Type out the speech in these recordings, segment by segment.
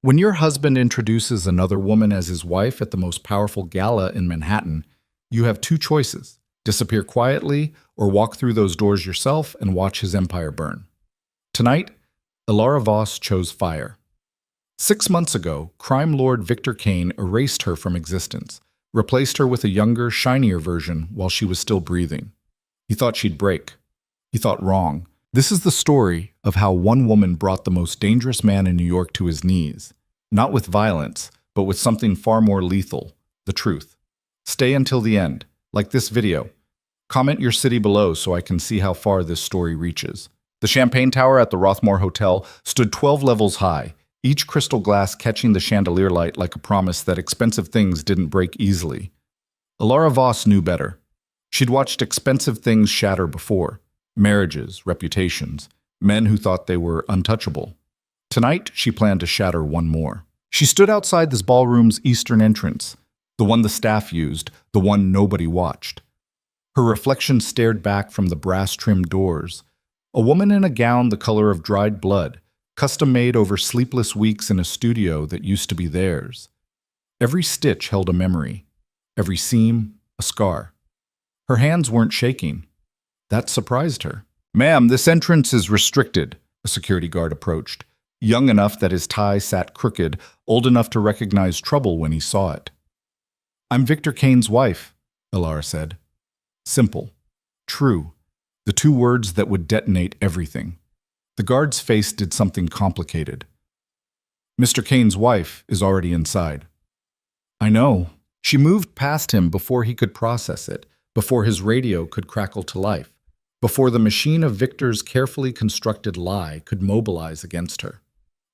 When your husband introduces another woman as his wife at the most powerful gala in Manhattan, you have two choices: disappear quietly or walk through those doors yourself and watch his empire burn. Tonight, Ilara Voss chose fire. 6 months ago, crime lord Victor Kane erased her from existence, replaced her with a younger, shinier version while she was still breathing. He thought she'd break. He thought wrong. This is the story of how one woman brought the most dangerous man in New York to his knees, not with violence, but with something far more lethal: the truth. Stay until the end, like this video. Comment your city below so I can see how far this story reaches. The Champagne Tower at the Rothmore Hotel stood 12 levels high, each crystal glass catching the chandelier light like a promise that expensive things didn't break easily. Ilara Voss knew better. She'd watched expensive things shatter before: marriages, reputations, men who thought they were untouchable. Tonight, she planned to shatter one more. She stood outside this ballroom's eastern entrance, the one the staff used, the one nobody watched. Her reflection stared back from the brass-trimmed doors. A woman in a gown the color of dried blood, custom-made over sleepless weeks in a studio that used to be theirs. Every stitch held a memory, every seam a scar. Her hands weren't shaking. That surprised her. "Ma'am, this entrance is restricted," a security guard approached, young enough that his tie sat crooked, old enough to recognize trouble when he saw it. "I'm Victor Kane's wife," Ilara said. Simple. True. The two words that would detonate everything. The guard's face did something complicated. "Mr. Kane's wife is already inside." "I know." She moved past him before he could process it, before his radio could crackle to life, before the machine of Victor's carefully constructed lie could mobilize against her.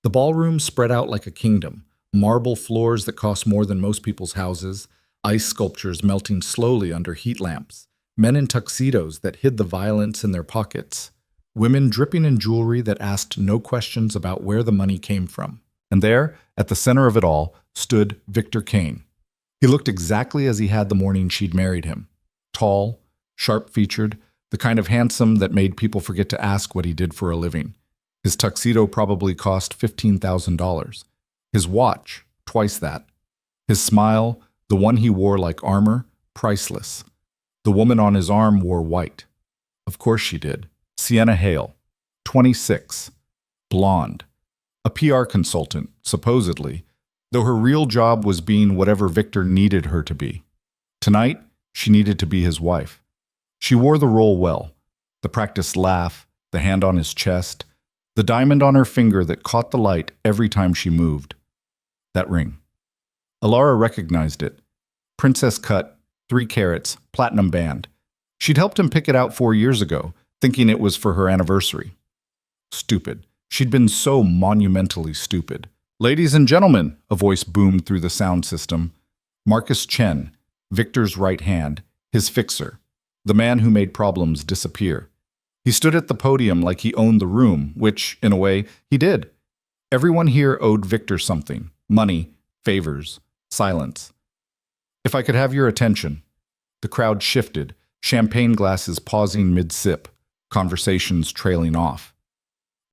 The ballroom spread out like a kingdom, marble floors that cost more than most people's houses, ice sculptures melting slowly under heat lamps, men in tuxedos that hid the violence in their pockets, women dripping in jewelry that asked no questions about where the money came from. And there, at the center of it all, stood Victor Kane. He looked exactly as he had the morning she'd married him. Tall, sharp-featured, the kind of handsome that made people forget to ask what he did for a living. His tuxedo probably cost $15,000. His watch, twice that. His smile, the one he wore like armor, priceless. The woman on his arm wore white. Of course she did. Sienna Hale, 26, blonde. A PR consultant, supposedly, though her real job was being whatever Victor needed her to be. Tonight, she needed to be his wife. She wore the role well. The practiced laugh, the hand on his chest, the diamond on her finger that caught the light every time she moved. That ring. Ilara recognized it. Princess cut, 3 carats, platinum band. She'd helped him pick it out 4 years ago, thinking it was for her anniversary. Stupid. She'd been so monumentally stupid. "Ladies and gentlemen," a voice boomed through the sound system. Marcus Chen, Victor's right hand, his fixer, the man who made problems disappear. He stood at the podium like he owned the room, which, in a way, he did. Everyone here owed Victor something: money, favors, silence. "If I could have your attention." The crowd shifted, champagne glasses pausing mid-sip, conversations trailing off.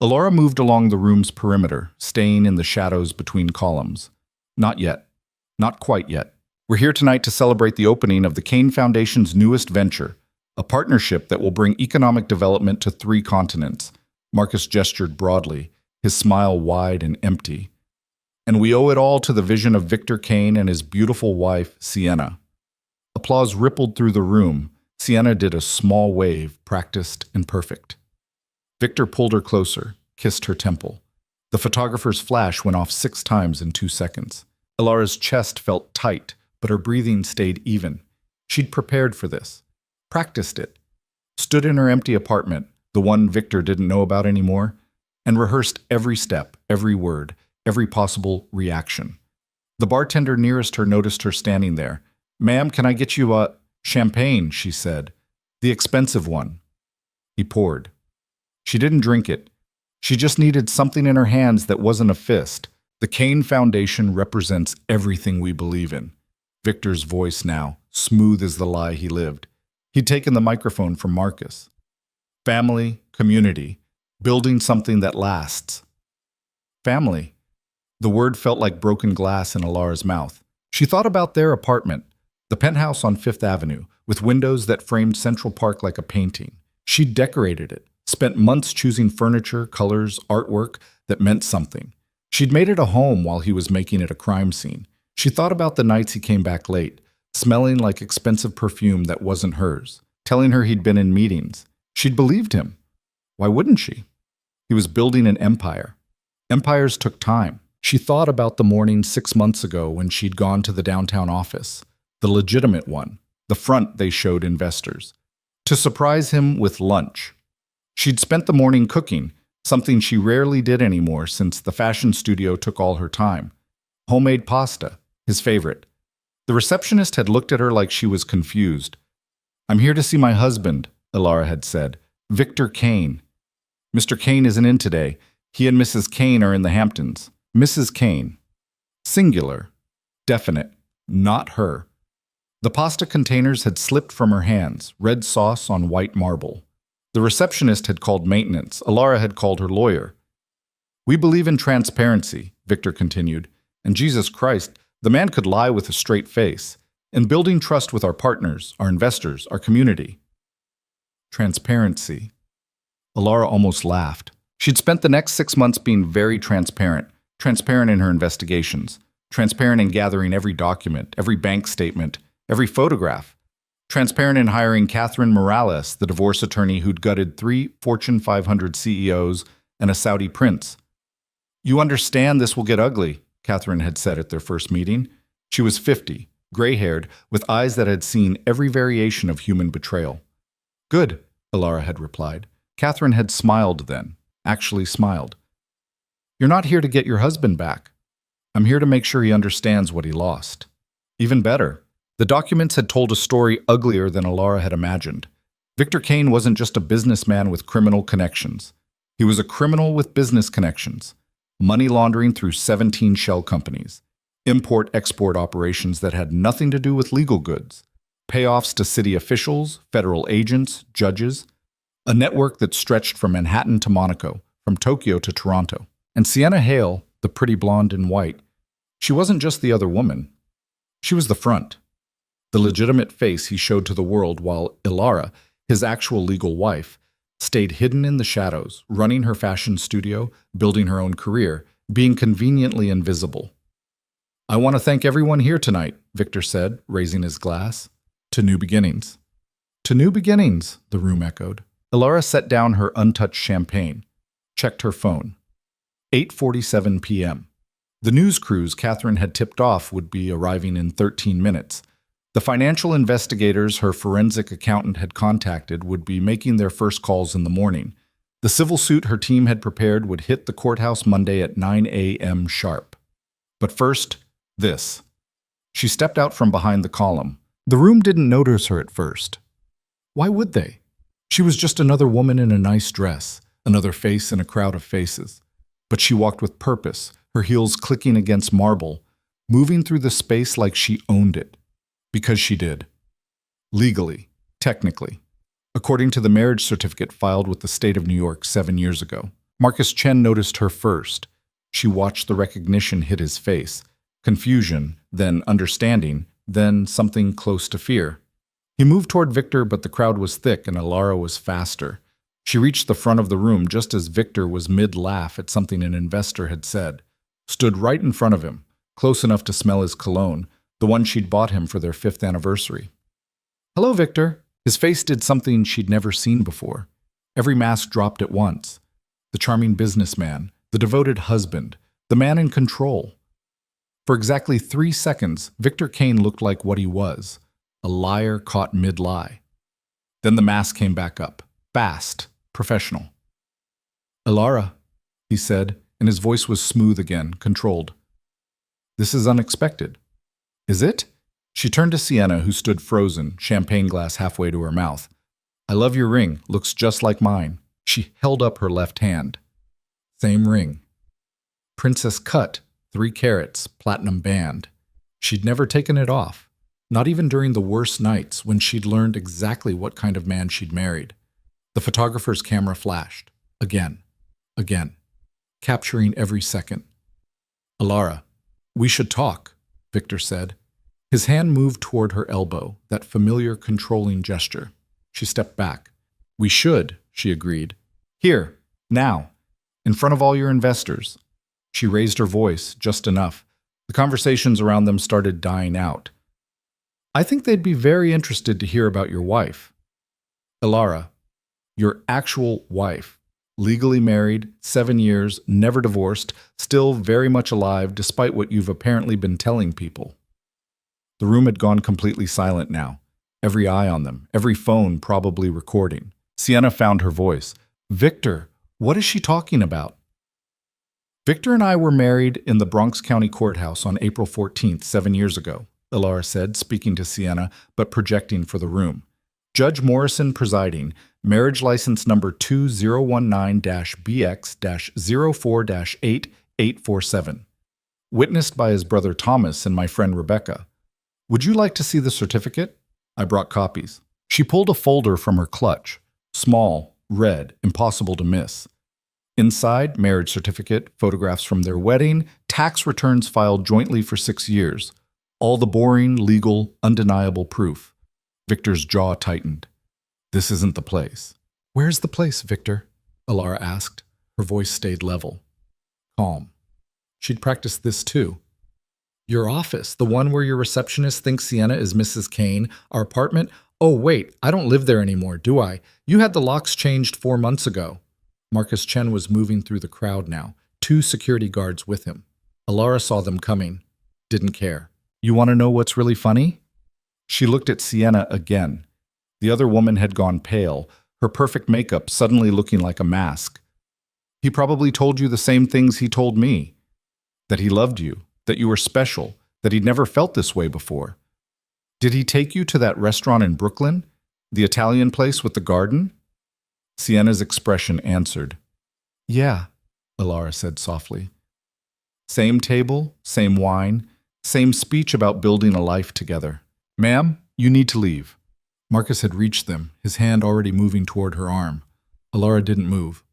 Ilara moved along the room's perimeter, staying in the shadows between columns. Not yet. Not quite yet. We're here tonight to celebrate the opening of the Kane Foundation's newest venture, a partnership that will bring economic development to 3 continents. Marcus gestured broadly, his smile wide and empty. "And we owe it all to the vision of Victor Kane and his beautiful wife, Sienna." Applause rippled through the room. Sienna did a small wave, practiced and perfect. Victor pulled her closer, kissed her temple. The photographer's flash went off 6 times in 2 seconds. Ilara's chest felt tight, but her breathing stayed even. She'd prepared for this, practiced it, stood in her empty apartment, the one Victor didn't know about anymore, and rehearsed every step, every word, every possible reaction. The bartender nearest her noticed her standing there. "Ma'am, can I get you a champagne?" she said. "The expensive one." He poured. She didn't drink it. She just needed something in her hands that wasn't a fist. "The Kane Foundation represents everything we believe in." Victor's voice now, smooth as the lie he lived. He'd taken the microphone from Marcus. "Family, community, building something that lasts." Family. The word felt like broken glass in Alara's mouth. She thought about their apartment, the penthouse on Fifth Avenue, with windows that framed Central Park like a painting. She'd decorated it, spent months choosing furniture, colors, artwork that meant something. She'd made it a home while he was making it a crime scene. She thought about the nights he came back late, smelling like expensive perfume that wasn't hers, telling her he'd been in meetings. She'd believed him. Why wouldn't she? He was building an empire. Empires took time. She thought about the morning 6 months ago when she'd gone to the downtown office, the legitimate one, the front they showed investors, to surprise him with lunch. She'd spent the morning cooking, something she rarely did anymore since the fashion studio took all her time. Homemade pasta, his favorite. The receptionist had looked at her like she was confused. "I'm here to see my husband," Alara had said. "Victor Kane." "Mr. Kane isn't in today. He and Mrs. Kane are in the Hamptons." Mrs. Kane. Singular. Definite. Not her. The pasta containers had slipped from her hands, red sauce on white marble. The receptionist had called maintenance. Alara had called her lawyer. "We believe in transparency," Victor continued. "And Jesus Christ, the man could lie with a straight face. In building trust with our partners, our investors, our community." Transparency. Alara almost laughed. She'd spent the next 6 months being very transparent in her investigations, transparent in gathering every document, every bank statement, every photograph, transparent in hiring Catherine Morales, the divorce attorney who'd gutted 3 Fortune 500 CEOs and a Saudi prince. "You understand this will get ugly," Catherine had said at their first meeting. She was 50, gray-haired, with eyes that had seen every variation of human betrayal. "Good," Alara had replied. Catherine had smiled then, actually smiled. "You're not here to get your husband back. I'm here to make sure he understands what he lost." Even better, the documents had told a story uglier than Alara had imagined. Victor Kane wasn't just a businessman with criminal connections. He was a criminal with business connections. Money laundering through 17 shell companies. Import-export operations that had nothing to do with legal goods. Payoffs to city officials, federal agents, judges. A network that stretched from Manhattan to Monaco, from Tokyo to Toronto. And Sienna Hale, the pretty blonde in white, she wasn't just the other woman. She was the front. The legitimate face he showed to the world while Alara, his actual legal wife, stayed hidden in the shadows, running her fashion studio, building her own career, being conveniently invisible. "I want to thank everyone here tonight," Victor said, raising his glass. "To new beginnings." "To new beginnings," the room echoed. Alara set down her untouched champagne, checked her phone. 8:47 p.m. The news crews Catherine had tipped off would be arriving in 13 minutes. The financial investigators her forensic accountant had contacted would be making their first calls in the morning. The civil suit her team had prepared would hit the courthouse Monday at 9 a.m. sharp. But first, this. She stepped out from behind the column. The room didn't notice her at first. Why would they? She was just another woman in a nice dress, another face in a crowd of faces. But she walked with purpose, her heels clicking against marble, moving through the space like she owned it. Because she did. Legally, technically. According to the marriage certificate filed with the state of New York 7 years ago. Marcus Chen noticed her first. She watched the recognition hit his face. Confusion, then understanding, then something close to fear. He moved toward Victor, but the crowd was thick and Alara was faster. She reached the front of the room just as Victor was mid-laugh at something an investor had said. Stood right in front of him, close enough to smell his cologne, the one she'd bought him for their 5th anniversary. "Hello, Victor." His face did something she'd never seen before. Every mask dropped at once. The charming businessman, the devoted husband, the man in control. For exactly 3 seconds, Victor Kane looked like what he was, a liar caught mid-lie. Then the mask came back up, fast, professional. "Alara," he said, and his voice was smooth again, controlled. "This is unexpected." "Is it?" She turned to Sienna, who stood frozen, champagne glass halfway to her mouth. "I love your ring. Looks just like mine." She held up her left hand. Same ring. Princess cut, 3 carats, platinum band. She'd never taken it off, not even during the worst nights when she'd learned exactly what kind of man she'd married. The photographer's camera flashed. Again. Again. Capturing every second. Alara, we should talk, Victor said. His hand moved toward her elbow, that familiar controlling gesture. She stepped back. We should, she agreed. Here, now, in front of all your investors. She raised her voice just enough. The conversations around them started dying out. I think they'd be very interested to hear about your wife. Alara, your actual wife. Legally married, 7 years, never divorced, still very much alive despite what you've apparently been telling people. The room had gone completely silent now. Every eye on them, every phone probably recording. Sienna found her voice. Victor, what is she talking about? Victor and I were married in the Bronx County Courthouse on April 14th, 7 years ago, Alara said, speaking to Sienna, but projecting for the room. Judge Morrison presiding, marriage license number 2019-BX-04-8847. Witnessed by his brother Thomas and my friend Rebecca. Would you like to see the certificate? I brought copies. She pulled a folder from her clutch. Small, red, impossible to miss. Inside, marriage certificate, photographs from their wedding, tax returns filed jointly for 6 years. All the boring, legal, undeniable proof. Victor's jaw tightened. This isn't the place. Where's the place, Victor? Alara asked. Her voice stayed level. Calm. She'd practiced this too. Your office, the one where your receptionist thinks Sienna is Mrs. Kane, our apartment. Oh, wait, I don't live there anymore, do I? You had the locks changed 4 months ago. Marcus Chen was moving through the crowd now, 2 security guards with him. Alara saw them coming. Didn't care. You want to know what's really funny? She looked at Sienna again. The other woman had gone pale, her perfect makeup suddenly looking like a mask. He probably told you the same things he told me. That he loved you, that you were special, that he'd never felt this way before. Did he take you to that restaurant in Brooklyn? The Italian place with the garden? Sienna's expression answered. Yeah, Alara said softly. Same table, same wine, same speech about building a life together. Ma'am, you need to leave. Marcus had reached them, his hand already moving toward her arm. Alara didn't move.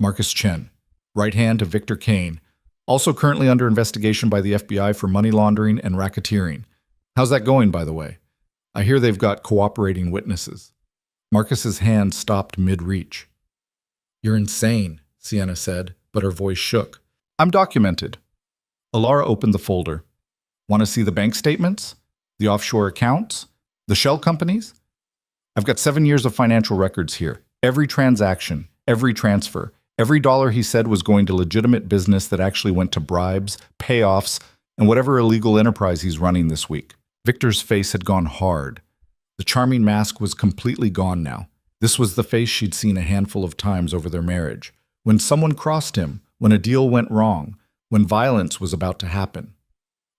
Marcus Chen, right hand to Victor Kane, also currently under investigation by the FBI for money laundering and racketeering. How's that going, by the way? I hear they've got cooperating witnesses. Marcus's hand stopped mid-reach. You're insane, Sienna said, but her voice shook. I'm documented. Alara opened the folder. Want to see the bank statements? The offshore accounts? The shell companies? I've got 7 years of financial records here. Every transaction, every transfer, every dollar he said was going to legitimate business that actually went to bribes, payoffs, and whatever illegal enterprise he's running this week. Victor's face had gone hard. The charming mask was completely gone now. This was the face she'd seen a handful of times over their marriage. When someone crossed him, when a deal went wrong, when violence was about to happen.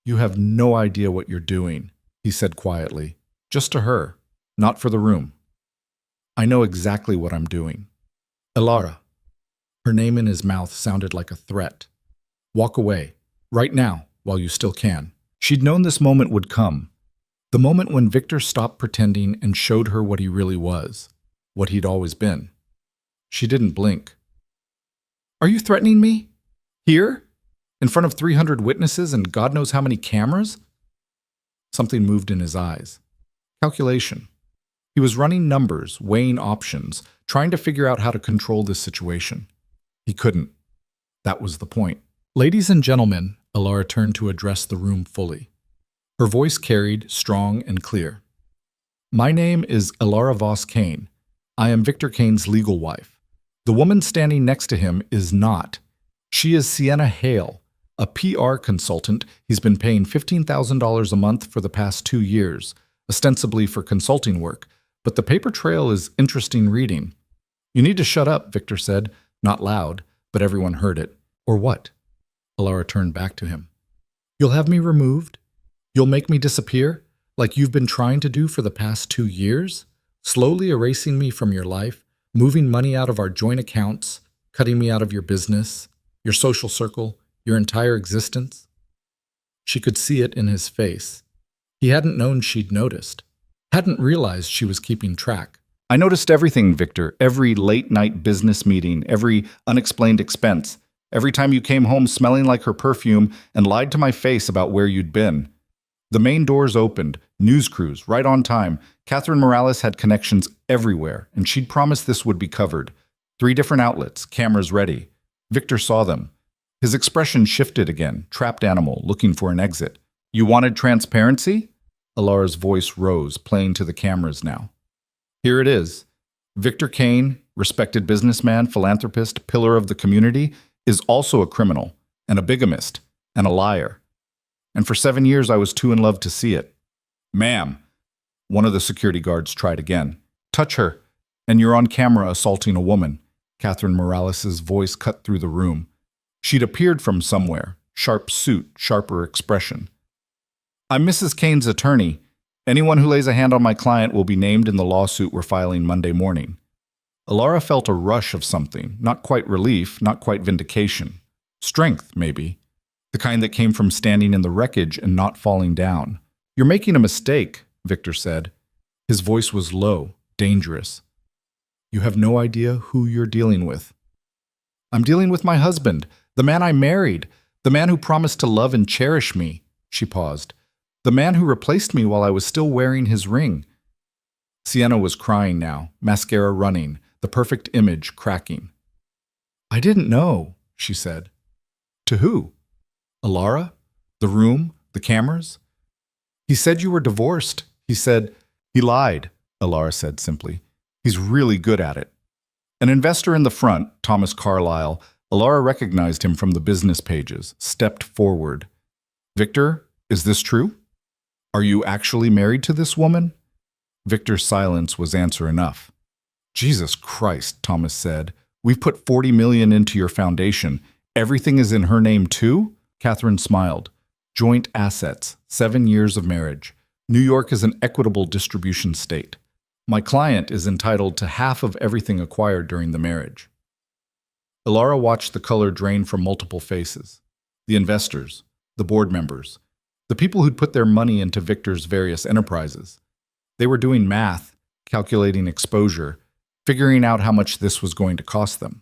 You have no idea what you're doing, he said quietly. Just to her, not for the room. I know exactly what I'm doing. Alara. Her name in his mouth sounded like a threat. Walk away, right now, while you still can. She'd known this moment would come. The moment when Victor stopped pretending and showed her what he really was, what he'd always been. She didn't blink. Are you threatening me? Here? In front of 300 witnesses and God knows how many cameras? Something moved in his eyes. Calculation. He was running numbers, weighing options, trying to figure out how to control this situation. He couldn't. That was the point. Ladies and gentlemen, Alara turned to address the room fully. Her voice carried, strong and clear. My name is Alara Voss Kane. I am Victor Kane's legal wife. The woman standing next to him is not. She is Sienna Hale, a PR consultant he's been paying $15,000 a month for the past 2 years, ostensibly for consulting work, but the paper trail is interesting reading. You need to shut up, Victor said, not loud, but everyone heard it. Or what? Alara turned back to him. You'll have me removed? You'll make me disappear, like you've been trying to do for the past 2 years? Slowly erasing me from your life, moving money out of our joint accounts, cutting me out of your business, your social circle, your entire existence? She could see it in his face. He hadn't known she'd noticed, hadn't realized she was keeping track. I noticed everything, Victor, every late-night business meeting, every unexplained expense, Every time you came home smelling like her perfume and lied to my face about where you'd been. The main doors opened, news crews, right on time. Catherine Morales had connections everywhere, and she'd promised this would be covered. 3 different outlets, cameras ready. Victor saw them. His expression shifted again, trapped animal, looking for an exit. You wanted transparency? Alara's voice rose, playing to the cameras now. Here it is. Victor Kane, respected businessman, philanthropist, pillar of the community, is also a criminal, and a bigamist, and a liar. And for 7 years I was too in love to see it. Ma'am, one of the security guards tried again. Touch her, and you're on camera assaulting a woman. Catherine Morales' voice cut through the room. She'd appeared from somewhere, sharp suit, sharper expression. I'm Mrs. Kane's attorney. Anyone who lays a hand on my client will be named in the lawsuit we're filing Monday morning. Alara felt a rush of something, not quite relief, not quite vindication. Strength, maybe. The kind that came from standing in the wreckage and not falling down. You're making a mistake, Victor said. His voice was low, dangerous. You have no idea who you're dealing with. I'm dealing with my husband, the man I married, the man who promised to love and cherish me. She paused. The man who replaced me while I was still wearing his ring. Sienna was crying now, mascara running, the perfect image cracking. I didn't know, she said. To who? Alara? The room? The cameras? He said you were divorced. He lied, Alara said simply. He's really good at it. An investor in the front, Thomas Carlyle, Alara recognized him from the business pages, stepped forward. Victor, is this true? Are you actually married to this woman? Victor's silence was answer enough. Jesus Christ, Thomas said. We've put $40 million into your foundation. Everything is in her name too? Catherine smiled. Joint assets, 7 years of marriage. New York is an equitable distribution state. My client is entitled to half of everything acquired during the marriage. Alara watched the color drain from multiple faces. The investors, the board members, the people who'd put their money into Victor's various enterprises. They were doing math, calculating exposure, figuring out how much this was going to cost them.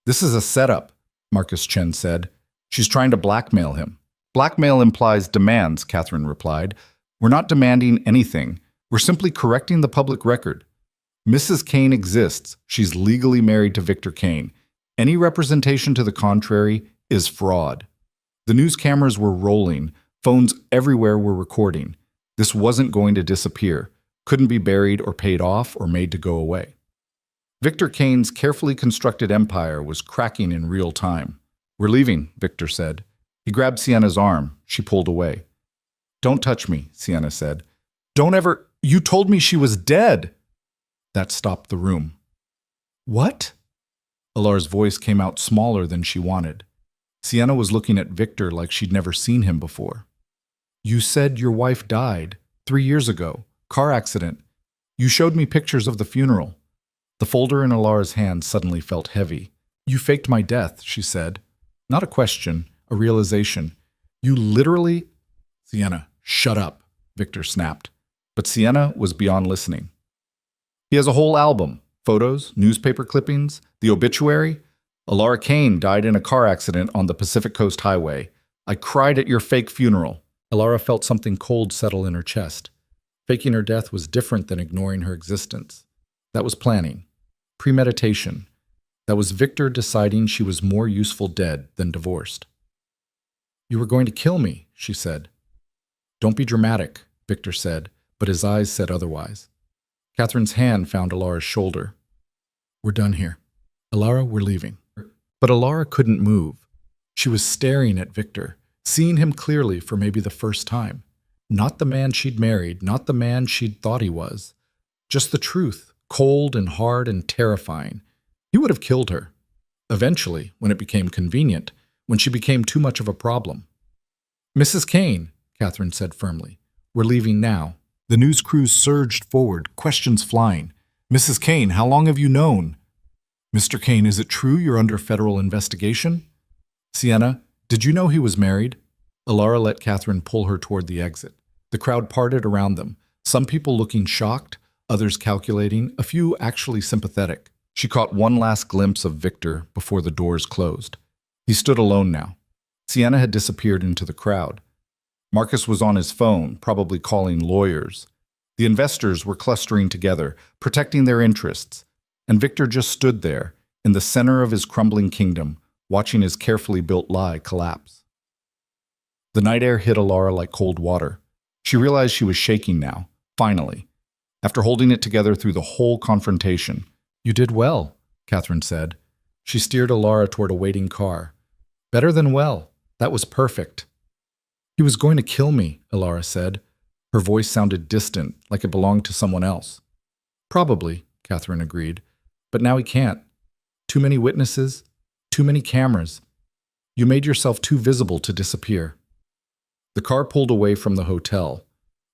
This is a setup, Marcus Chen said. She's trying to blackmail him. Blackmail implies demands, Catherine replied. We're not demanding anything. We're simply correcting the public record. Mrs. Kane exists. She's legally married to Victor Kane. Any representation to the contrary is fraud. The news cameras were rolling. Phones everywhere were recording. This wasn't going to disappear. Couldn't be buried or paid off or made to go away. Victor Kane's carefully constructed empire was cracking in real time. We're leaving, Victor said. He grabbed Sienna's arm. She pulled away. Don't touch me, Sienna said. Don't ever... You told me she was dead. That stopped the room. What? Alara's voice came out smaller than she wanted. Sienna was looking at Victor like she'd never seen him before. You said your wife died 3 years ago. Car accident. You showed me pictures of the funeral. The folder in Alara's hand suddenly felt heavy. You faked my death, she said. Not a question, a realization. You literally... Sienna, shut up, Victor snapped. But Sienna was beyond listening. He has a whole album. Photos, newspaper clippings, the obituary. Alara Kane died in a car accident on the Pacific Coast Highway. I cried at your fake funeral. Alara felt something cold settle in her chest. Faking her death was different than ignoring her existence. That was planning. Premeditation. That was Victor deciding she was more useful dead than divorced. You were going to kill me, she said. Don't be dramatic, Victor said, but his eyes said otherwise. Catherine's hand found Alara's shoulder. We're done here. Alara, we're leaving. But Alara couldn't move. She was staring at Victor, seeing him clearly for maybe the first time. Not the man she'd married, not the man she'd thought he was. Just the truth, cold and hard and terrifying. He would have killed her. Eventually, when it became convenient, when she became too much of a problem. Mrs. Kane, Catherine said firmly, we're leaving now. The news crews surged forward, questions flying. Mrs. Kane, how long have you known? Mr. Kane, is it true you're under federal investigation? Sienna, did you know he was married? Alara let Catherine pull her toward the exit. The crowd parted around them, some people looking shocked, others calculating, a few actually sympathetic. She caught one last glimpse of Victor before the doors closed. He stood alone now. Sienna had disappeared into the crowd. Marcus was on his phone, probably calling lawyers. The investors were clustering together, protecting their interests, and Victor just stood there, in the center of his crumbling kingdom, watching his carefully built lie collapse. The night air hit Alara like cold water. She realized she was shaking now, finally, after holding it together through the whole confrontation. "You did well," Catherine said. She steered Alara toward a waiting car. "Better than well. That was perfect." "He was going to kill me," Alara said. Her voice sounded distant, like it belonged to someone else. "Probably," Catherine agreed. "But now he can't. Too many witnesses, too many cameras. You made yourself too visible to disappear." The car pulled away from the hotel.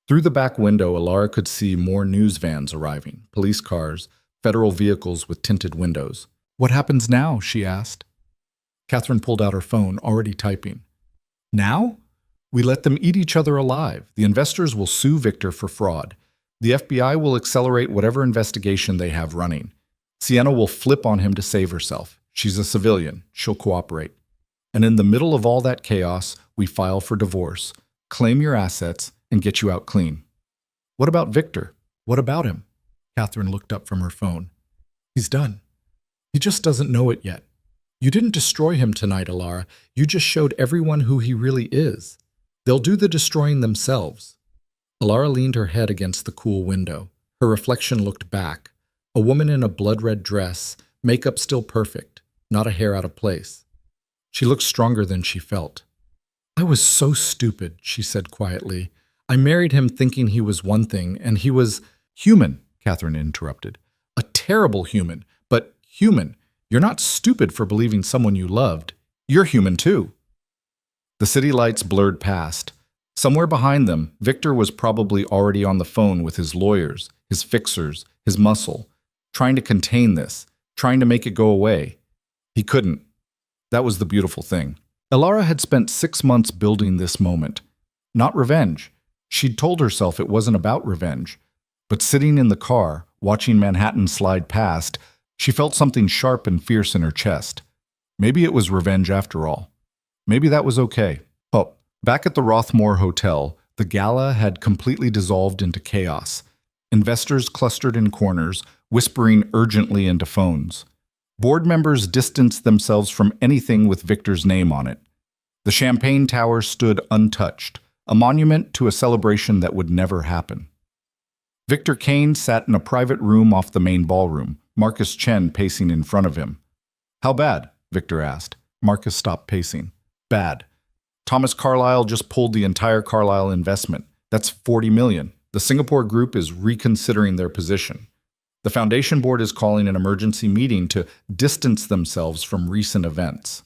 Through the back window, Alara could see more news vans arriving, police cars, federal vehicles with tinted windows. "What happens now?" she asked. Catherine pulled out her phone, already typing. "Now? We let them eat each other alive. The investors will sue Victor for fraud. The FBI will accelerate whatever investigation they have running. Sienna will flip on him to save herself. She's a civilian. She'll cooperate. And in the middle of all that chaos, we file for divorce, claim your assets, and get you out clean." "What about Victor? What about him?" Catherine looked up from her phone. "He's done. He just doesn't know it yet. You didn't destroy him tonight, Alara. You just showed everyone who he really is. They'll do the destroying themselves." Alara leaned her head against the cool window. Her reflection looked back. A woman in a blood-red dress, makeup still perfect, not a hair out of place. She looked stronger than she felt. "I was so stupid," she said quietly. "I married him thinking he was one thing, and he was human," Catherine interrupted. "A terrible human, but human. You're not stupid for believing someone you loved. You're human too." The city lights blurred past. Somewhere behind them, Victor was probably already on the phone with his lawyers, his fixers, his muscle, trying to contain this, trying to make it go away. He couldn't. That was the beautiful thing. Alara had spent 6 months building this moment. Not revenge. She'd told herself it wasn't about revenge. But sitting in the car, watching Manhattan slide past, she felt something sharp and fierce in her chest. Maybe it was revenge after all. Maybe that was okay. Oh, back at the Rothmore Hotel, the gala had completely dissolved into chaos. Investors clustered in corners, whispering urgently into phones. Board members distanced themselves from anything with Victor's name on it. The champagne tower stood untouched, a monument to a celebration that would never happen. Victor Kane sat in a private room off the main ballroom, Marcus Chen pacing in front of him. "How bad?" Victor asked. Marcus stopped pacing. "Bad. Thomas Carlyle just pulled the entire Carlyle investment. That's $40 million. The Singapore group is reconsidering their position. The foundation board is calling an emergency meeting to distance themselves from recent events."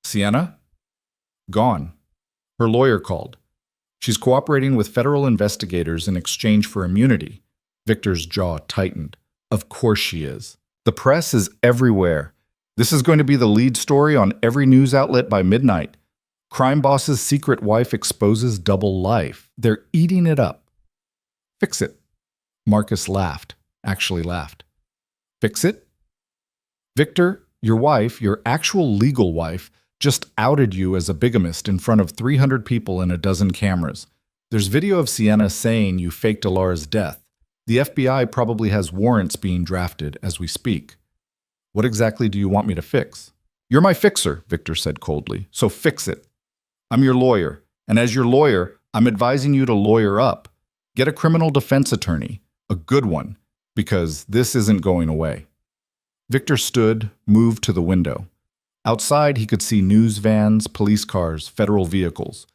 "Sienna?" "Gone. Her lawyer called. She's cooperating with federal investigators in exchange for immunity." Victor's jaw tightened. "Of course she is. The press is everywhere. This is going to be the lead story on every news outlet by midnight. Crime boss's secret wife exposes double life. They're eating it up." "Fix it." Marcus laughed. Actually laughed. "Fix it?" "Victor, your wife, your actual legal wife, just outed you as a bigamist in front of 300 people and a dozen cameras. There's video of Sienna saying you faked Alara's death. The FBI probably has warrants being drafted as we speak. What exactly do you want me to fix?" "You're my fixer," Victor said coldly, "so fix it. I'm your lawyer, and as your lawyer, I'm advising you to lawyer up. Get a criminal defense attorney, a good one, because this isn't going away." Victor stood, moved to the window. Outside, he could see news vans, police cars, federal vehicles.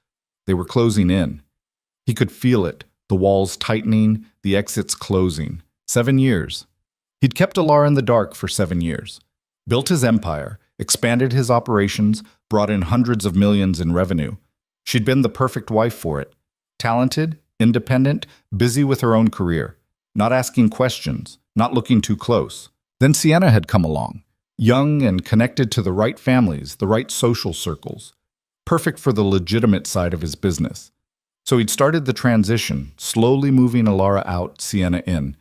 They were closing in. He could feel it, the walls tightening, the exits closing. 7 years. He'd kept Alara in the dark for 7 years. Built his empire, expanded his operations, brought in hundreds of millions in revenue. She'd been the perfect wife for it. Talented, independent, busy with her own career. Not asking questions, not looking too close. Then Sienna had come along. Young and connected to the right families, the right social circles. Perfect for the legitimate side of his business. So he'd started the transition, slowly moving Alara out, Sienna in.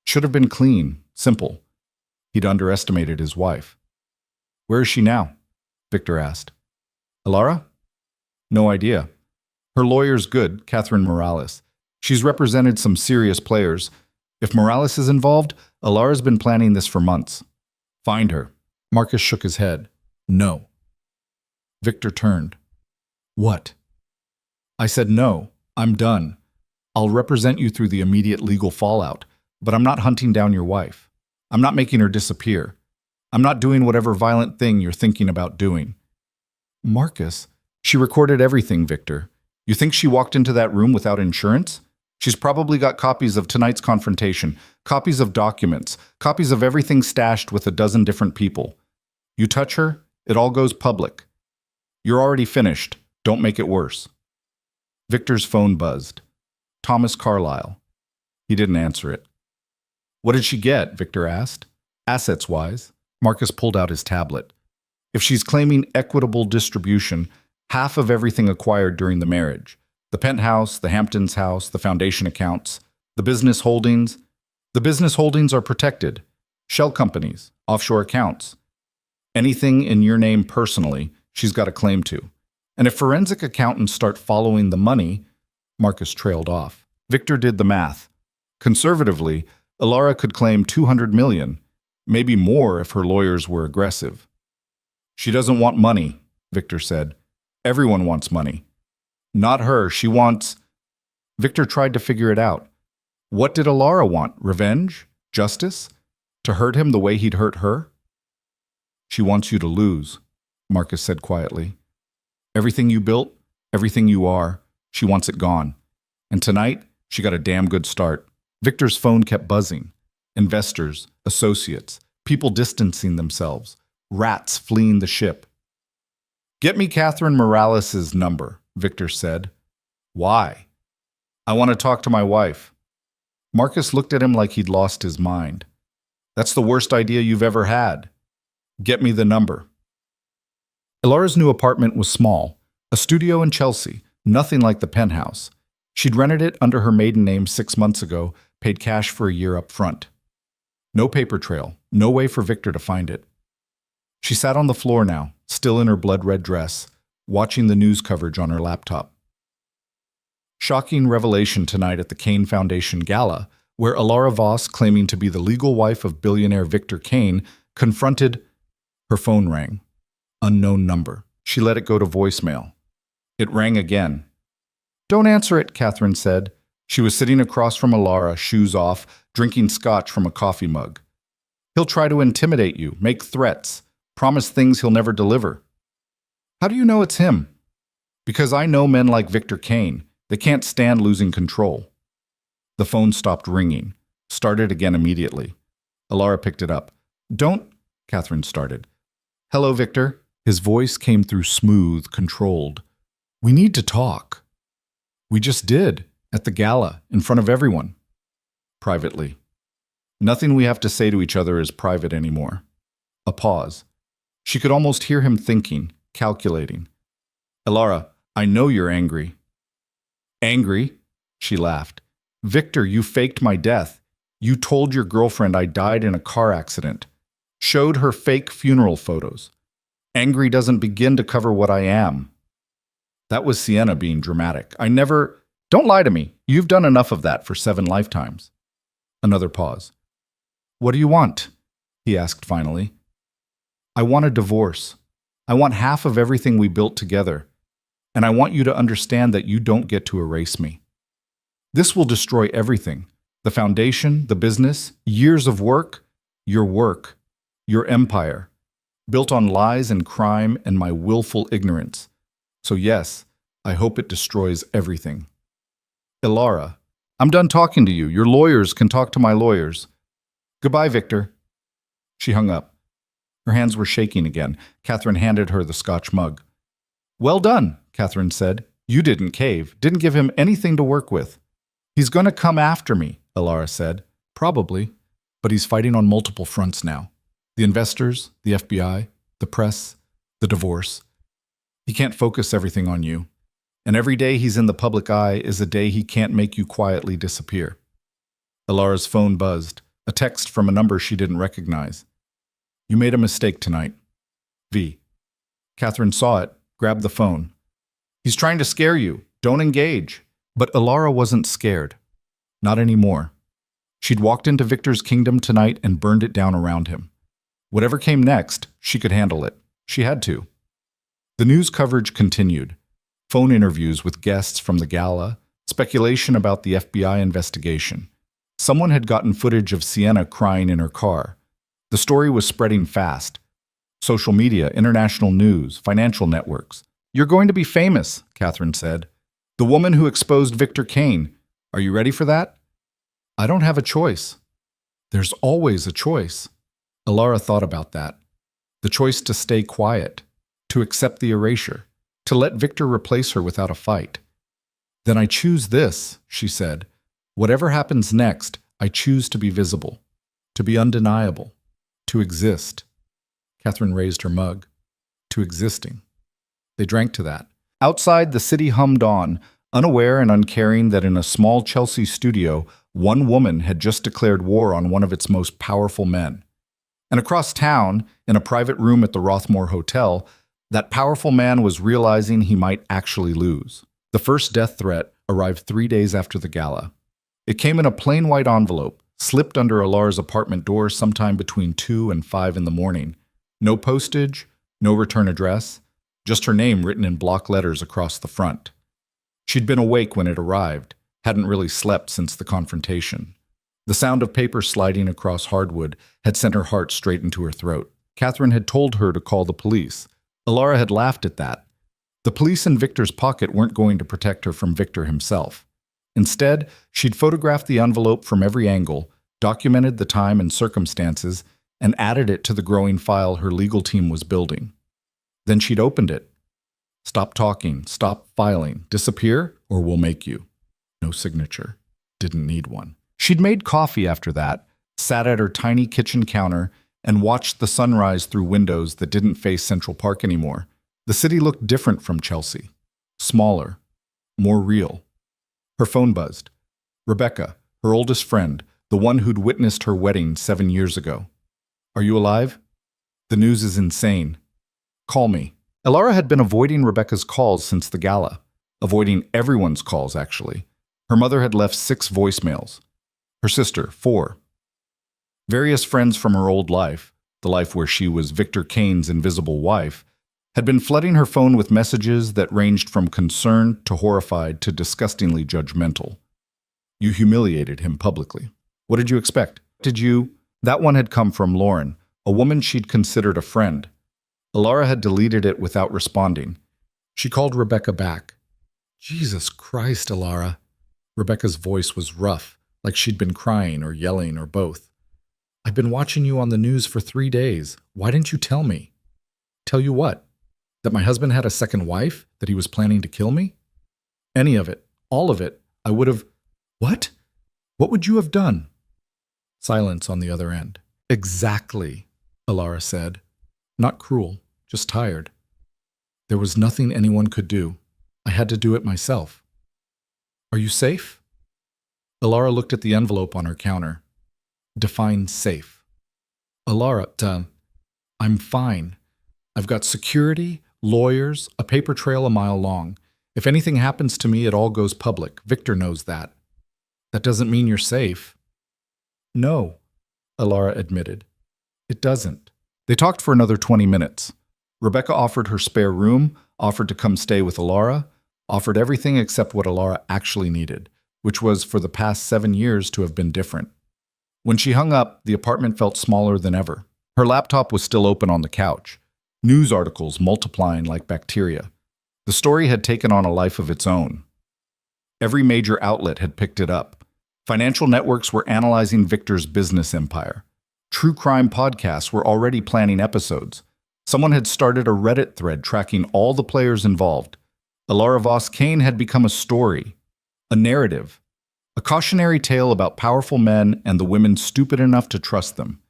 Should have been clean, simple. He'd underestimated his wife. Where is she now? Victor asked. Alara? No idea. Her lawyer's good, Catherine Morales. She's represented some serious players. If Morales is involved, Alara's been planning this for months. Find her. Marcus shook his head. No. Victor turned. What? I said no. I'm done. I'll represent you through the immediate legal fallout, but I'm not hunting down your wife. I'm not making her disappear. I'm not doing whatever violent thing you're thinking about doing. Marcus, she recorded everything, Victor. You think she walked into that room without insurance? She's probably got copies of tonight's confrontation, copies of documents, copies of everything stashed with a dozen different people. You touch her, it all goes public. You're already finished. Don't make it worse. Victor's phone buzzed. Thomas Carlyle. He didn't answer it. What did she get? Victor asked. Assets-wise. Marcus pulled out his tablet. If she's claiming equitable distribution, half of everything acquired during the marriage. The penthouse, the Hamptons house, the foundation accounts, the business holdings. The business holdings are protected. Shell companies, offshore accounts. Anything in your name personally, she's got a claim to. And if forensic accountants start following the money, Marcus trailed off. Victor did the math. Conservatively, Alara could claim $200 million, maybe more if her lawyers were aggressive. She doesn't want money, Victor said. Everyone wants money. Not her, she wants... Victor tried to figure it out. What did Alara want? Revenge? Justice? To hurt him the way he'd hurt her? She wants you to lose, Marcus said quietly. Everything you built, everything you are, she wants it gone. And tonight, she got a damn good start. Victor's phone kept buzzing. Investors, associates, people distancing themselves, rats fleeing the ship. Get me Catherine Morales' number, Victor said. Why? I want to talk to my wife. Marcus looked at him like he'd lost his mind. That's the worst idea you've ever had. Get me the number. Alara's new apartment was small, a studio in Chelsea, nothing like the penthouse. She'd rented it under her maiden name 6 months ago, paid cash for a year up front. No paper trail, no way for Victor to find it. She sat on the floor now, still in her blood-red dress, watching the news coverage on her laptop. Shocking revelation tonight at the Kane Foundation Gala, where Alara Voss, claiming to be the legal wife of billionaire Victor Kane, confronted... Her phone rang. Unknown number. She let it go to voicemail. It rang again. Don't answer it, Catherine said. She was sitting across from Alara, shoes off, drinking scotch from a coffee mug. He'll try to intimidate you, make threats, promise things he'll never deliver. How do you know it's him? Because I know men like Victor Kane. They can't stand losing control. The phone stopped ringing, started again immediately. Alara picked it up. Don't, Catherine started. Hello, Victor. His voice came through smooth, controlled. We need to talk. We just did, at the gala, in front of everyone. Privately. Nothing we have to say to each other is private anymore. A pause. She could almost hear him thinking, calculating. Alara, I know you're angry. Angry? She laughed. Victor, you faked my death. You told your girlfriend I died in a car accident. Showed her fake funeral photos. Angry doesn't begin to cover what I am. That was Sienna being dramatic. I never... Don't lie to me. You've done enough of that for 7 lifetimes. Another pause. What do you want? He asked finally. I want a divorce. I want half of everything we built together. And I want you to understand that you don't get to erase me. This will destroy everything. The foundation, the business, years of work, your empire, built on lies and crime and my willful ignorance. So yes, I hope it destroys everything. Alara, I'm done talking to you. Your lawyers can talk to my lawyers. Goodbye, Victor. She hung up. Her hands were shaking again. Catherine handed her the scotch mug. Well done, Catherine said. You didn't cave, didn't give him anything to work with. He's going to come after me, Alara said. Probably, but he's fighting on multiple fronts now. The investors, the FBI, the press, the divorce. He can't focus everything on you. And every day he's in the public eye is a day he can't make you quietly disappear. Alara's phone buzzed, a text from a number she didn't recognize. You made a mistake tonight. V. Catherine saw it, grabbed the phone. He's trying to scare you. Don't engage. But Alara wasn't scared. Not anymore. She'd walked into Victor's kingdom tonight and burned it down around him. Whatever came next, she could handle it. She had to. The news coverage continued. Phone interviews with guests from the gala, speculation about the FBI investigation. Someone had gotten footage of Sienna crying in her car. The story was spreading fast. Social media, international news, financial networks. You're going to be famous, Catherine said. The woman who exposed Victor Kane. Are you ready for that? I don't have a choice. There's always a choice. Alara thought about that. The choice to stay quiet, to accept the erasure, to let Victor replace her without a fight. Then I choose this, she said. Whatever happens next, I choose to be visible, to be undeniable, to exist. Catherine raised her mug. To existing. They drank to that. Outside, the city hummed on, unaware and uncaring that in a small Chelsea studio, one woman had just declared war on one of its most powerful men. And across town, in a private room at the Rothmore Hotel, that powerful man was realizing he might actually lose. The first death threat arrived 3 days after the gala. It came in a plain white envelope, slipped under Alara's apartment door sometime between 2 and 5 in the morning. No postage, no return address, just her name written in block letters across the front. She'd been awake when it arrived, hadn't really slept since the confrontation. The sound of paper sliding across hardwood had sent her heart straight into her throat. Catherine had told her to call the police. Alara had laughed at that. The police in Victor's pocket weren't going to protect her from Victor himself. Instead, she'd photographed the envelope from every angle, documented the time and circumstances, and added it to the growing file her legal team was building. Then she'd opened it. Stop talking, stop filing, disappear, or we'll make you. No signature. Didn't need one. She'd made coffee after that, sat at her tiny kitchen counter, and watched the sunrise through windows that didn't face Central Park anymore. The city looked different from Chelsea. Smaller. More real. Her phone buzzed. Rebecca, her oldest friend, the one who'd witnessed her wedding 7 years ago. Are you alive? The news is insane. Call me. Alara had been avoiding Rebecca's calls since the gala. Avoiding everyone's calls, actually. Her mother had left 6 voicemails. Her sister, 4. Various friends from her old life, the life where she was Victor Kane's invisible wife, had been flooding her phone with messages that ranged from concerned to horrified to disgustingly judgmental. You humiliated him publicly. What did you expect? That one had come from Lauren, a woman she'd considered a friend. Alara had deleted it without responding. She called Rebecca back. Jesus Christ, Alara. Rebecca's voice was rough, like she'd been crying or yelling or both. I've been watching you on the news for 3 days. Why didn't you tell me? Tell you what? That my husband had a second wife? That he was planning to kill me? Any of it. All of it. I would have... What? What would you have done? Silence on the other end. Exactly, Alara said. Not cruel, just tired. There was nothing anyone could do. I had to do it myself. Are you safe? Alara looked at the envelope on her counter. Define safe. Alara, I'm fine. I've got security, lawyers, a paper trail a mile long. If anything happens to me, it all goes public. Victor knows that. That doesn't mean you're safe. No, Alara admitted. It doesn't. They talked for another 20 minutes. Rebecca offered her spare room, offered to come stay with Alara, offered everything except what Alara actually needed, which was for the past 7 years to have been different. When she hung up, the apartment felt smaller than ever. Her laptop was still open on the couch. News articles multiplying like bacteria. The story had taken on a life of its own. Every major outlet had picked it up. Financial networks were analyzing Victor's business empire. True crime podcasts were already planning episodes. Someone had started a Reddit thread tracking all the players involved. Alara Voss Kane had become a story, a narrative, a cautionary tale about powerful men and the women stupid enough to trust them.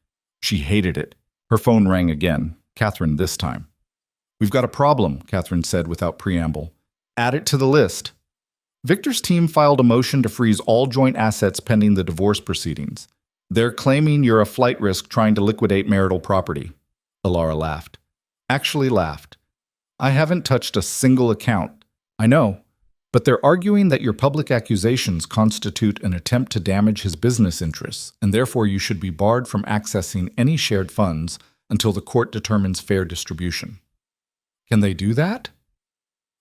She hated it. Her phone rang again. Catherine this time. We've got a problem, Catherine said without preamble. Add it to the list. Victor's team filed a motion to freeze all joint assets pending the divorce proceedings. They're claiming you're a flight risk trying to liquidate marital property. Alara laughed. Actually laughed. I haven't touched a single account. I know. But they're arguing that your public accusations constitute an attempt to damage his business interests, and therefore you should be barred from accessing any shared funds until the court determines fair distribution. Can they do that?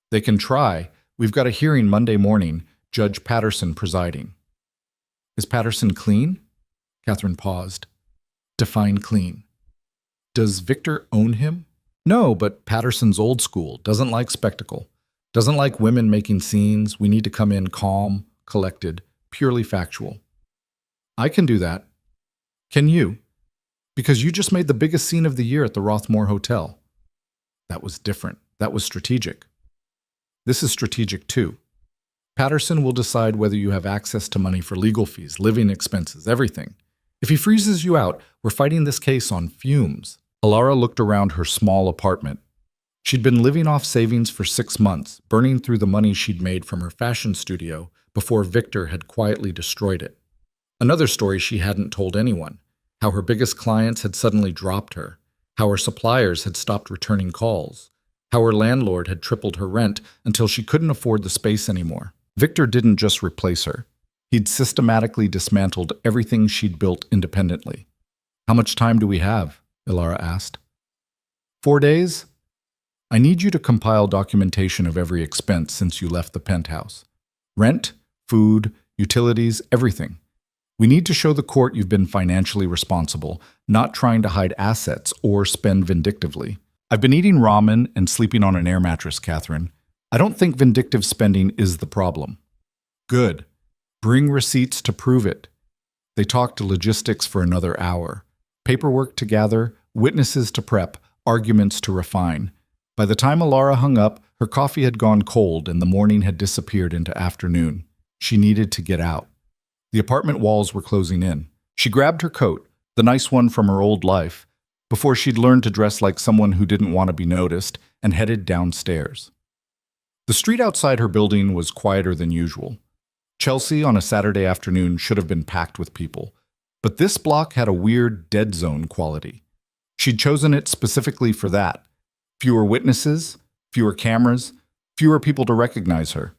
They can try. We've got a hearing Monday morning, Judge Patterson presiding. Is Patterson clean? Catherine paused. Define clean. Does Victor own him? No, but Patterson's old school, doesn't like spectacle. Doesn't like women making scenes. We need to come in calm, collected, purely factual. I can do that. Can you? Because you just made the biggest scene of the year at the Rothmore Hotel. That was different. That was strategic. This is strategic too. Patterson will decide whether you have access to money for legal fees, living expenses, everything. If he freezes you out, we're fighting this case on fumes. Alara looked around her small apartment. She'd been living off savings for 6 months, burning through the money she'd made from her fashion studio before Victor had quietly destroyed it. Another story she hadn't told anyone, how her biggest clients had suddenly dropped her, how her suppliers had stopped returning calls, how her landlord had tripled her rent until she couldn't afford the space anymore. Victor didn't just replace her. He'd systematically dismantled everything she'd built independently. How much time do we have? Alara asked. 4 days? I need you to compile documentation of every expense since you left the penthouse. Rent, food, utilities, everything. We need to show the court you've been financially responsible, not trying to hide assets or spend vindictively. I've been eating ramen and sleeping on an air mattress, Catherine. I don't think vindictive spending is the problem. Good. Bring receipts to prove it. They talked logistics for another hour. Paperwork to gather, witnesses to prep, arguments to refine. By the time Alara hung up, her coffee had gone cold and the morning had disappeared into afternoon. She needed to get out. The apartment walls were closing in. She grabbed her coat, the nice one from her old life, before she'd learned to dress like someone who didn't want to be noticed, and headed downstairs. The street outside her building was quieter than usual. Chelsea on a Saturday afternoon should have been packed with people, but this block had a weird dead zone quality. She'd chosen it specifically for that. Fewer witnesses, fewer cameras, fewer people to recognize her.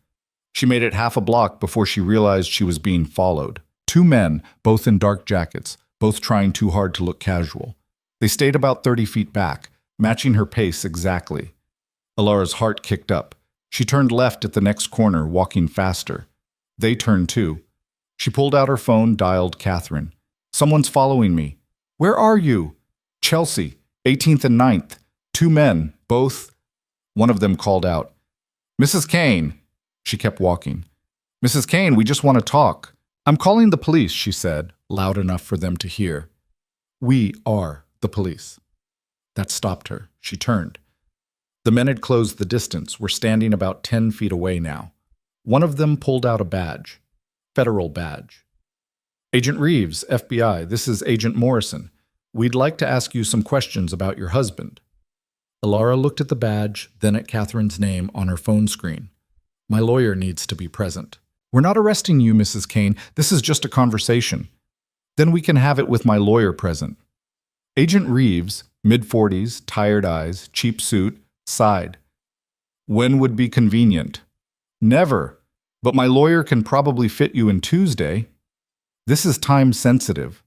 She made it half a block before she realized she was being followed. 2 men, both in dark jackets, both trying too hard to look casual. They stayed about 30 feet back, matching her pace exactly. Alara's heart kicked up. She turned left at the next corner, walking faster. They turned too. She pulled out her phone, dialed Catherine. Someone's following me. Where are you? Chelsea, 18th and 9th. 2 men, both. One of them called out. Mrs. Kane. She kept walking. Mrs. Kane, we just want to talk. I'm calling the police, she said, loud enough for them to hear. We are the police. That stopped her. She turned. The men had closed the distance, were standing about 10 feet away now. One of them pulled out a badge. Federal badge. Agent Reeves, FBI, this is Agent Morrison. We'd like to ask you some questions about your husband. Alara looked at the badge, then at Catherine's name on her phone screen. My lawyer needs to be present. We're not arresting you, Mrs. Kane. This is just a conversation. Then we can have it with my lawyer present. Agent Reeves, mid-40s, tired eyes, cheap suit, sighed. When would be convenient? Never. But my lawyer can probably fit you in Tuesday. This is time-sensitive.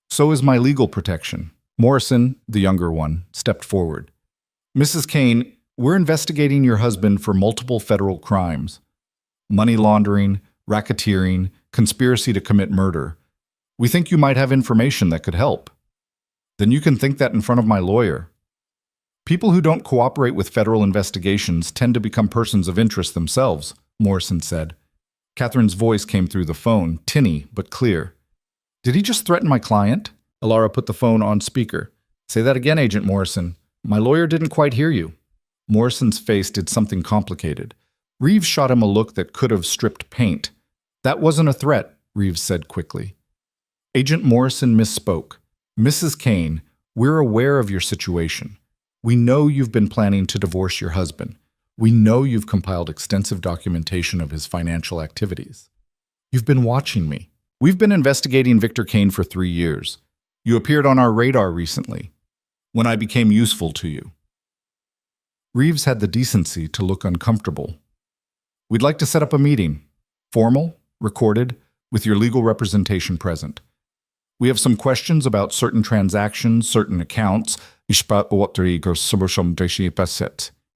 So is my legal protection. Morrison, the younger one, stepped forward. Mrs. Kane, we're investigating your husband for multiple federal crimes. Money laundering, racketeering, conspiracy to commit murder. We think you might have information that could help. Then you can think that in front of my lawyer. People who don't cooperate with federal investigations tend to become persons of interest themselves, Morrison said. Catherine's voice came through the phone, tinny but clear. Did he just threaten my client? Alara put the phone on speaker. Say that again, Agent Morrison. My lawyer didn't quite hear you. Morrison's face did something complicated. Reeves shot him a look that could have stripped paint. That wasn't a threat, Reeves said quickly. Agent Morrison misspoke. Mrs. Kane, we're aware of your situation. We know you've been planning to divorce your husband. We know you've compiled extensive documentation of his financial activities. You've been watching me. We've been investigating Victor Kane for 3 years. You appeared on our radar recently, when I became useful to you. Reeves had the decency to look uncomfortable. We'd like to set up a meeting. Formal, recorded, with your legal representation present. We have some questions about certain transactions, certain accounts.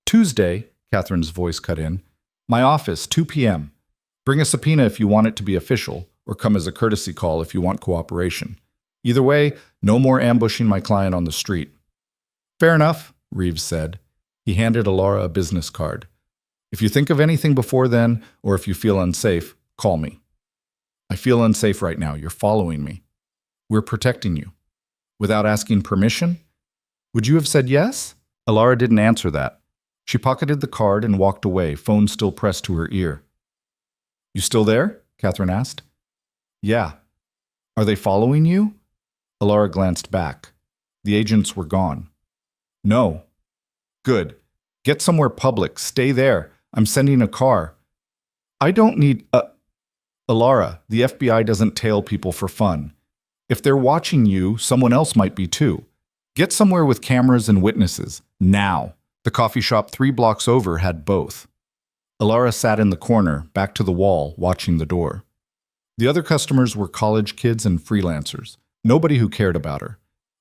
Tuesday, Catherine's voice cut in. My office, 2 p.m. Bring a subpoena if you want it to be official, or come as a courtesy call if you want cooperation. Either way, no more ambushing my client on the street. Fair enough, Reeves said. He handed Alara a business card. If you think of anything before then, or if you feel unsafe, call me. I feel unsafe right now. You're following me. We're protecting you. Without asking permission? Would you have said yes? Alara didn't answer that. She pocketed the card and walked away, phone still pressed to her ear. You still there? Catherine asked. Yeah. Are they following you? Alara glanced back. The agents were gone. No. Good. Get somewhere public. Stay there. I'm sending a car. I don't need Alara, the FBI doesn't tail people for fun. If they're watching you, someone else might be too. Get somewhere with cameras and witnesses. Now. The coffee shop 3 blocks over had both. Alara sat in the corner, back to the wall, watching the door. The other customers were college kids and freelancers. Nobody who cared about her.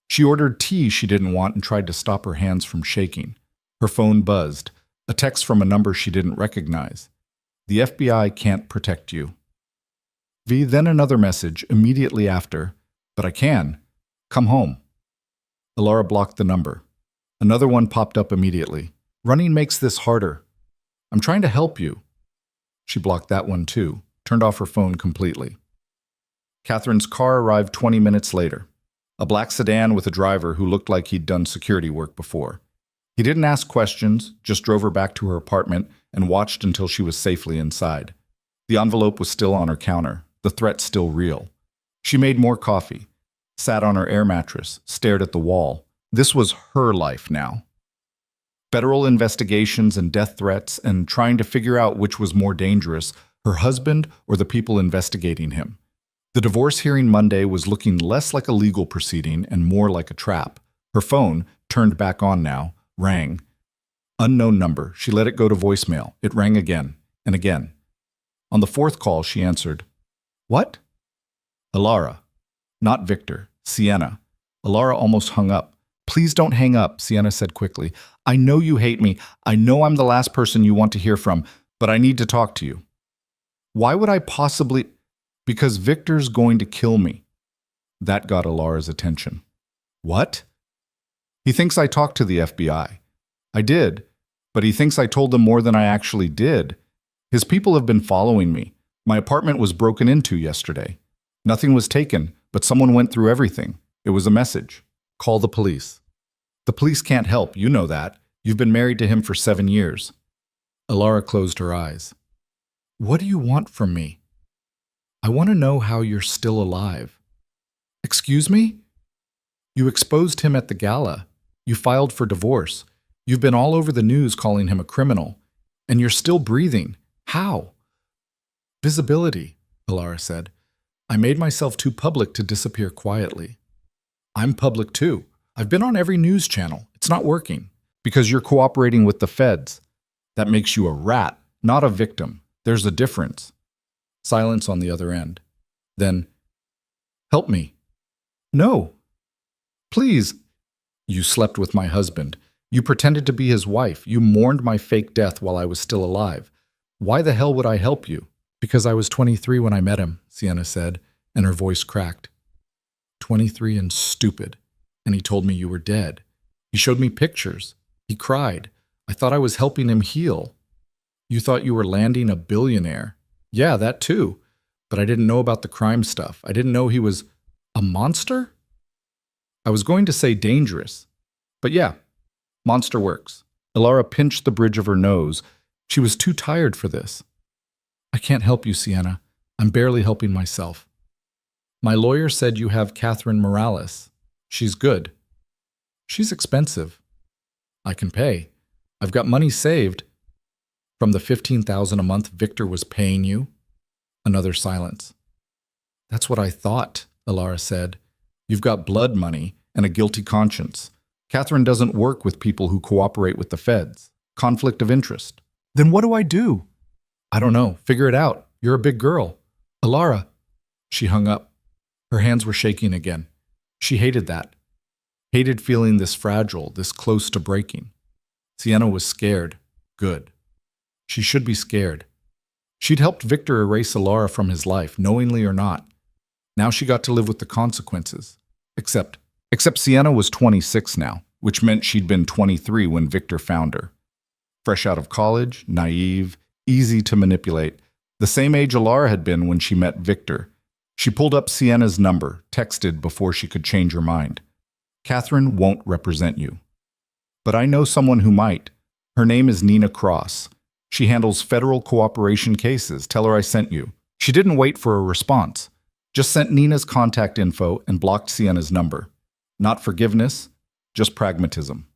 She ordered tea she didn't want and tried to stop her hands from shaking. Her phone buzzed. A text from a number she didn't recognize. The FBI can't protect you. Then another message immediately after. But I can. Come home. Alara blocked the number. Another one popped up immediately. Running makes this harder. I'm trying to help you. She blocked that one too, turned off her phone completely. Catherine's car arrived 20 minutes later. A black sedan with a driver who looked like he'd done security work before. He didn't ask questions, just drove her back to her apartment and watched until she was safely inside. The envelope was still on her counter, the threat still real. She made more coffee, sat on her air mattress, stared at the wall. This was her life now. Federal investigations and death threats and trying to figure out which was more dangerous, her husband or the people investigating him. The divorce hearing Monday was looking less like a legal proceeding and more like a trap. Her phone, turned back on now, rang. Unknown number. She let it go to voicemail. It rang again and again. On the 4th call, she answered. What? Alara. Not Victor. Sienna. Alara almost hung up. Please don't hang up, Sienna said quickly. I know you hate me. I know I'm the last person you want to hear from, but I need to talk to you. Why would I possibly? Because Victor's going to kill me. That got Alara's attention. What? He thinks I talked to the FBI. I did, but he thinks I told them more than I actually did. His people have been following me. My apartment was broken into yesterday. Nothing was taken, but someone went through everything. It was a message. Call the police. The police can't help, you know that. You've been married to him for 7 years. Alara closed her eyes. What do you want from me? I want to know how you're still alive. Excuse me? You exposed him at the gala. You filed for divorce. You've been all over the news calling him a criminal. And you're still breathing. How? Visibility, Alara said. I made myself too public to disappear quietly. I'm public too. I've been on every news channel. It's not working. Because you're cooperating with the feds. That makes you a rat, not a victim. There's a difference. Silence on the other end. Then, help me. No. Please. You slept with my husband. You pretended to be his wife. You mourned my fake death while I was still alive. Why the hell would I help you? Because I was 23 when I met him, Sienna said, and her voice cracked. 23 and stupid. And he told me you were dead. He showed me pictures. He cried. I thought I was helping him heal. You thought you were landing a billionaire. Yeah, that too. But I didn't know about the crime stuff. I didn't know he was a monster? I was going to say dangerous. But yeah, monster works. Alara pinched the bridge of her nose. She was too tired for this. I can't help you, Sienna. I'm barely helping myself. My lawyer said you have Catherine Morales. She's good. She's expensive. I can pay. I've got money saved. From the $15,000 a month Victor was paying you? Another silence. That's what I thought, Alara said. You've got blood money and a guilty conscience. Catherine doesn't work with people who cooperate with the feds. Conflict of interest. Then what do I do? I don't know. Figure it out. You're a big girl. Alara. She hung up. Her hands were shaking again. She hated that. Hated feeling this fragile, this close to breaking. Sienna was scared. Good. She should be scared. She'd helped Victor erase Alara from his life, knowingly or not. Now she got to live with the consequences. Except Sienna was 26 now, which meant she'd been 23 when Victor found her. Fresh out of college, naive, easy to manipulate, the same age Alara had been when she met Victor. She pulled up Sienna's number, texted before she could change her mind. Catherine won't represent you. But I know someone who might. Her name is Nina Cross. She handles federal cooperation cases. Tell her I sent you. She didn't wait for a response. Just sent Nina's contact info and blocked Sienna's number. Not forgiveness, just pragmatism.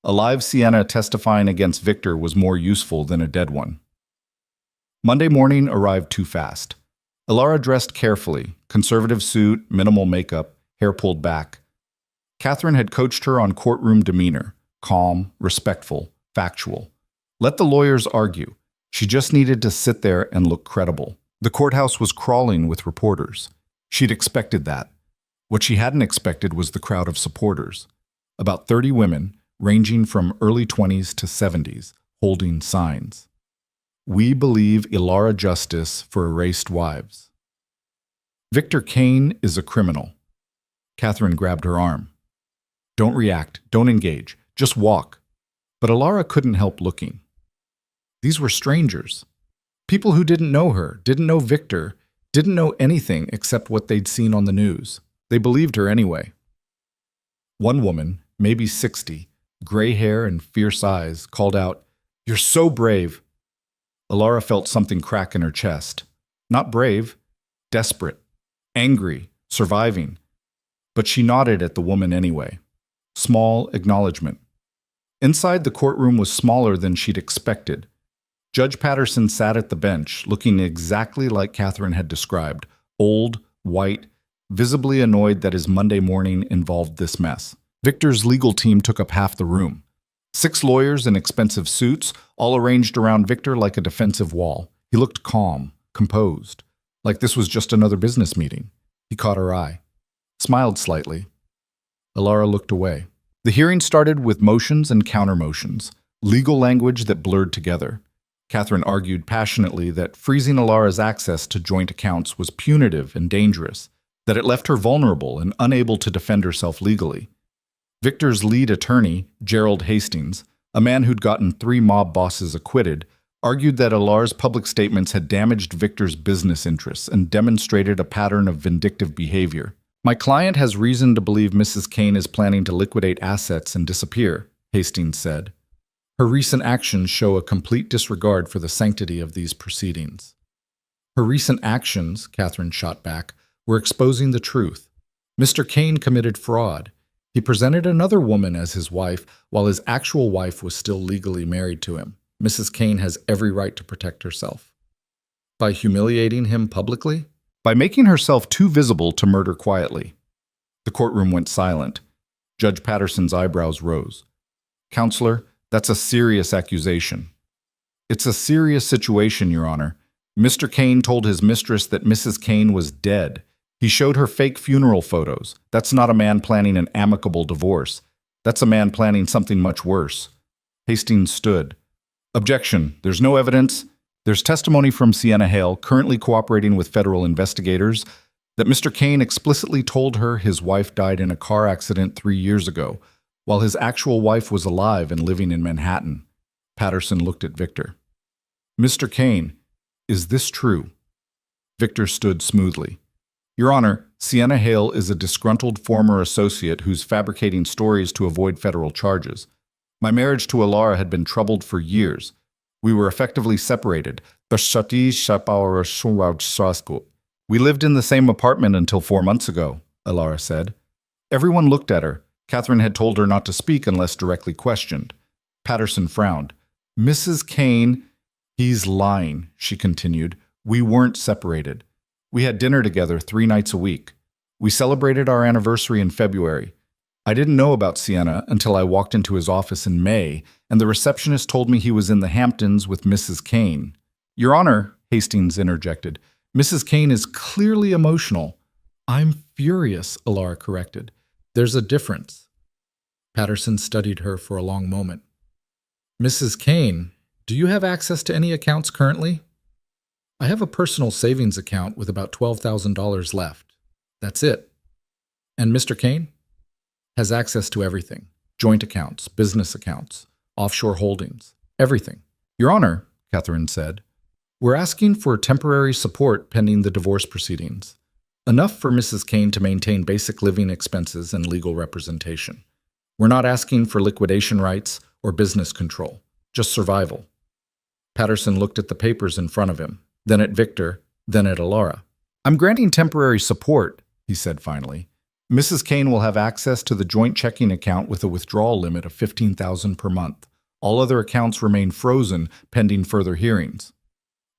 A live Sienna testifying against Victor was more useful than a dead one. Monday morning arrived too fast. Alara dressed carefully, conservative suit, minimal makeup, hair pulled back. Catherine had coached her on courtroom demeanor, calm, respectful, factual. Let the lawyers argue. She just needed to sit there and look credible. The courthouse was crawling with reporters. She'd expected that. What she hadn't expected was the crowd of supporters. About 30 women, ranging from early 20s to 70s, holding signs. We believe Alara justice for erased wives. Victor Kane is a criminal. Catherine grabbed her arm. Don't react, don't engage, just walk. But Alara couldn't help looking. These were strangers. People who didn't know her, didn't know Victor, didn't know anything except what they'd seen on the news. They believed her anyway. One woman, maybe 60, gray hair and fierce eyes, called out, "You're so brave." Alara felt something crack in her chest. Not brave, desperate, angry, surviving. But she nodded at the woman anyway. Small acknowledgement. Inside, the courtroom was smaller than she'd expected. Judge Patterson sat at the bench, looking exactly like Catherine had described, old, white, visibly annoyed that his Monday morning involved this mess. Victor's legal team took up half the room. 6 lawyers in expensive suits, all arranged around Victor like a defensive wall. He looked calm, composed, like this was just another business meeting. He caught her eye, smiled slightly. Alara looked away. The hearing started with motions and counter-motions, legal language that blurred together. Catherine argued passionately that freezing Alara's access to joint accounts was punitive and dangerous, that it left her vulnerable and unable to defend herself legally. Victor's lead attorney, Gerald Hastings, a man who'd gotten 3 mob bosses acquitted, argued that Alara's public statements had damaged Victor's business interests and demonstrated a pattern of vindictive behavior. My client has reason to believe Mrs. Kane is planning to liquidate assets and disappear, Hastings said. Her recent actions show a complete disregard for the sanctity of these proceedings. Her recent actions, Catherine shot back, were exposing the truth. Mr. Kane committed fraud. He presented another woman as his wife while his actual wife was still legally married to him. Mrs. Kane has every right to protect herself. By humiliating him publicly? By making herself too visible to murder quietly. The courtroom went silent. Judge Patterson's eyebrows rose. Counselor, that's a serious accusation. It's a serious situation, Your Honor. Mr. Kane told his mistress that Mrs. Kane was dead. He showed her fake funeral photos. That's not a man planning an amicable divorce. That's a man planning something much worse. Hastings stood. Objection. There's no evidence. There's testimony from Sienna Hale, currently cooperating with federal investigators, that Mr. Kane explicitly told her his wife died in a car accident 3 years ago, while his actual wife was alive and living in Manhattan. Patterson looked at Victor. Mr. Kane, is this true? Victor stood smoothly. Your Honor, Sienna Hale is a disgruntled former associate who's fabricating stories to avoid federal charges. My marriage to Alara had been troubled for years. We were effectively separated. We lived in the same apartment until 4 months ago, Alara said. Everyone looked at her. Catherine had told her not to speak unless directly questioned. Patterson frowned. Mrs. Kane, he's lying, she continued. We weren't separated. We had dinner together 3 nights a week. We celebrated our anniversary in February. I didn't know about Sienna until I walked into his office in May, and the receptionist told me he was in the Hamptons with Mrs. Kane. Your Honor, Hastings interjected, Mrs. Kane is clearly emotional. I'm furious, Alara corrected. There's a difference. Patterson studied her for a long moment. Mrs. Kane, do you have access to any accounts currently? I have a personal savings account with about $12,000 left. That's it. And Mr. Kane? Has access to everything. Joint accounts, business accounts, offshore holdings, everything. Your Honor, Catherine said, we're asking for temporary support pending the divorce proceedings. Enough for Mrs. Kane to maintain basic living expenses and legal representation. We're not asking for liquidation rights or business control, just survival. Patterson looked at the papers in front of him, then at Victor, then at Alara. I'm granting temporary support, he said finally. Mrs. Kane will have access to the joint checking account with a withdrawal limit of $15,000 per month. All other accounts remain frozen pending further hearings.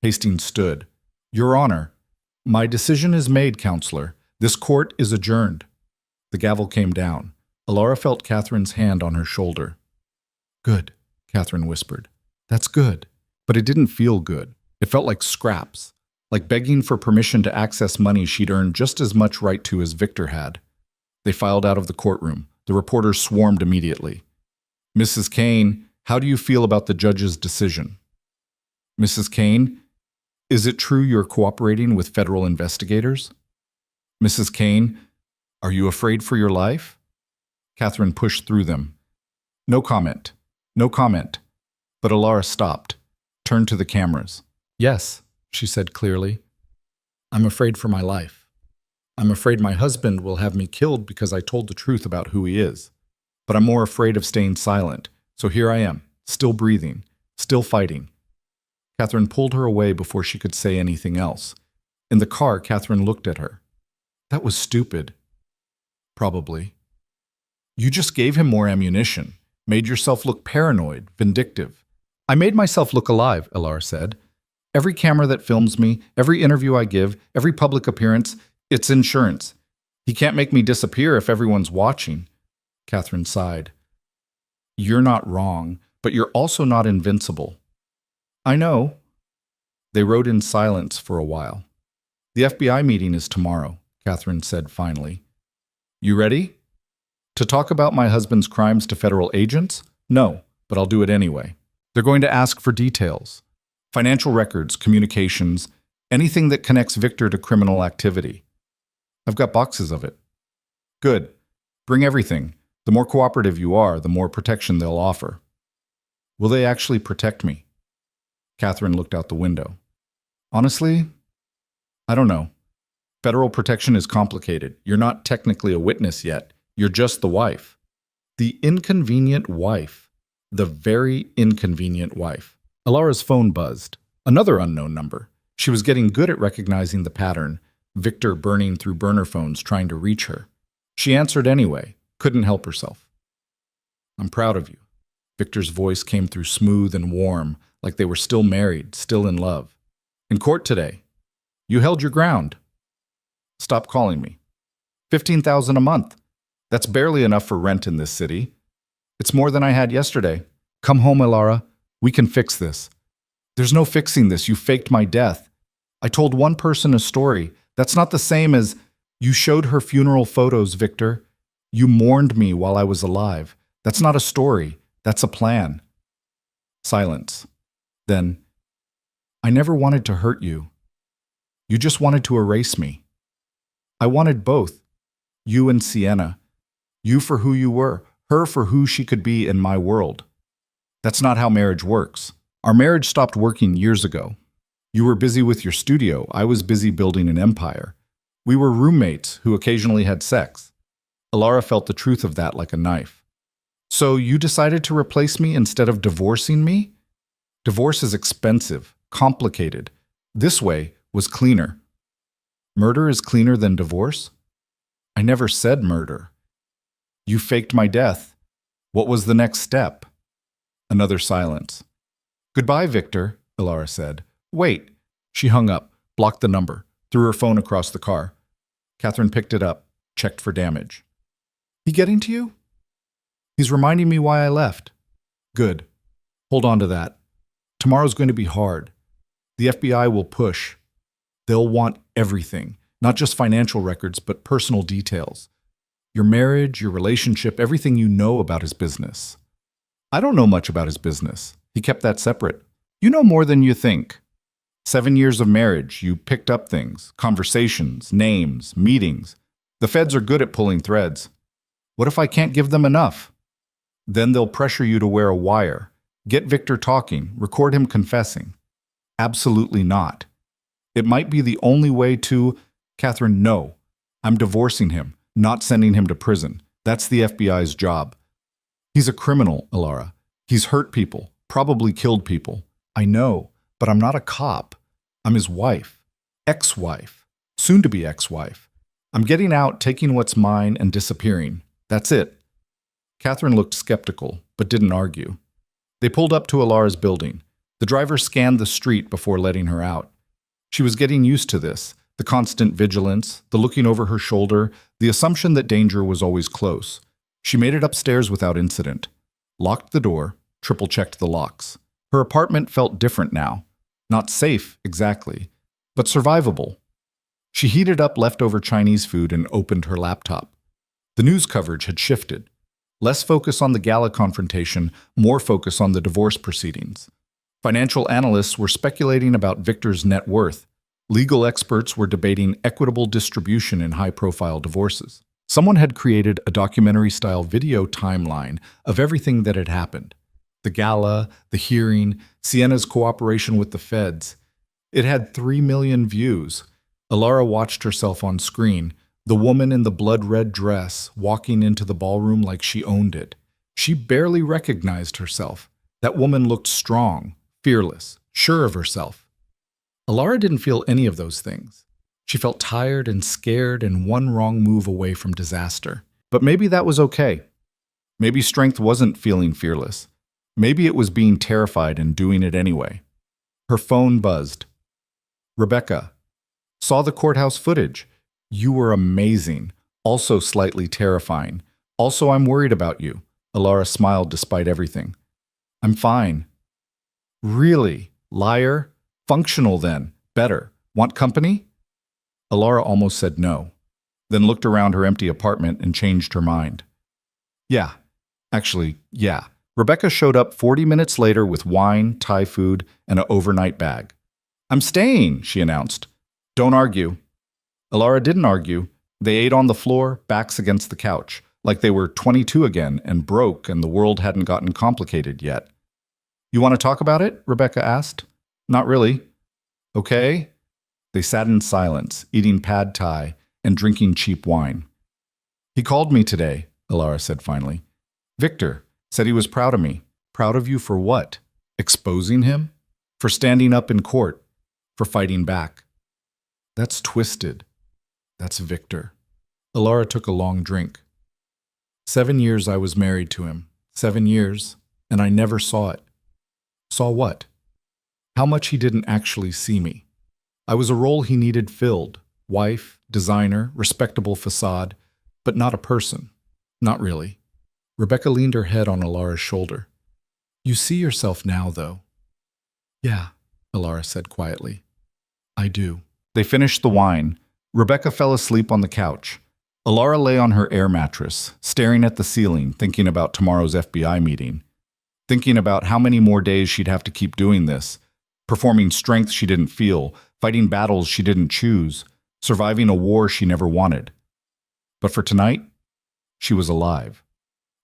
Hastings stood. Your Honor, my decision is made, Counselor. This court is adjourned. The gavel came down. Alara felt Catherine's hand on her shoulder. Good, Catherine whispered. That's good. But it didn't feel good. It felt like scraps, like begging for permission to access money she'd earned just as much right to as Victor had. They filed out of the courtroom. The reporters swarmed immediately. Mrs. Kane, how do you feel about the judge's decision? Mrs. Kane, is it true you're cooperating with federal investigators? Mrs. Kane, are you afraid for your life? Catherine pushed through them. No comment. No comment. But Alara stopped, turned to the cameras. Yes, she said clearly. I'm afraid for my life. I'm afraid my husband will have me killed because I told the truth about who he is. But I'm more afraid of staying silent. So here I am, still breathing, still fighting. Catherine pulled her away before she could say anything else. In the car, Catherine looked at her. That was stupid. Probably. You just gave him more ammunition, made yourself look paranoid, vindictive. I made myself look alive, Alara said. Every camera that films me, every interview I give, every public appearance, it's insurance. He can't make me disappear if everyone's watching. Catherine sighed. You're not wrong, but you're also not invincible. I know. They rode in silence for a while. The FBI meeting is tomorrow, Catherine said finally. You ready? To talk about my husband's crimes to federal agents? No, but I'll do it anyway. They're going to ask for details. Financial records, communications, anything that connects Victor to criminal activity. I've got boxes of it. Good. Bring everything. The more cooperative you are, the more protection they'll offer. Will they actually protect me? Catherine looked out the window. Honestly, I don't know. Federal protection is complicated. You're not technically a witness yet. You're just the wife. The inconvenient wife. The very inconvenient wife. Alara's phone buzzed. Another unknown number. She was getting good at recognizing the pattern. Victor burning through burner phones trying to reach her. She answered anyway, couldn't help herself. I'm proud of you. Victor's voice came through smooth and warm, like they were still married, still in love. In court today. You held your ground. Stop calling me. $15,000 a month. That's barely enough for rent in this city. It's more than I had yesterday. Come home, Alara. We can fix this. There's no fixing this. You faked my death. I told one person a story. That's not the same as you showed her funeral photos, Victor. You mourned me while I was alive. That's not a story. That's a plan. Silence. Then, I never wanted to hurt you. You just wanted to erase me. I wanted both. You and Sienna. You for who you were, her for who she could be in my world. That's not how marriage works. Our marriage stopped working years ago. You were busy with your studio. I was busy building an empire. We were roommates who occasionally had sex. Alara felt the truth of that like a knife. So you decided to replace me instead of divorcing me? Divorce is expensive, complicated. This way was cleaner. Murder is cleaner than divorce? I never said murder. You faked my death. What was the next step? Another silence. Goodbye, Victor, Alara said. Wait. She hung up, blocked the number, threw her phone across the car. Catherine picked it up, checked for damage. He getting to you? He's reminding me why I left. Good. Hold on to that. Tomorrow's going to be hard. The FBI will push. They'll want everything, not just financial records, but personal details. Your marriage, your relationship, everything you know about his business. I don't know much about his business. He kept that separate. You know more than you think. 7 years of marriage, you picked up things, conversations, names, meetings. The feds are good at pulling threads. What if I can't give them enough? Then they'll pressure you to wear a wire, get Victor talking, record him confessing. Absolutely not. It might be the only way to... Catherine, no. I'm divorcing him, not sending him to prison. That's the FBI's job. He's a criminal, Alara. He's hurt people, probably killed people. I know, but I'm not a cop. I'm his wife, ex-wife, soon-to-be ex-wife. I'm getting out, taking what's mine, and disappearing. That's it. Catherine looked skeptical, but didn't argue. They pulled up to Alara's building. The driver scanned the street before letting her out. She was getting used to this, the constant vigilance, the looking over her shoulder, the assumption that danger was always close. She made it upstairs without incident, locked the door, triple-checked the locks. Her apartment felt different now. Not safe, exactly, but survivable. She heated up leftover Chinese food and opened her laptop. The news coverage had shifted. Less focus on the gala confrontation, more focus on the divorce proceedings. Financial analysts were speculating about Victor's net worth. Legal experts were debating equitable distribution in high-profile divorces. Someone had created a documentary-style video timeline of everything that had happened. The gala, the hearing, Sienna's cooperation with the feds. It had 3 million views. Alara watched herself on screen, the woman in the blood-red dress, walking into the ballroom like she owned it. She barely recognized herself. That woman looked strong, fearless, sure of herself. Alara didn't feel any of those things. She felt tired and scared and one wrong move away from disaster. But maybe that was okay. Maybe strength wasn't feeling fearless. Maybe it was being terrified and doing it anyway. Her phone buzzed. Rebecca, saw the courthouse footage. You were amazing, also slightly terrifying. Also, I'm worried about you. Alara smiled despite everything. I'm fine. Really? Liar? Functional then. Better. Want company? Alara almost said no, then looked around her empty apartment and changed her mind. Yeah. Actually, yeah. Rebecca showed up 40 minutes later with wine, Thai food, and an overnight bag. I'm staying, she announced. Don't argue. Alara didn't argue. They ate on the floor, backs against the couch, like they were 22 again and broke and the world hadn't gotten complicated yet. You want to talk about it? Rebecca asked. Not really. Okay. They sat in silence, eating pad thai and drinking cheap wine. He called me today, Alara said finally. Victor said he was proud of me. Proud of you for what? Exposing him? For standing up in court? For fighting back? That's twisted. That's Victor. Alara took a long drink. 7 years I was married to him. 7 years, and I never saw it. Saw what? How much he didn't actually see me. I was a role he needed filled. Wife, designer, respectable facade, but not a person. Not really. Rebecca leaned her head on Alara's shoulder. You see yourself now, though. Yeah, Alara said quietly. I do. They finished the wine. Rebecca fell asleep on the couch. Alara lay on her air mattress, staring at the ceiling, thinking about tomorrow's FBI meeting. Thinking about how many more days she'd have to keep doing this, performing strength she didn't feel, fighting battles she didn't choose, surviving a war she never wanted. But for tonight, she was alive.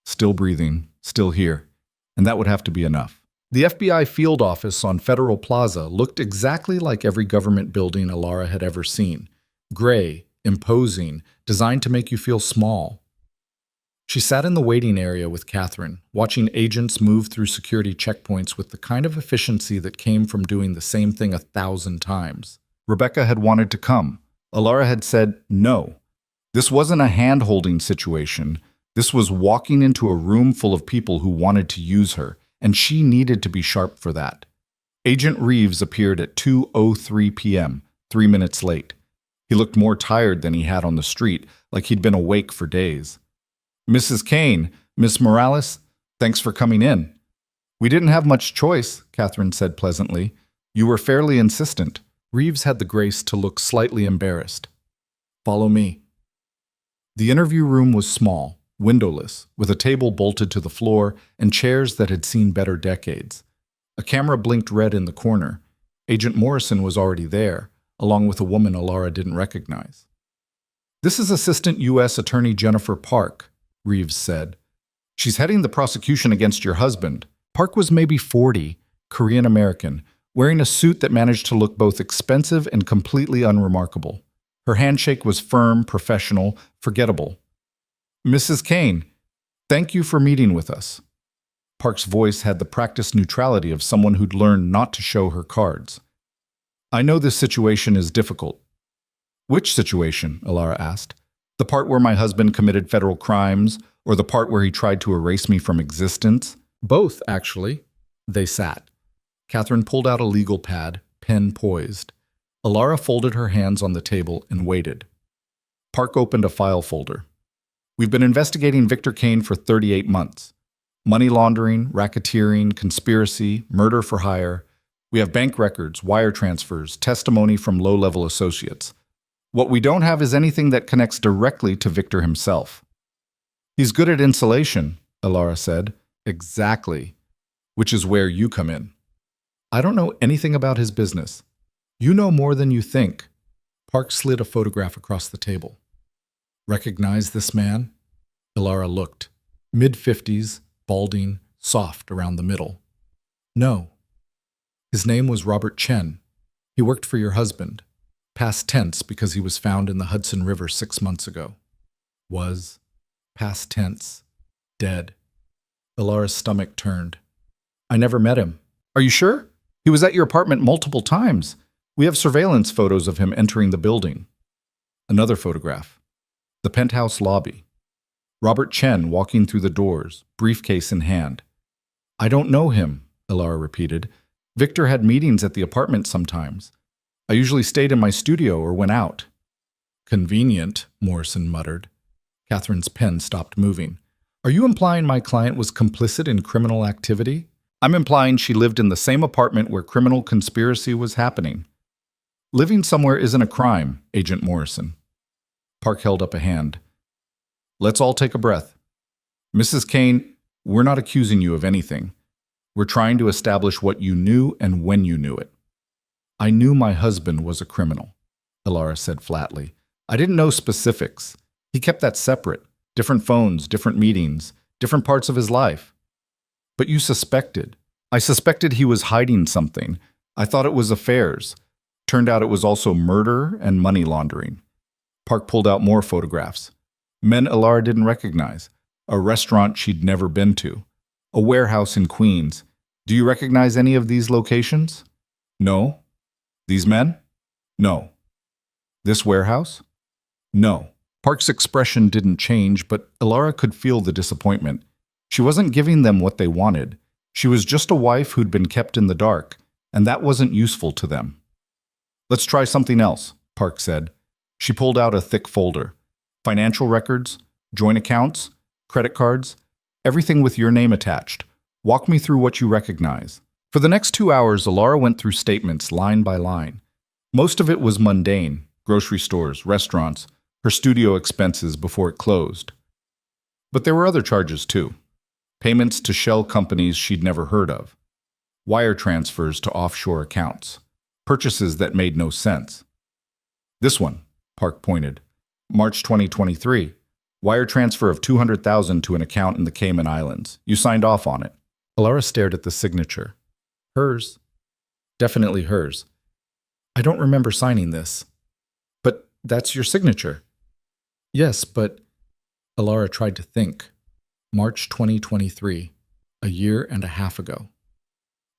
Still breathing, still here, and that would have to be enough. The FBI field office on Federal Plaza looked exactly like every government building Alara had ever seen. Gray, imposing, designed to make you feel small. She sat in the waiting area with Catherine, watching agents move through security checkpoints with the kind of efficiency that came from doing the same thing 1,000 times. Rebecca had wanted to come. Alara had said no. This wasn't a hand-holding situation. This was walking into a room full of people who wanted to use her, and she needed to be sharp for that. Agent Reeves appeared at 2:03 p.m., 3 minutes late. He looked more tired than he had on the street, like he'd been awake for days. Mrs. Kane, Miss Morales, thanks for coming in. We didn't have much choice, Catherine said pleasantly. You were fairly insistent. Reeves had the grace to look slightly embarrassed. Follow me. The interview room was small, windowless, with a table bolted to the floor and chairs that had seen better decades. A camera blinked red in the corner. Agent Morrison was already there, along with a woman Alara didn't recognize. This is Assistant U.S. Attorney Jennifer Park, Reeves said. She's heading the prosecution against your husband. Park was maybe 40, Korean-American, wearing a suit that managed to look both expensive and completely unremarkable. Her handshake was firm, professional, forgettable. Mrs. Kane, thank you for meeting with us. Park's voice had the practiced neutrality of someone who'd learned not to show her cards. I know this situation is difficult. Which situation? Alara asked. The part where my husband committed federal crimes, or the part where he tried to erase me from existence? Both, actually. They sat. Catherine pulled out a legal pad, pen poised. Alara folded her hands on the table and waited. Park opened a file folder. We've been investigating Victor Kane for 38 months. Money laundering, racketeering, conspiracy, murder for hire. We have bank records, wire transfers, testimony from low-level associates. What we don't have is anything that connects directly to Victor himself. He's good at insulation, Alara said. Exactly. Which is where you come in. I don't know anything about his business. You know more than you think. Park slid a photograph across the table. Recognize this man? Alara looked. Mid-50s, balding, soft around the middle. No. His name was Robert Chen. He worked for your husband. Past tense because he was found in the Hudson River 6 months ago. Was. Past tense. Dead. Alara's stomach turned. I never met him. Are you sure? He was at your apartment multiple times. We have surveillance photos of him entering the building. Another photograph. The penthouse lobby. Robert Chen walking through the doors, briefcase in hand. I don't know him, Alara repeated. Victor had meetings at the apartment sometimes. I usually stayed in my studio or went out. Convenient, Morrison muttered. Catherine's pen stopped moving. Are you implying my client was complicit in criminal activity? I'm implying she lived in the same apartment where criminal conspiracy was happening. Living somewhere isn't a crime, Agent Morrison. Park held up a hand. Let's all take a breath. Mrs. Kane, we're not accusing you of anything. We're trying to establish what you knew and when you knew it. I knew my husband was a criminal, Alara said flatly. I didn't know specifics. He kept that separate. Different phones, different meetings, different parts of his life. But you suspected. I suspected he was hiding something. I thought it was affairs. Turned out it was also murder and money laundering. Park pulled out more photographs. Men Alara didn't recognize. A restaurant she'd never been to. A warehouse in Queens. Do you recognize any of these locations? No. These men? No. This warehouse? No. Park's expression didn't change, but Alara could feel the disappointment. She wasn't giving them what they wanted. She was just a wife who'd been kept in the dark, and that wasn't useful to them. Let's try something else, Park said. She pulled out a thick folder. Financial records, joint accounts, credit cards, everything with your name attached. Walk me through what you recognize. For the next 2 hours, Alara went through statements line by line. Most of it was mundane, grocery stores, restaurants, her studio expenses before it closed. But there were other charges too. Payments to shell companies she'd never heard of. Wire transfers to offshore accounts. Purchases that made no sense. This one, Park pointed. March 2023. Wire transfer of $200,000 to an account in the Cayman Islands. You signed off on it. Alara stared at the signature. Hers. Definitely hers. I don't remember signing this. But that's your signature. Yes, but... Alara tried to think. March 2023. A year and a half ago.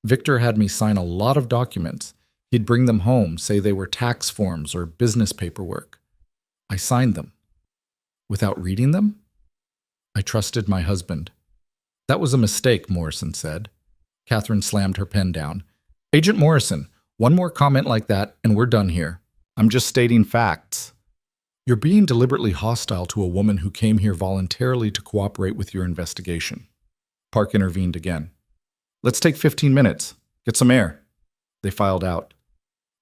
Victor had me sign a lot of documents. He'd bring them home, say they were tax forms or business paperwork. I signed them. Without reading them? I trusted my husband. That was a mistake, Morrison said. Catherine slammed her pen down. Agent Morrison, one more comment like that and we're done here. I'm just stating facts. You're being deliberately hostile to a woman who came here voluntarily to cooperate with your investigation. Park intervened again. Let's take 15 minutes. Get some air. They filed out.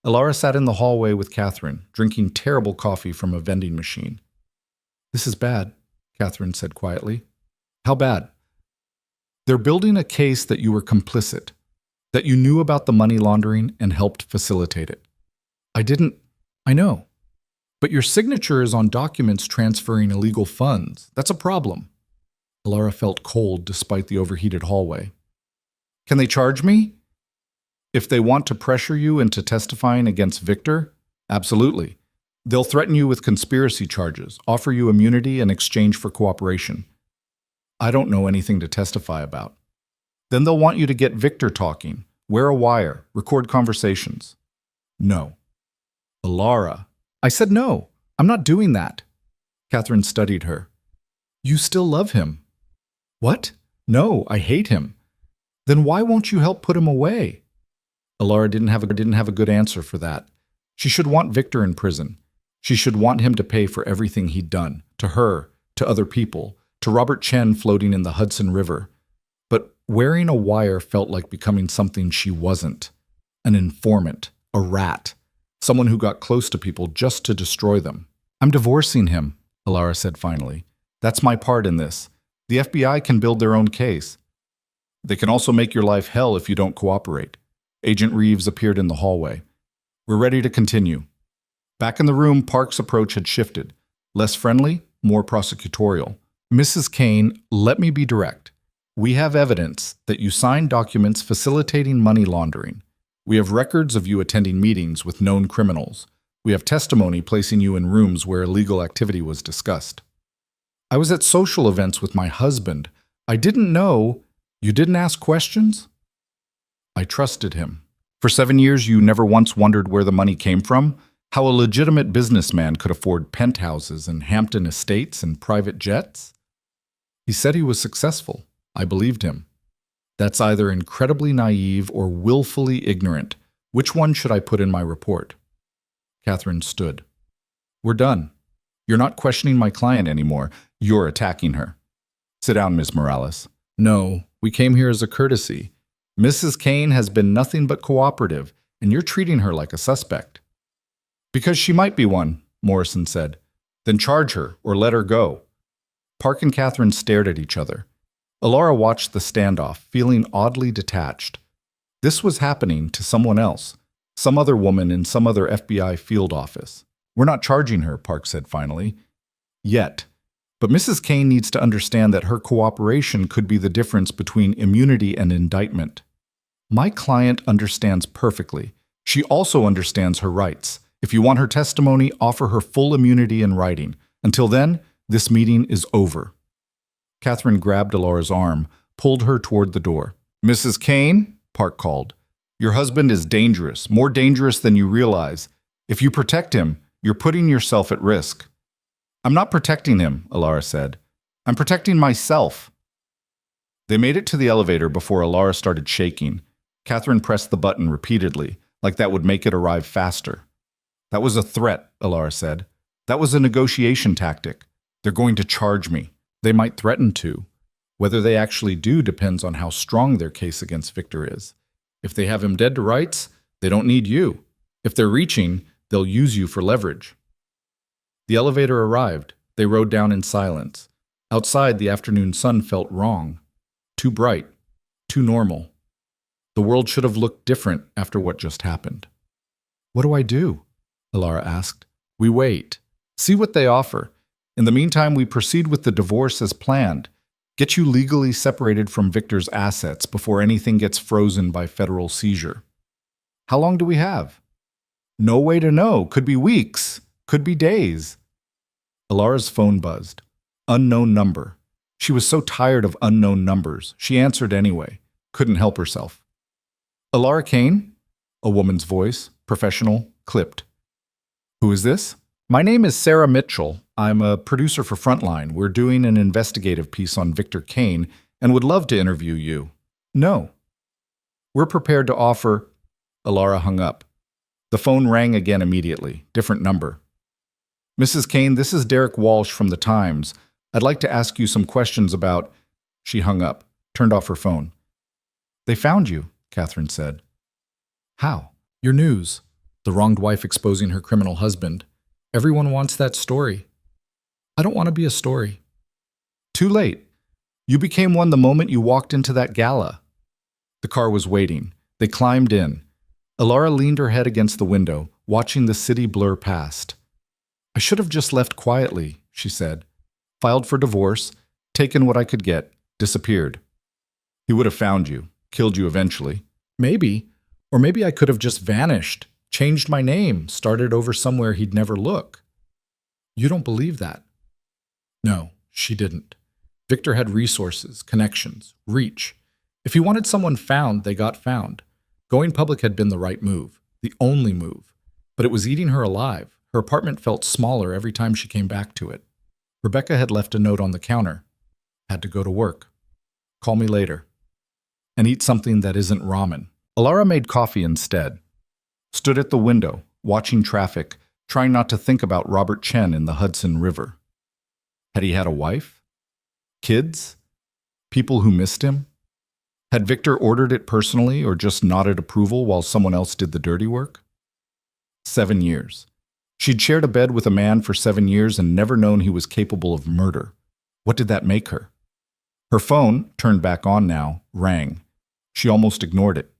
Alara sat in the hallway with Catherine, drinking terrible coffee from a vending machine. This is bad, Catherine said quietly. How bad? They're building a case that you were complicit, that you knew about the money laundering and helped facilitate it. I know. But your signature is on documents transferring illegal funds. That's a problem. Alara felt cold despite the overheated hallway. Can they charge me? If they want to pressure you into testifying against Victor, absolutely. They'll threaten you with conspiracy charges, offer you immunity in exchange for cooperation. I don't know anything to testify about. Then they'll want you to get Victor talking, wear a wire, record conversations. No. Alara. I said no. I'm not doing that. Catherine studied her. You still love him. What? No, I hate him. Then why won't you help put him away? Alara didn't have a good answer for that. She should want Victor in prison. She should want him to pay for everything he'd done, to her, to other people, to Robert Chen floating in the Hudson River. But wearing a wire felt like becoming something she wasn't. An informant, a rat, someone who got close to people just to destroy them. I'm divorcing him, Alara said finally. That's my part in this. The FBI can build their own case. They can also make your life hell if you don't cooperate. Agent Reeves appeared in the hallway. We're ready to continue. Back in the room, Park's approach had shifted. Less friendly, more prosecutorial. Mrs. Kane, let me be direct. We have evidence that you signed documents facilitating money laundering. We have records of you attending meetings with known criminals. We have testimony placing you in rooms where illegal activity was discussed. I was at social events with my husband. I didn't know. You didn't ask questions? I trusted him. For 7 years, you never once wondered where the money came from? How a legitimate businessman could afford penthouses and Hampton estates and private jets? He said he was successful. I believed him. That's either incredibly naive or willfully ignorant. Which one should I put in my report? Catherine stood. We're done. You're not questioning my client anymore. You're attacking her. Sit down, Ms. Morales. No, we came here as a courtesy. Mrs. Kane has been nothing but cooperative, and you're treating her like a suspect. Because she might be one, Morrison said. Then charge her or let her go. Park and Catherine stared at each other. Alara watched the standoff, feeling oddly detached. This was happening to someone else, some other woman in some other FBI field office. We're not charging her, Park said finally. Yet. But Mrs. Kane needs to understand that her cooperation could be the difference between immunity and indictment. My client understands perfectly. She also understands her rights. If you want her testimony, offer her full immunity in writing. Until then, this meeting is over. Catherine grabbed Alara's arm, pulled her toward the door. Mrs. Kane, Park called. Your husband is dangerous, more dangerous than you realize. If you protect him, you're putting yourself at risk. I'm not protecting him, Alara said. I'm protecting myself. They made it to the elevator before Alara started shaking. Catherine pressed the button repeatedly, like that would make it arrive faster. That was a threat, Alara said. That was a negotiation tactic. They're going to charge me. They might threaten to. Whether they actually do depends on how strong their case against Victor is. If they have him dead to rights, they don't need you. If they're reaching, they'll use you for leverage. The elevator arrived. They rode down in silence. Outside, the afternoon sun felt wrong. Too bright. Too normal. The world should have looked different after what just happened. What do I do? Alara asked. We wait. See what they offer. In the meantime, we proceed with the divorce as planned. Get you legally separated from Victor's assets before anything gets frozen by federal seizure. How long do we have? No way to know. Could be weeks. Could be days. Alara's phone buzzed. Unknown number. She was so tired of unknown numbers. She answered anyway. Couldn't help herself. Alara Kane? A woman's voice, professional, clipped. Who is this? My name is Sarah Mitchell. I'm a producer for Frontline. We're doing an investigative piece on Victor Kane and would love to interview you. No. We're prepared to offer... Alara hung up. The phone rang again immediately. Different number. Mrs. Kane, this is Derek Walsh from the Times. I'd like to ask you some questions about. She hung up, turned off her phone. They found you, Catherine said. How? Your news. The wronged wife exposing her criminal husband. Everyone wants that story. I don't want to be a story. Too late. You became one the moment you walked into that gala. The car was waiting. They climbed in. Alara leaned her head against the window, watching the city blur past. I should have just left quietly, she said. Filed for divorce, taken what I could get, disappeared. He would have found you, killed you eventually. Maybe. Or maybe I could have just vanished, changed my name, started over somewhere he'd never look. You don't believe that? No, she didn't. Victor had resources, connections, reach. If he wanted someone found, they got found. Going public had been the right move, the only move. But it was eating her alive. Her apartment felt smaller every time she came back to it. Rebecca had left a note on the counter. Had to go to work. Call me later. And eat something that isn't ramen. Alara made coffee instead. Stood at the window, watching traffic, trying not to think about Robert Chen in the Hudson River. Had he had a wife? Kids? People who missed him? Had Victor ordered it personally or just nodded approval while someone else did the dirty work? 7 years. She'd shared a bed with a man for 7 years and never known he was capable of murder. What did that make her? Her phone, turned back on now, rang. She almost ignored it,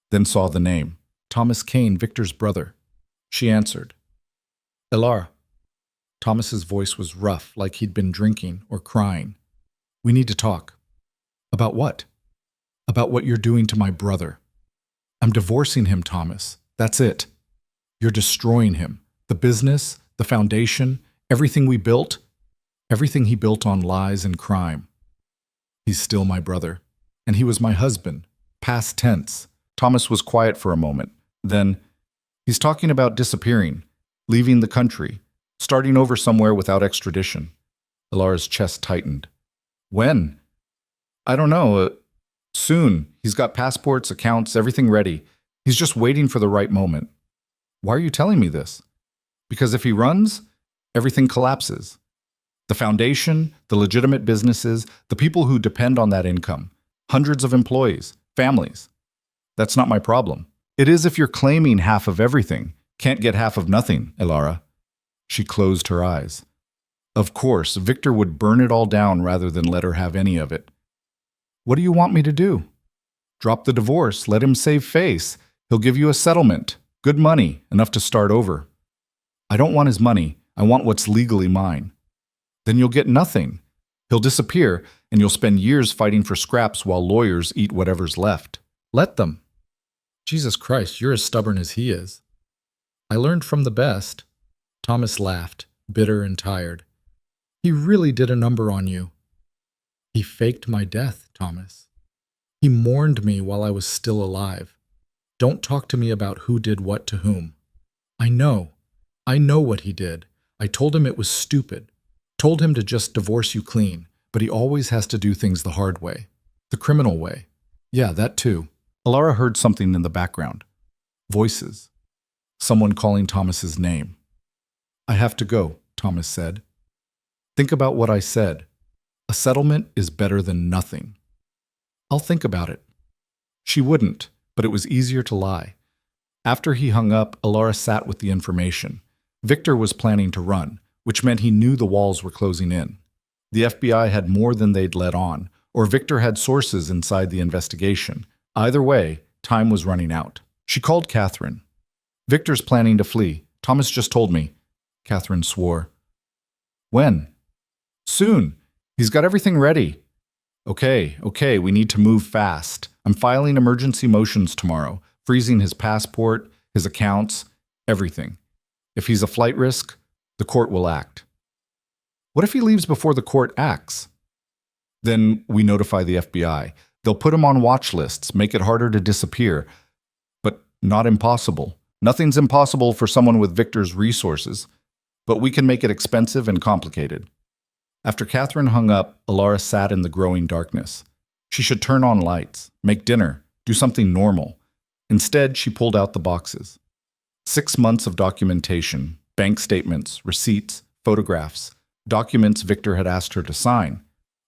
then saw the name. Thomas Kane, Victor's brother. She answered. Alara. Thomas's voice was rough, like he'd been drinking or crying. We need to talk. About what? About what you're doing to my brother. I'm divorcing him, Thomas. That's it. You're destroying him. The business, the foundation, everything we built, everything he built on lies and crime. He's still my brother. And he was my husband. Past tense. Thomas was quiet for a moment. Then, he's talking about disappearing, leaving the country, starting over somewhere without extradition. Alara's chest tightened. When? I don't know. Soon. He's got passports, accounts, everything ready. He's just waiting for the right moment. Why are you telling me this? Because if he runs, everything collapses. The foundation, the legitimate businesses, the people who depend on that income, hundreds of employees, families. That's not my problem. It is if you're claiming half of everything. Can't get half of nothing, Alara. She closed her eyes. Of course, Victor would burn it all down rather than let her have any of it. What do you want me to do? Drop the divorce, let him save face. He'll give you a settlement, good money, enough to start over. I don't want his money. I want what's legally mine. Then you'll get nothing. He'll disappear, and you'll spend years fighting for scraps while lawyers eat whatever's left. Let them. Jesus Christ, you're as stubborn as he is. I learned from the best. Thomas laughed, bitter and tired. He really did a number on you. He faked my death, Thomas. He mourned me while I was still alive. Don't talk to me about who did what to whom. I know what he did. I told him it was stupid. Told him to just divorce you clean, but he always has to do things the hard way. The criminal way. Yeah, that too. Alara heard something in the background. Voices. Someone calling Thomas's name. I have to go, Thomas said. Think about what I said. A settlement is better than nothing. I'll think about it. She wouldn't, but it was easier to lie. After he hung up, Alara sat with the information. Victor was planning to run, which meant he knew the walls were closing in. The FBI had more than they'd let on, or Victor had sources inside the investigation. Either way, time was running out. She called Catherine. Victor's planning to flee. Thomas just told me. Catherine swore. When? Soon. He's got everything ready. Okay, we need to move fast. I'm filing emergency motions tomorrow, freezing his passport, his accounts, everything. If he's a flight risk, the court will act. What if he leaves before the court acts? Then we notify the FBI. They'll put him on watch lists, make it harder to disappear. But not impossible. Nothing's impossible for someone with Victor's resources. But we can make it expensive and complicated. After Catherine hung up, Alara sat in the growing darkness. She should turn on lights, make dinner, do something normal. Instead, she pulled out the boxes. 6 months of documentation, Bank statements, receipts, photographs, documents Victor had asked her to sign.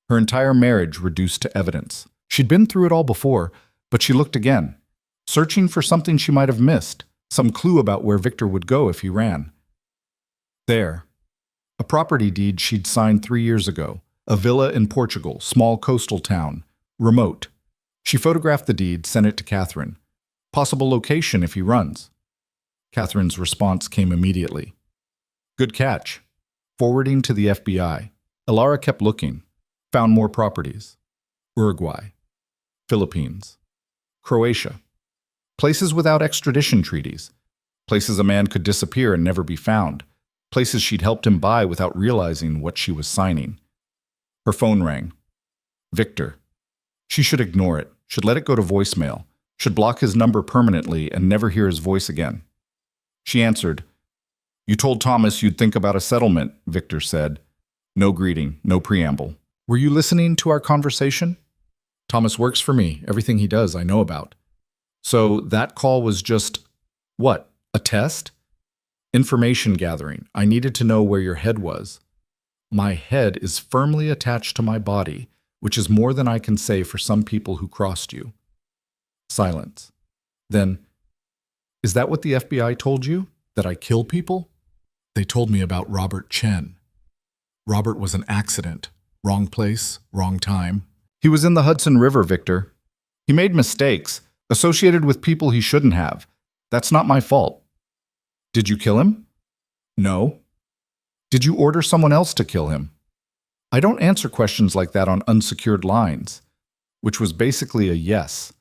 Her entire marriage reduced to evidence. She'd been through it all before, but she looked again, searching for something she might have missed, some clue about where Victor would go if he ran. There. A property deed she'd signed 3 years ago. A villa in Portugal, small coastal town. Remote. She photographed the deed, sent it to Catherine. Possible location if he runs. Catherine's response came immediately. Good catch. Forwarding to the FBI. Elara kept looking. Found more properties. Uruguay. Philippines. Croatia. Places without extradition treaties. Places a man could disappear and never be found. Places she'd helped him buy without realizing what she was signing. Her phone rang. Victor. She should ignore it, should let it go to voicemail, should block his number permanently and never hear his voice again. She answered. You told Thomas you'd think about a settlement, Victor said. No greeting, no preamble. Were you listening to our conversation? Thomas works for me. Everything he does, I know about. So that call was just, what, a test? Information gathering. I needed to know where your head was. My head is firmly attached to my body, which is more than I can say for some people who crossed you. Silence. Then, is that what the FBI told you? That I kill people? They told me about Robert Chen. Robert was an accident. Wrong place, wrong time. He was in the Hudson River, Victor. He made mistakes, associated with people he shouldn't have. That's not my fault. Did you kill him? No. Did you order someone else to kill him? I don't answer questions like that on unsecured lines, which was basically a yes.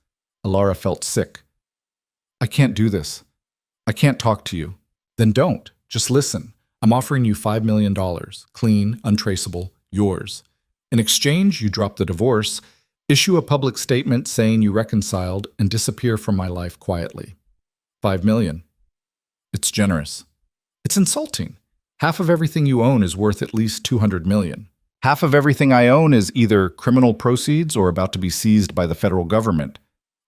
Elara felt sick. I can't do this. I can't talk to you. Then don't. Just listen. I'm offering you $5 million, clean, untraceable, yours. In exchange, you drop the divorce, issue a public statement saying you reconciled, and disappear from my life quietly. $5 million. It's generous. It's insulting. Half of everything you own is worth at least $200 million. Half of everything I own is either criminal proceeds or about to be seized by the federal government.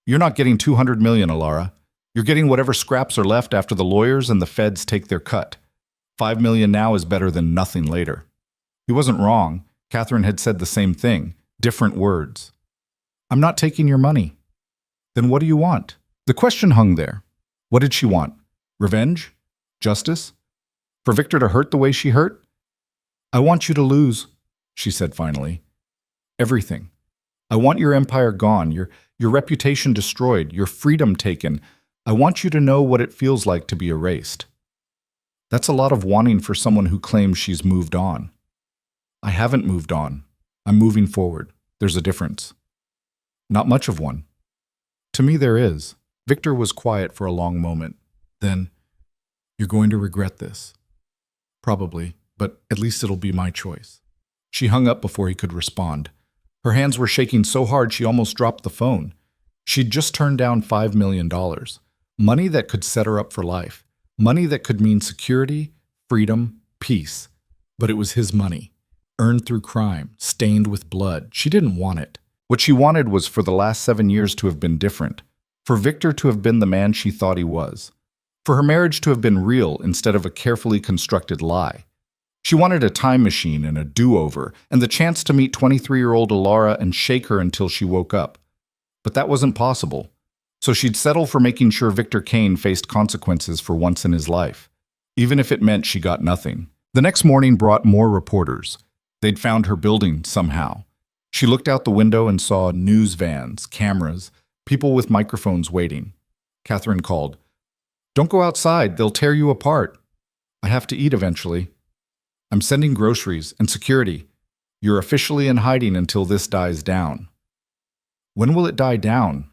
You're not getting $200 million, Elara. You're getting whatever scraps are left after the lawyers and the feds take their cut. $5 million now is better than nothing later. He wasn't wrong. Catherine had said the same thing, different words. I'm not taking your money. Then what do you want? The question hung there. What did she want? Revenge? Justice? For Victor to hurt the way she hurt? I want you to lose, she said finally. Everything. I want your empire gone, your reputation destroyed, your freedom taken. I want you to know what it feels like to be erased. That's a lot of wanting for someone who claims she's moved on. I haven't moved on. I'm moving forward. There's a difference. Not much of one. To me, there is. Victor was quiet for a long moment. Then, you're going to regret this. Probably, but at least it'll be my choice. She hung up before he could respond. Her hands were shaking so hard she almost dropped the phone. She'd just turned down $5 million. Money that could set her up for life. Money that could mean security, freedom, peace. But it was his money. Earned through crime, stained with blood. She didn't want it. What she wanted was for the last 7 years to have been different. For Victor to have been the man she thought he was. For her marriage to have been real instead of a carefully constructed lie. She wanted a time machine and a do-over, and the chance to meet 23-year-old Elara and shake her until she woke up. But that wasn't possible. So she'd settle for making sure Victor Kane faced consequences for once in his life, even if it meant she got nothing. The next morning brought more reporters. They'd found her building somehow. She looked out the window and saw news vans, cameras, people with microphones waiting. Catherine called. Don't go outside, they'll tear you apart. I have to eat eventually. I'm sending groceries and security. You're officially in hiding until this dies down. When will it die down?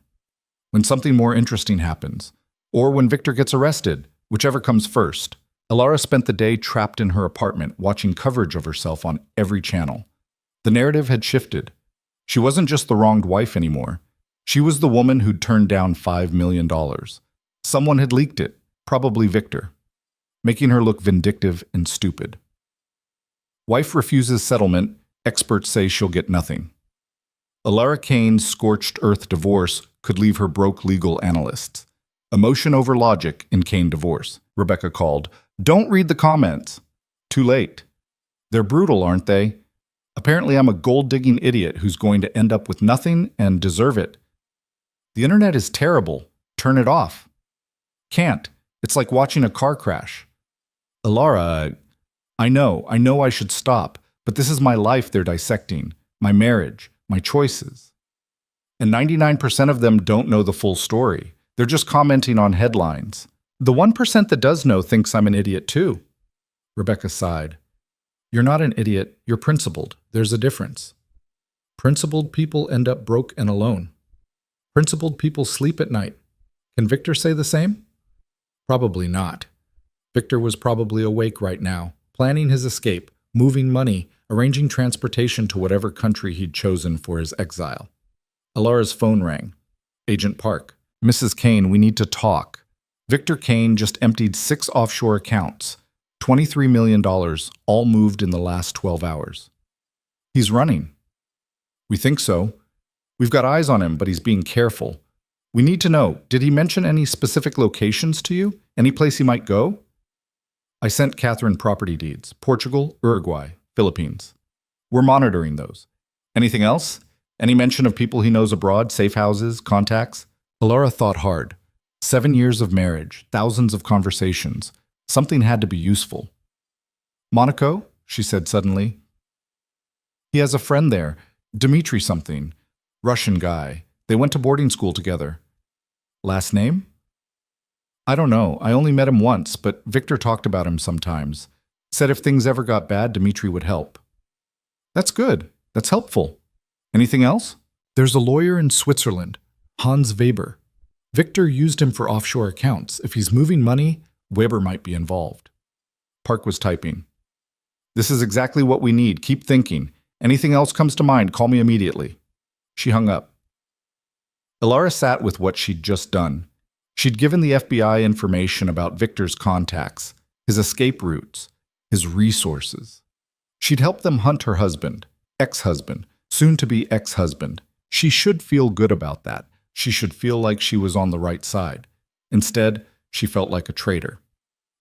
When something more interesting happens. Or when Victor gets arrested, whichever comes first. Elara spent the day trapped in her apartment, watching coverage of herself on every channel. The narrative had shifted. She wasn't just the wronged wife anymore. She was the woman who'd turned down $5 million. Someone had leaked it, probably Victor, making her look vindictive and stupid. Wife refuses settlement, experts say she'll get nothing. Elara Kane's scorched earth divorce could leave her broke legal analysts. Emotion over logic in Kane divorce, Rebecca called. Don't read the comments. Too late. They're brutal, aren't they? Apparently, I'm a gold-digging idiot who's going to end up with nothing and deserve it. The internet is terrible. Turn it off. Can't. It's like watching a car crash. Alara, I know I should stop, but this is my life they're dissecting, my marriage, my choices. And 99% of them don't know the full story. They're just commenting on headlines. The 1% that does know thinks I'm an idiot too. Rebecca sighed. You're not an idiot, you're principled. There's a difference. Principled people end up broke and alone. Principled people sleep at night. Can Victor say the same? Probably not. Victor was probably awake right now, planning his escape, moving money, arranging transportation to whatever country he'd chosen for his exile. Alara's phone rang. Agent Park. Mrs. Kane, we need to talk. Victor Kane just emptied 6 offshore accounts. $23 million, all moved in the last 12 hours. He's running. We think so. We've got eyes on him, but he's being careful. We need to know, did he mention any specific locations to you? Any place he might go? I sent Catherine property deeds. Portugal, Uruguay, Philippines. We're monitoring those. Anything else? Any mention of people he knows abroad, safe houses, contacts? Alara thought hard. 7 years of marriage, thousands of conversations. Something had to be useful. Monaco? She said suddenly. He has a friend there, Dmitri something. Russian guy. They went to boarding school together. Last name? I don't know. I only met him once, but Victor talked about him sometimes. Said if things ever got bad, Dmitri would help. That's good. That's helpful. Anything else? There's a lawyer in Switzerland, Hans Weber. Victor used him for offshore accounts. If he's moving money, Weber might be involved. Park was typing. This is exactly what we need. Keep thinking. Anything else comes to mind, call me immediately. She hung up. Alara sat with what she'd just done. She'd given the FBI information about Victor's contacts, his escape routes, his resources. She'd helped them hunt her husband, ex-husband, soon-to-be ex-husband. She should feel good about that. She should feel like she was on the right side. Instead, she felt like a traitor.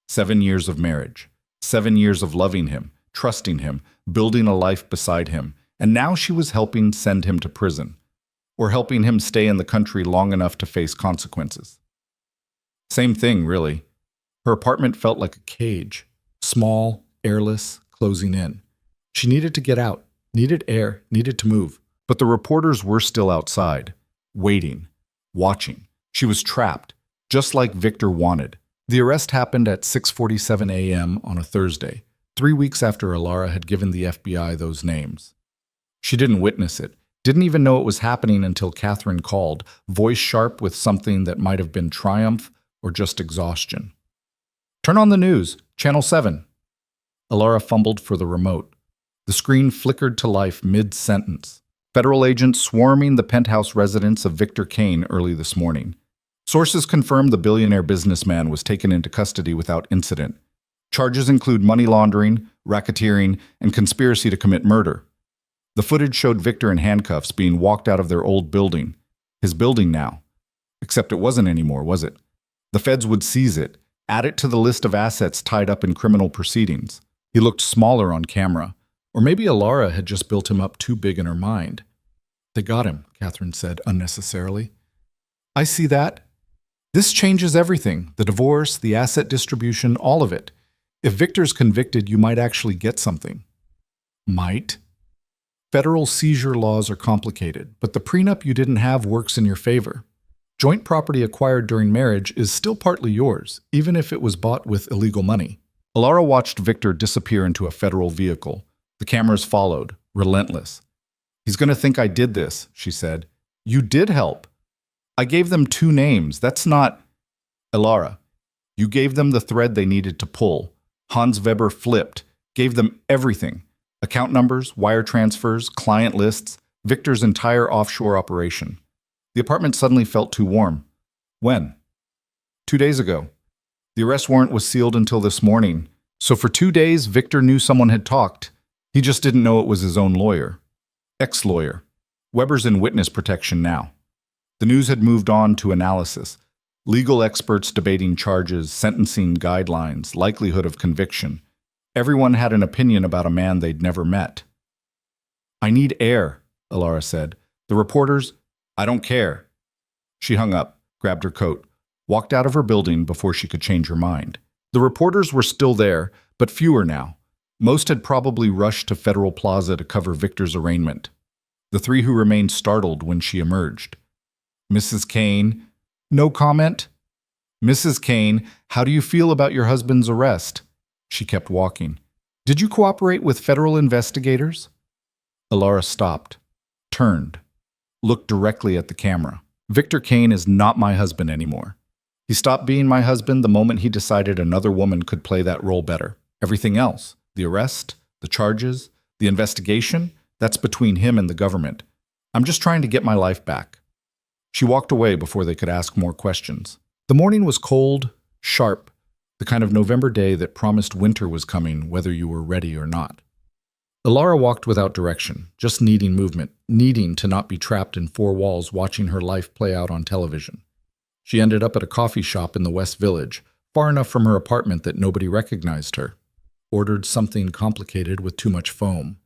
7 years of marriage, 7 years of loving him, trusting him, building a life beside him, and now she was helping send him to prison, or helping him stay in the country long enough to face consequences. Same thing, really. Her apartment felt like a cage, small, airless, closing in. She needed to get out, needed air, needed to move. But the reporters were still outside, waiting, watching. She was trapped, just like Victor wanted. The arrest happened at 6:47 a.m. on a Thursday, 3 weeks after Alara had given the FBI those names. She didn't witness it, didn't even know it was happening until Catherine called, voice sharp with something that might have been triumph or just exhaustion. Turn on the news, Channel 7. Alara fumbled for the remote. The screen flickered to life mid-sentence. Federal agents swarming the penthouse residence of Victor Kane early this morning. Sources confirmed the billionaire businessman was taken into custody without incident. Charges include money laundering, racketeering, and conspiracy to commit murder. The footage showed Victor in handcuffs being walked out of their old building. His building now. Except it wasn't anymore, was it? The feds would seize it, add it to the list of assets tied up in criminal proceedings. He looked smaller on camera. Or maybe Alara had just built him up too big in her mind. They got him, Catherine said unnecessarily. I see that. This changes everything. The divorce, the asset distribution, all of it. If Victor's convicted, you might actually get something. Might. Federal seizure laws are complicated, but the prenup you didn't have works in your favor. Joint property acquired during marriage is still partly yours, even if it was bought with illegal money. Alara watched Victor disappear into a federal vehicle. The cameras followed, relentless. He's going to think I did this, she said. You did help. I gave them 2 names. That's not... Alara, you gave them the thread they needed to pull. Hans Weber flipped, gave them everything. Account numbers, wire transfers, client lists, Victor's entire offshore operation. The apartment suddenly felt too warm. When? 2 days ago. The arrest warrant was sealed until this morning. So for 2 days, Victor knew someone had talked. He just didn't know it was his own lawyer. Ex-lawyer. Weber's in witness protection now. The news had moved on to analysis. Legal experts debating charges, sentencing guidelines, likelihood of conviction. Everyone had an opinion about a man they'd never met. I need air, Alara said. The reporters, I don't care. She hung up, grabbed her coat, walked out of her building before she could change her mind. The reporters were still there, but fewer now. Most had probably rushed to Federal Plaza to cover Victor's arraignment. The three who remained startled when she emerged. Mrs. Kane, no comment? Mrs. Kane, how do you feel about your husband's arrest? She kept walking. Did you cooperate with federal investigators? Alara stopped, turned, looked directly at the camera. Victor Kane is not my husband anymore. He stopped being my husband the moment he decided another woman could play that role better. Everything else, the arrest, the charges, the investigation, that's between him and the government. I'm just trying to get my life back. She walked away before they could ask more questions. The morning was cold, sharp, the kind of November day that promised winter was coming whether you were ready or not. Alara walked without direction, just needing movement, needing to not be trapped in four walls watching her life play out on television. She ended up at a coffee shop in the West Village, far enough from her apartment that nobody recognized her. Ordered something complicated with too much foam.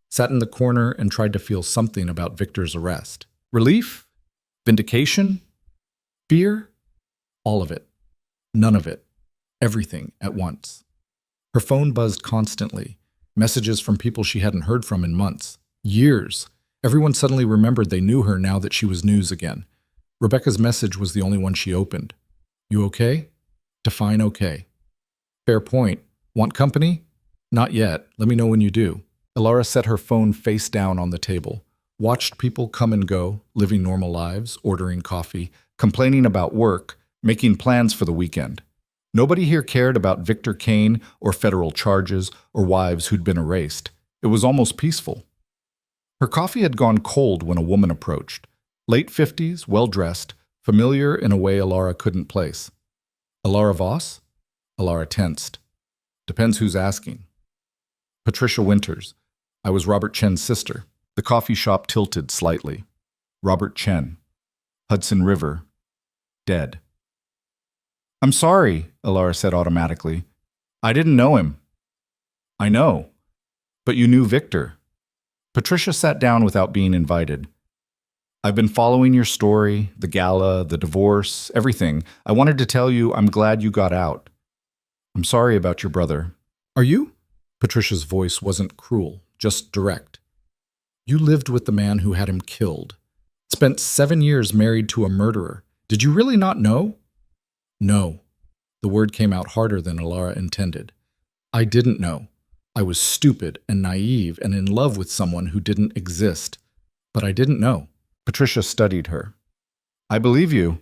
Sat in the corner and tried to feel something about Victor's arrest. Relief? Vindication? Fear? All of it. None of it. Everything at once. Her phone buzzed constantly. Messages from people she hadn't heard from in months. Years. Everyone suddenly remembered they knew her now that she was news again. Rebecca's message was the only one she opened. You okay? Define okay. Fair point. Want company? Not yet. Let me know when you do. Alara set her phone face down on the table. Watched people come and go, living normal lives, ordering coffee, complaining about work, making plans for the weekend. Nobody here cared about Victor Kane or federal charges or wives who'd been erased. It was almost peaceful. Her coffee had gone cold when a woman approached. Late 50s, well-dressed, familiar in a way Alara couldn't place. Alara Voss? Alara tensed. Depends who's asking. Patricia Winters. I was Robert Chen's sister. The coffee shop tilted slightly. Robert Chen. Hudson River. Dead. I'm sorry, Alara said automatically. I didn't know him. I know. But you knew Victor. Patricia sat down without being invited. I've been following your story, the gala, the divorce, everything. I wanted to tell you I'm glad you got out. I'm sorry about your brother. Are you? Patricia's voice wasn't cruel, just direct. You lived with the man who had him killed. Spent 7 years married to a murderer. Did you really not know? No. The word came out harder than Alara intended. I didn't know. I was stupid and naive and in love with someone who didn't exist. But I didn't know. Patricia studied her. I believe you.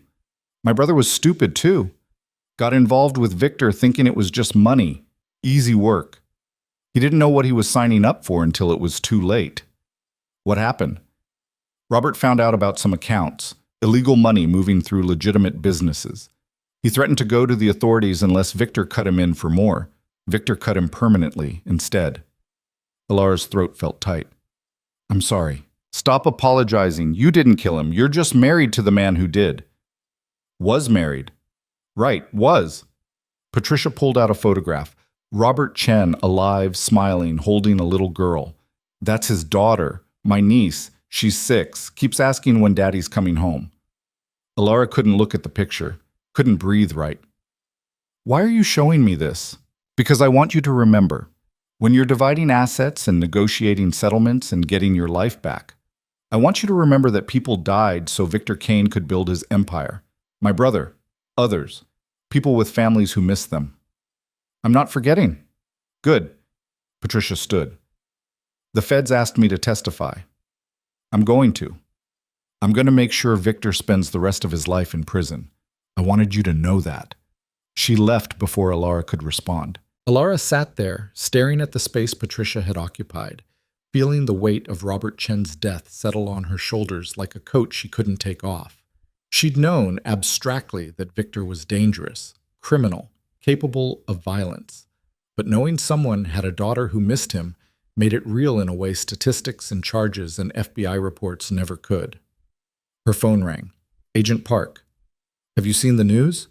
My brother was stupid too. Got involved with Victor thinking it was just money, easy work. He didn't know what he was signing up for until it was too late. What happened? Robert found out about some accounts, illegal money moving through legitimate businesses. He threatened to go to the authorities unless Victor cut him in for more. Victor cut him permanently instead. Alara's throat felt tight. I'm sorry. Stop apologizing. You didn't kill him. You're just married to the man who did. Was married. Right, was. Patricia pulled out a photograph. Robert Chen, alive, smiling, holding a little girl. That's his daughter, my niece. She's 6, keeps asking when Daddy's coming home. Alara couldn't look at the picture, couldn't breathe right. Why are you showing me this? Because I want you to remember, when you're dividing assets and negotiating settlements and getting your life back, I want you to remember that people died so Victor Kane could build his empire. My brother, others, people with families who miss them. I'm not forgetting. Good. Patricia stood. The feds asked me to testify. I'm going to. I'm going to make sure Victor spends the rest of his life in prison. I wanted you to know that. She left before Alara could respond. Alara sat there, staring at the space Patricia had occupied, feeling the weight of Robert Chen's death settle on her shoulders like a coat she couldn't take off. She'd known abstractly that Victor was dangerous, criminal, capable of violence. But knowing someone had a daughter who missed him made it real in a way statistics and charges and FBI reports never could. Her phone rang. Agent Park. Have you seen the news?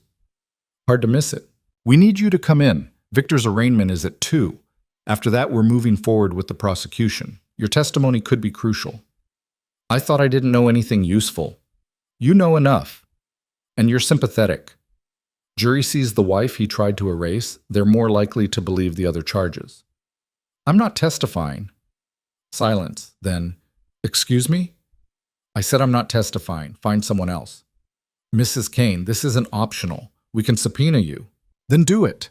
Hard to miss it. We need you to come in. Victor's arraignment is at 2. After that, we're moving forward with the prosecution. Your testimony could be crucial. I thought I didn't know anything useful. You know enough. And you're sympathetic. Jury sees the wife he tried to erase, they're more likely to believe the other charges. I'm not testifying. Silence. Then, excuse me? I said I'm not testifying. Find someone else. Mrs. Kane, this isn't optional. We can subpoena you. Then do it.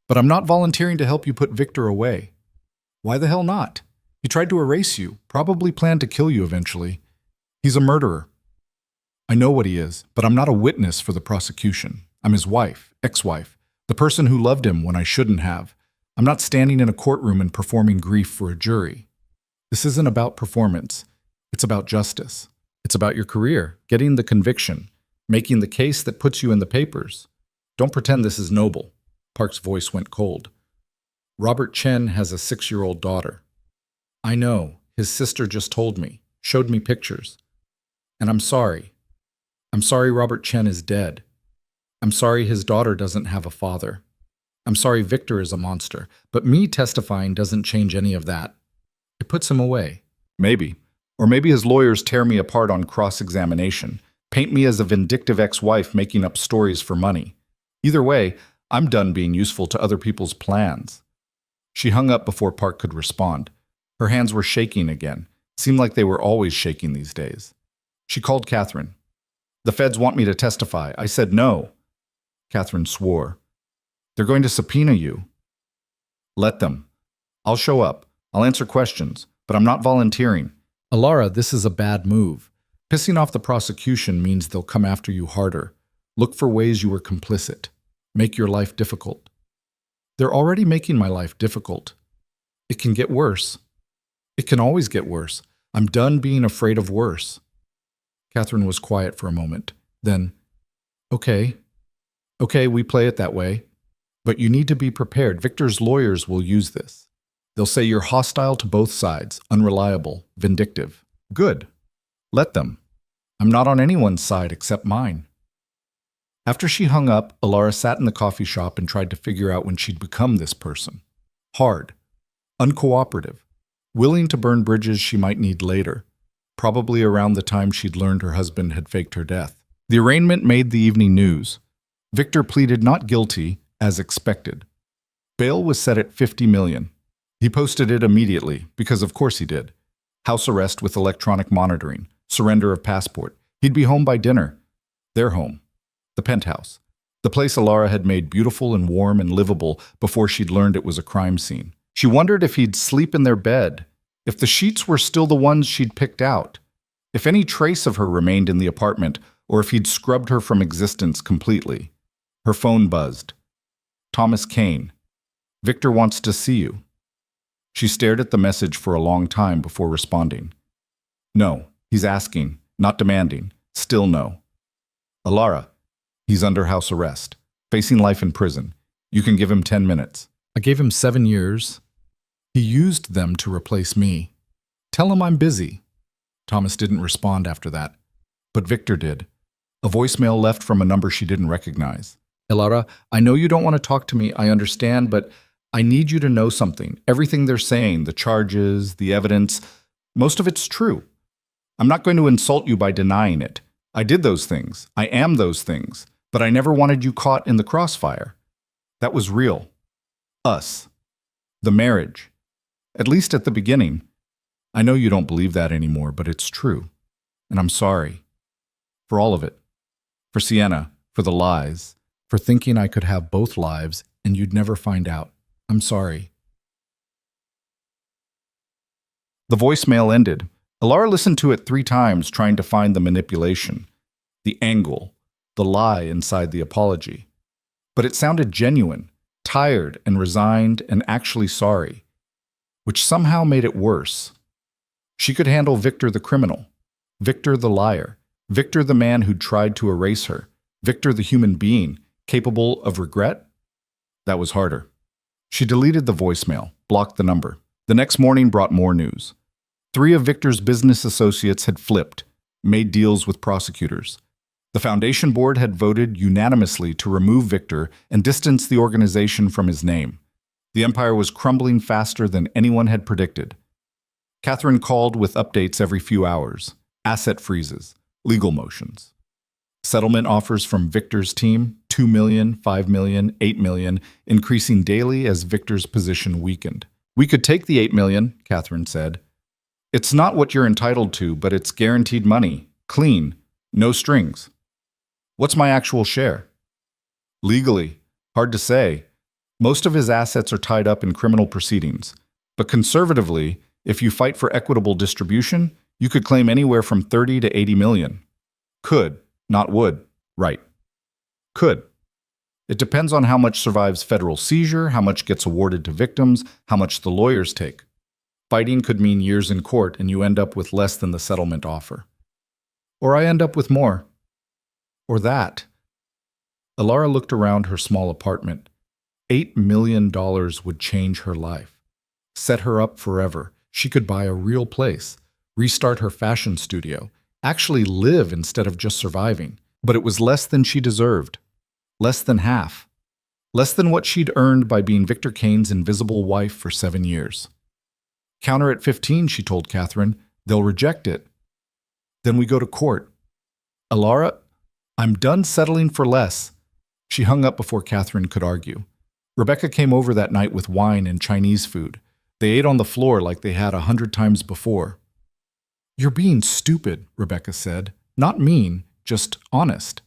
But I'm not volunteering to help you put Victor away. Why the hell not? He tried to erase you, probably planned to kill you eventually. He's a murderer. I know what he is, but I'm not a witness for the prosecution. I'm his wife, ex-wife, the person who loved him when I shouldn't have. I'm not standing in a courtroom and performing grief for a jury. This isn't about performance. It's about justice. It's about your career, getting the conviction, making the case that puts you in the papers. Don't pretend this is noble. Park's voice went cold. Robert Chen has a 6-year-old daughter. I know. His sister just told me, showed me pictures. And I'm sorry. I'm sorry Robert Chen is dead. I'm sorry his daughter doesn't have a father. I'm sorry Victor is a monster, but me testifying doesn't change any of that. It puts him away. Maybe. Or maybe his lawyers tear me apart on cross-examination, paint me as a vindictive ex-wife making up stories for money. Either way, I'm done being useful to other people's plans. She hung up before Park could respond. Her hands were shaking again. Seemed like they were always shaking these days. She called Catherine. The feds want me to testify. I said no. Catherine swore. They're going to subpoena you. Let them. I'll show up. I'll answer questions, but I'm not volunteering. Alara, this is a bad move. Pissing off the prosecution means they'll come after you harder. Look for ways you were complicit. Make your life difficult. They're already making my life difficult. It can get worse. It can always get worse. I'm done being afraid of worse. Catherine was quiet for a moment. Then, Okay, we play it that way. But you need to be prepared. Victor's lawyers will use this. They'll say you're hostile to both sides, unreliable, vindictive. Good. Let them. I'm not on anyone's side except mine. After she hung up, Alara sat in the coffee shop and tried to figure out when she'd become this person. Hard. Uncooperative. Willing to burn bridges she might need later. Probably around the time she'd learned her husband had faked her death. The arraignment made the evening news. Victor pleaded not guilty, as expected. Bail was set at $50 million. He posted it immediately, because of course he did. House arrest with electronic monitoring, surrender of passport. He'd be home by dinner. Their home. The penthouse. The place Alara had made beautiful and warm and livable before she'd learned it was a crime scene. She wondered if he'd sleep in their bed, if the sheets were still the ones she'd picked out, if any trace of her remained in the apartment, or if he'd scrubbed her from existence completely. Her phone buzzed. Thomas Kane. Victor wants to see you. She stared at the message for a long time before responding. No, he's asking, not demanding. Still no. Alara, he's under house arrest, facing life in prison. You can give him 10 minutes. I gave him 7 years. He used them to replace me. Tell him I'm busy. Thomas didn't respond after that, but Victor did. A voicemail left from a number she didn't recognize. Alara, I know you don't want to talk to me, I understand, but I need you to know something. Everything they're saying, the charges, the evidence, most of it's true. I'm not going to insult you by denying it. I did those things. I am those things. But I never wanted you caught in the crossfire. That was real. Us. The marriage. At least at the beginning. I know you don't believe that anymore, but it's true. And I'm sorry. For all of it. For Sienna. For the lies. For thinking I could have both lives and you'd never find out. I'm sorry. The voicemail ended. Alara listened to it 3 times, trying to find the manipulation, the angle, the lie inside the apology. But it sounded genuine, tired and resigned and actually sorry, which somehow made it worse. She could handle Victor the criminal, Victor the liar, Victor the man who'd tried to erase her, Victor the human being, capable of regret. That was harder. She deleted the voicemail, blocked the number. The next morning brought more news. 3 of Victor's business associates had flipped, made deals with prosecutors. The foundation board had voted unanimously to remove Victor and distance the organization from his name. The empire was crumbling faster than anyone had predicted. Catherine called with updates every few hours, asset freezes, legal motions. Settlement offers from Victor's team, 2 million, 5 million, 8 million, increasing daily as Victor's position weakened. We could take the 8 million, Catherine said. It's not what you're entitled to, but it's guaranteed money, clean, no strings. What's my actual share? Legally, hard to say. Most of his assets are tied up in criminal proceedings. But conservatively, if you fight for equitable distribution, you could claim anywhere from 30 to 80 million. Could, not would. Right. Could. It depends on how much survives federal seizure, how much gets awarded to victims, how much the lawyers take. Fighting could mean years in court and you end up with less than the settlement offer. Or I end up with more. Or that. Alara looked around her small apartment. $8 million would change her life. Set her up forever. She could buy a real place, restart her fashion studio, actually live instead of just surviving. But it was less than she deserved. Less than half. Less than what she'd earned by being Victor Kane's invisible wife for 7 years. Counter at 15, she told Catherine. They'll reject it. Then we go to court. Alara, I'm done settling for less. She hung up before Catherine could argue. Rebecca came over that night with wine and Chinese food. They ate on the floor like they had 100 times before. You're being stupid, Rebecca said. Not mean, just honest.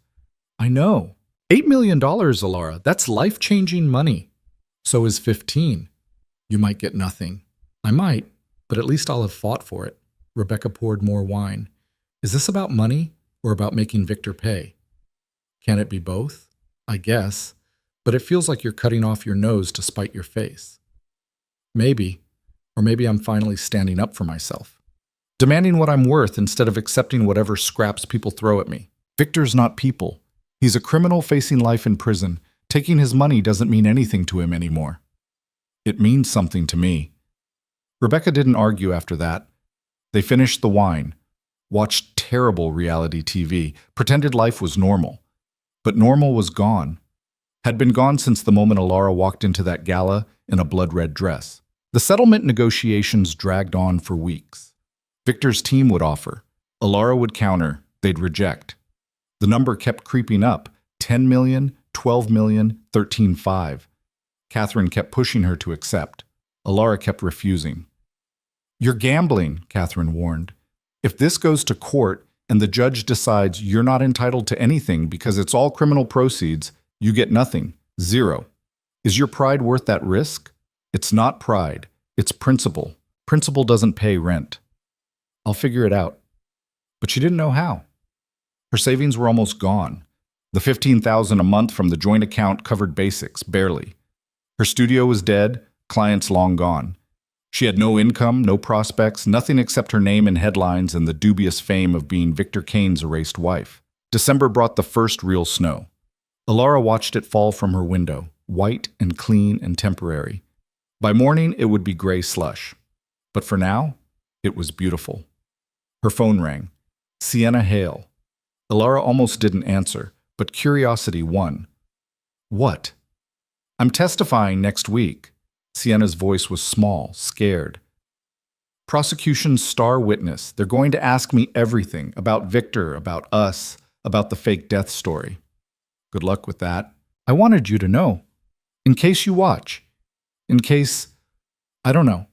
I know. $8 million, Alara. That's life-changing money. So is 15. You might get nothing. I might, but at least I'll have fought for it. Rebecca poured more wine. Is this about money or about making Victor pay? Can it be both? I guess. But it feels like you're cutting off your nose to spite your face. Maybe. Or maybe I'm finally standing up for myself. Demanding what I'm worth instead of accepting whatever scraps people throw at me. Victor's not people. He's a criminal facing life in prison. Taking his money doesn't mean anything to him anymore. It means something to me. Rebecca didn't argue after that. They finished the wine, watched terrible reality TV, pretended life was normal. But normal was gone. Had been gone since the moment Alara walked into that gala in a blood-red dress. The settlement negotiations dragged on for weeks. Victor's team would offer. Alara would counter. They'd reject. The number kept creeping up. 10 million, 12 million, 13.5. Catherine kept pushing her to accept. Alara kept refusing. You're gambling, Catherine warned. If this goes to court and the judge decides you're not entitled to anything because it's all criminal proceeds, you get nothing. Zero. Is your pride worth that risk? It's not pride. It's principle. Principle doesn't pay rent. I'll figure it out. But she didn't know how. Her savings were almost gone. The $15,000 a month from the joint account covered basics, barely. Her studio was dead, clients long gone. She had no income, no prospects, nothing except her name in headlines and the dubious fame of being Victor Kane's erased wife. December brought the first real snow. Alara watched it fall from her window, white and clean and temporary. By morning, it would be gray slush. But for now, it was beautiful. Her phone rang. Sienna Hale. Alara almost didn't answer, but curiosity won. What? I'm testifying next week. Sienna's voice was small, scared. Prosecution's star witness. They're going to ask me everything about Victor, about us, about the fake death story. Good luck with that. I wanted you to know. In case you watch. In case, I don't know.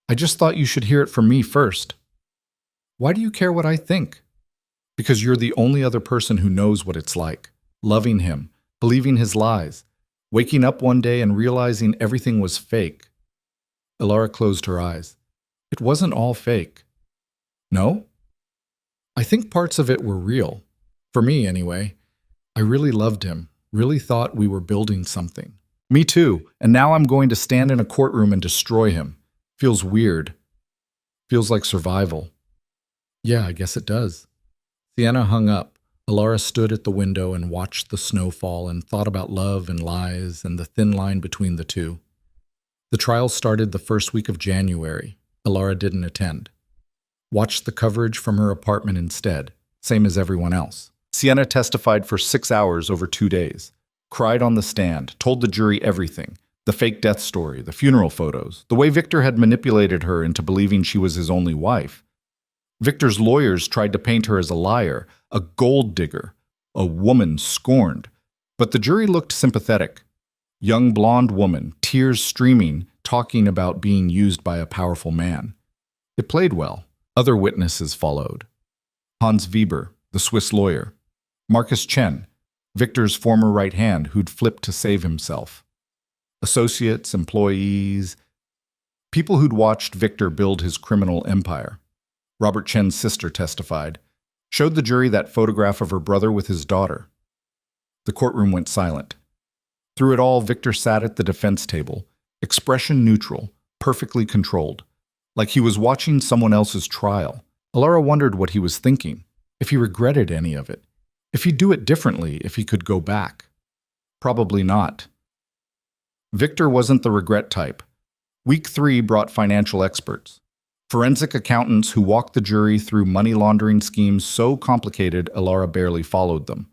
I just thought you should hear it from me first. Why do you care what I think? Because you're the only other person who knows what it's like. Loving him, believing his lies, waking up one day and realizing everything was fake. Alara closed her eyes. It wasn't all fake. No? I think parts of it were real. For me, anyway. I really loved him, really thought we were building something. Me too, and now I'm going to stand in a courtroom and destroy him. Feels weird. Feels like survival. Yeah, I guess it does. Sienna hung up. Alara stood at the window and watched the snow fall and thought about love and lies and the thin line between the two. The trial started the first week of January. Alara didn't attend. Watched the coverage from her apartment instead, same as everyone else. Sienna testified for 6 hours over 2 days, cried on the stand, told the jury everything: the fake death story, the funeral photos, the way Victor had manipulated her into believing she was his only wife. Victor's lawyers tried to paint her as a liar, a gold digger, a woman scorned, but the jury looked sympathetic. Young blonde woman, tears streaming, talking about being used by a powerful man. It played well. Other witnesses followed. Hans Weber, the Swiss lawyer. Marcus Chen, Victor's former right hand who'd flipped to save himself. Associates, employees, people who'd watched Victor build his criminal empire. Robert Chen's sister testified, showed the jury that photograph of her brother with his daughter. The courtroom went silent. Through it all, Victor sat at the defense table, expression neutral, perfectly controlled, like he was watching someone else's trial. Alara wondered what he was thinking, if he regretted any of it, if he'd do it differently, if he could go back. Probably not. Victor wasn't the regret type. Week 3 brought financial experts, forensic accountants who walked the jury through money laundering schemes so complicated Alara barely followed them.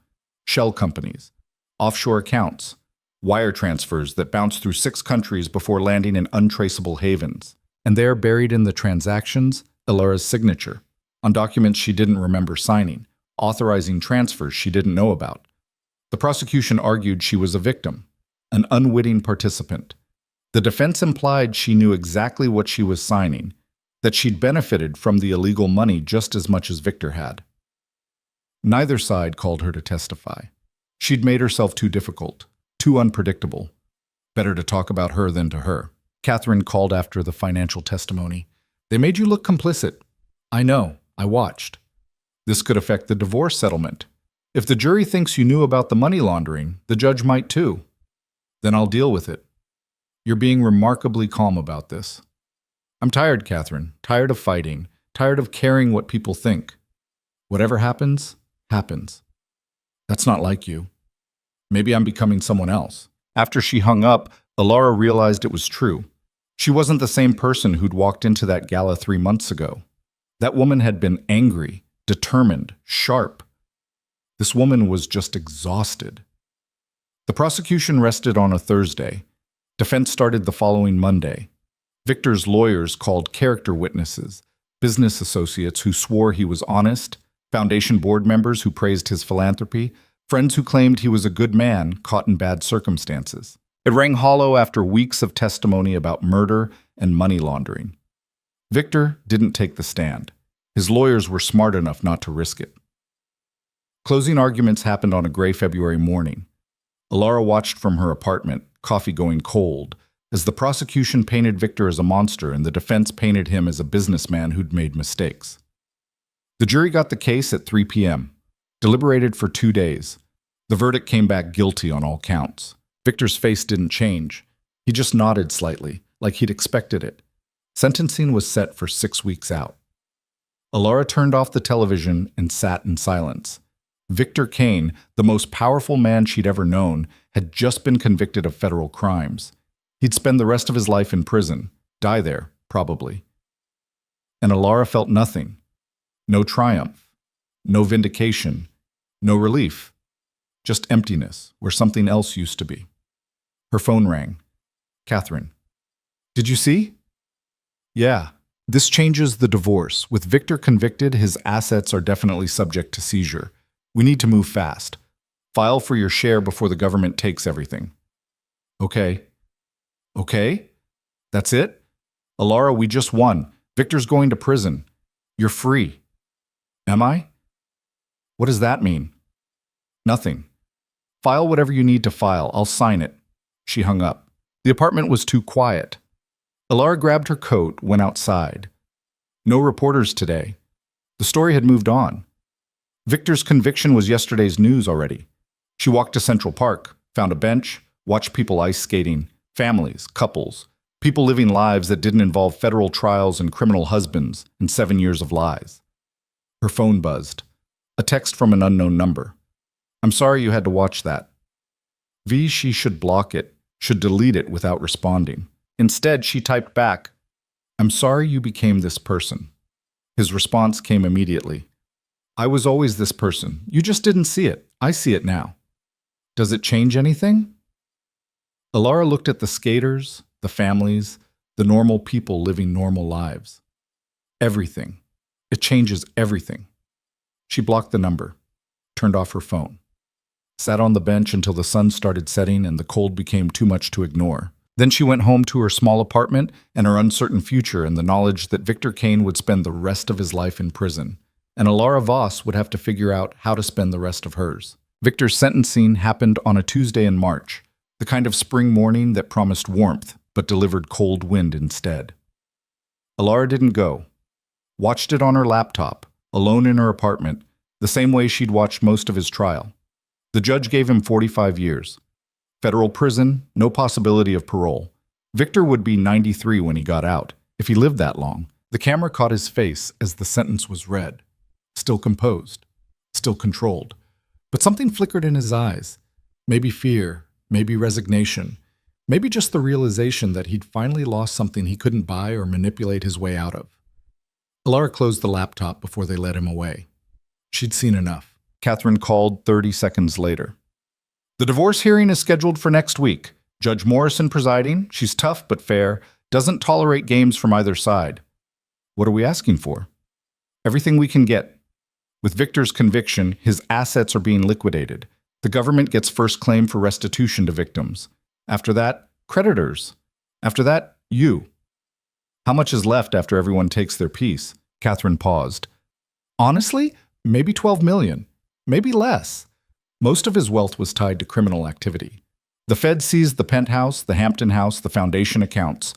Shell companies, offshore accounts, wire transfers that bounced through 6 countries before landing in untraceable havens. And there, buried in the transactions, Alara's signature, on documents she didn't remember signing, authorizing transfers she didn't know about. The prosecution argued she was a victim, an unwitting participant. The defense implied she knew exactly what she was signing, that she'd benefited from the illegal money just as much as Victor had. Neither side called her to testify. She'd made herself too difficult, too unpredictable. Better to talk about her than to her. Catherine called after the financial testimony. They made you look complicit. I know, I watched. This could affect the divorce settlement. If the jury thinks you knew about the money laundering, the judge might too. Then I'll deal with it. You're being remarkably calm about this. I'm tired, Catherine, tired of fighting, tired of caring what people think. Whatever happens, happens. That's not like you. Maybe I'm becoming someone else. After she hung up, Alara realized it was true. She wasn't the same person who'd walked into that gala 3 months ago. That woman had been angry, determined, sharp. This woman was just exhausted. The prosecution rested on a Thursday. Defense started the following Monday. Victor's lawyers called character witnesses, business associates who swore he was honest, foundation board members who praised his philanthropy, friends who claimed he was a good man caught in bad circumstances. It rang hollow after weeks of testimony about murder and money laundering. Victor didn't take the stand. His lawyers were smart enough not to risk it. Closing arguments happened on a gray February morning. Alara watched from her apartment, coffee going cold, as the prosecution painted Victor as a monster and the defense painted him as a businessman who'd made mistakes. The jury got the case at 3 p.m., deliberated for 2 days. The verdict came back guilty on all counts. Victor's face didn't change. He just nodded slightly, like he'd expected it. Sentencing was set for 6 weeks out. Alara turned off the television and sat in silence. Victor Kane, the most powerful man she'd ever known, had just been convicted of federal crimes. He'd spend the rest of his life in prison, die there, probably. And Alara felt nothing. No triumph, no vindication, no relief. Just emptiness, where something else used to be. Her phone rang. Catherine. Did you see? Yeah. This changes the divorce. With Victor convicted, his assets are definitely subject to seizure. We need to move fast. File for your share before the government takes everything. Okay. Okay? That's it? Alara, we just won. Victor's going to prison. You're free. Am I? What does that mean? Nothing. File whatever you need to file. I'll sign it. She hung up. The apartment was too quiet. Alara grabbed her coat, went outside. No reporters today. The story had moved on. Victor's conviction was yesterday's news already. She walked to Central Park, found a bench, watched people ice skating, families, couples, people living lives that didn't involve federal trials and criminal husbands and 7 years of lies. Her phone buzzed. A text from an unknown number. I'm sorry you had to watch that. She should block it, should delete it without responding. Instead, she typed back, I'm sorry you became this person. His response came immediately. I was always this person. You just didn't see it. I see it now. Does it change anything? Alara looked at the skaters, the families, the normal people living normal lives. Everything. It changes everything. She blocked the number, turned off her phone, sat on the bench until the sun started setting and the cold became too much to ignore. Then she went home to her small apartment and her uncertain future and the knowledge that Victor Kane would spend the rest of his life in prison, and Alara Voss would have to figure out how to spend the rest of hers. Victor's sentencing happened on a Tuesday in March, the kind of spring morning that promised warmth but delivered cold wind instead. Alara didn't go. Watched it on her laptop, alone in her apartment, the same way she'd watched most of his trial. The judge gave him 45 years. Federal prison, no possibility of parole. Victor would be 93 when he got out, if he lived that long. The camera caught his face as the sentence was read. Still composed, still controlled. But something flickered in his eyes. Maybe fear, maybe resignation, maybe just the realization that he'd finally lost something he couldn't buy or manipulate his way out of. Alara closed the laptop before they led him away. She'd seen enough. Catherine called 30 seconds later. The divorce hearing is scheduled for next week. Judge Morrison presiding. She's tough but fair, doesn't tolerate games from either side. What are we asking for? Everything we can get. With Victor's conviction, his assets are being liquidated. The government gets first claim for restitution to victims. After that, creditors. After that, you. How much is left after everyone takes their piece? Catherine paused. Honestly, maybe 12 million. Maybe less. Most of his wealth was tied to criminal activity. The Fed seized the penthouse, the Hampton House, the foundation accounts.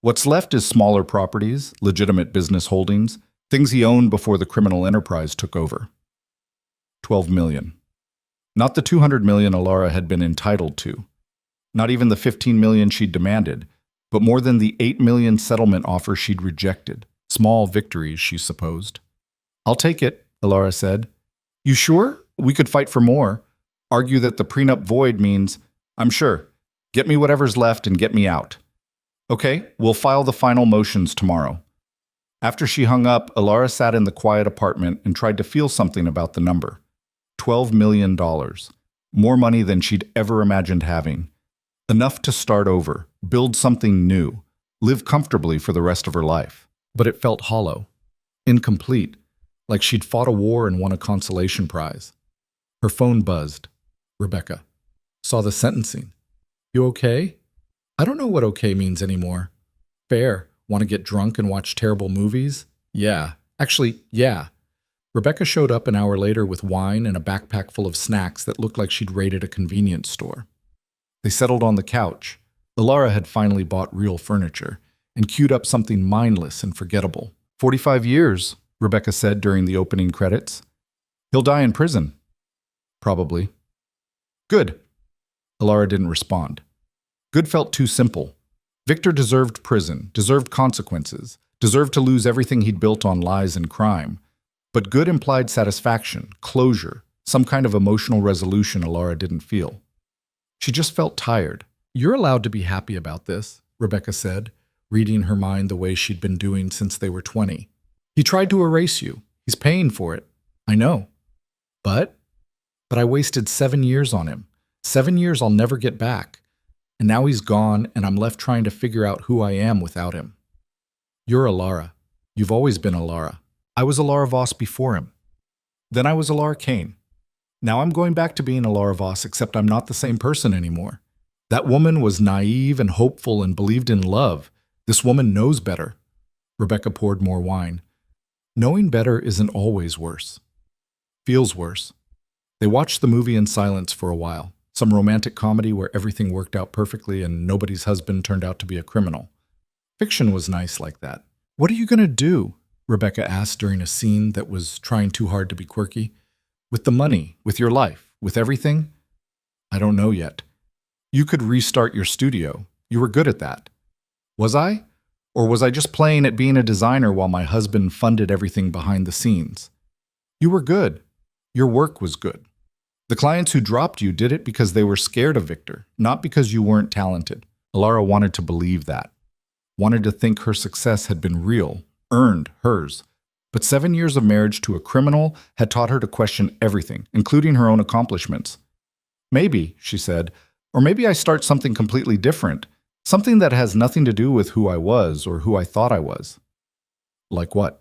What's left is smaller properties, legitimate business holdings, things he owned before the criminal enterprise took over. 12 million. Not the 200 million Alara had been entitled to. Not even the 15 million she'd demanded, but more than the 8 million settlement offer she'd rejected. Small victories, she supposed. I'll take it, Alara said. You sure? We could fight for more. Argue that the prenup void means, I'm sure. Get me whatever's left and get me out. Okay, we'll file the final motions tomorrow. After she hung up, Alara sat in the quiet apartment and tried to feel something about the number. $12 million. More money than she'd ever imagined having. Enough to start over, build something new, live comfortably for the rest of her life. But it felt hollow, incomplete, like she'd fought a war and won a consolation prize. Her phone buzzed. Rebecca. Saw the sentencing. You okay? I don't know what okay means anymore. Fair. Want to get drunk and watch terrible movies? Yeah. Actually, yeah. Rebecca showed up an hour later with wine and a backpack full of snacks that looked like she'd raided a convenience store. They settled on the couch. Alara had finally bought real furniture and queued up something mindless and forgettable. 45 years, Rebecca said during the opening credits. He'll die in prison. Probably. Good. Alara didn't respond. Good felt too simple. Victor deserved prison, deserved consequences, deserved to lose everything he'd built on lies and crime. But good implied satisfaction, closure, some kind of emotional resolution Alara didn't feel. She just felt tired. You're allowed to be happy about this, Rebecca said, reading her mind the way she'd been doing since they were 20. He tried to erase you. He's paying for it. I know. But I wasted 7 years on him. 7 years I'll never get back. And now he's gone, and I'm left trying to figure out who I am without him. You're Alara. You've always been Alara. I was Alara Voss before him. Then I was Alara Kane. Now I'm going back to being Alara Voss, except I'm not the same person anymore. That woman was naive and hopeful and believed in love. This woman knows better. Rebecca poured more wine. Knowing better isn't always worse. Feels worse. They watched the movie in silence for a while. Some romantic comedy where everything worked out perfectly and nobody's husband turned out to be a criminal. Fiction was nice like that. What are you going to do? Rebecca asked during a scene that was trying too hard to be quirky. With the money, with your life, with everything? I don't know yet. You could restart your studio. You were good at that. Was I? Or was I just playing at being a designer while my husband funded everything behind the scenes? You were good. Your work was good. The clients who dropped you did it because they were scared of Victor, not because you weren't talented. Alara wanted to believe that. Wanted to think her success had been real, earned hers. But 7 years of marriage to a criminal had taught her to question everything, including her own accomplishments. Maybe, she said, or maybe I start something completely different, something that has nothing to do with who I was or who I thought I was. Like what?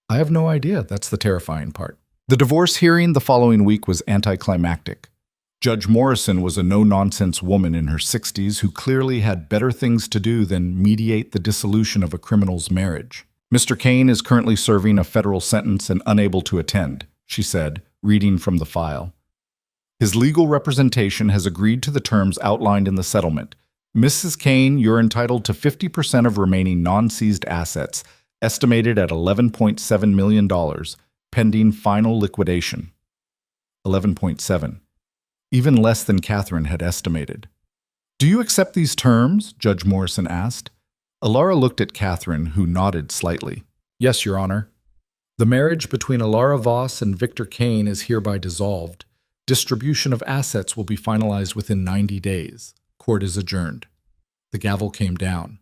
I have no idea. That's the terrifying part. The divorce hearing the following week was anticlimactic. Judge Morrison was a no-nonsense woman in her 60s who clearly had better things to do than mediate the dissolution of a criminal's marriage. Mr. Kane is currently serving a federal sentence and unable to attend, she said, reading from the file. His legal representation has agreed to the terms outlined in the settlement. Mrs. Kane, you're entitled to 50% of remaining non-seized assets, estimated at $11.7 million, pending final liquidation. 11.7. Even less than Catherine had estimated. Do you accept these terms? Judge Morrison asked. Alara looked at Catherine, who nodded slightly. Yes, Your Honor. The marriage between Alara Voss and Victor Kane is hereby dissolved. Distribution of assets will be finalized within 90 days. Court is adjourned. The gavel came down.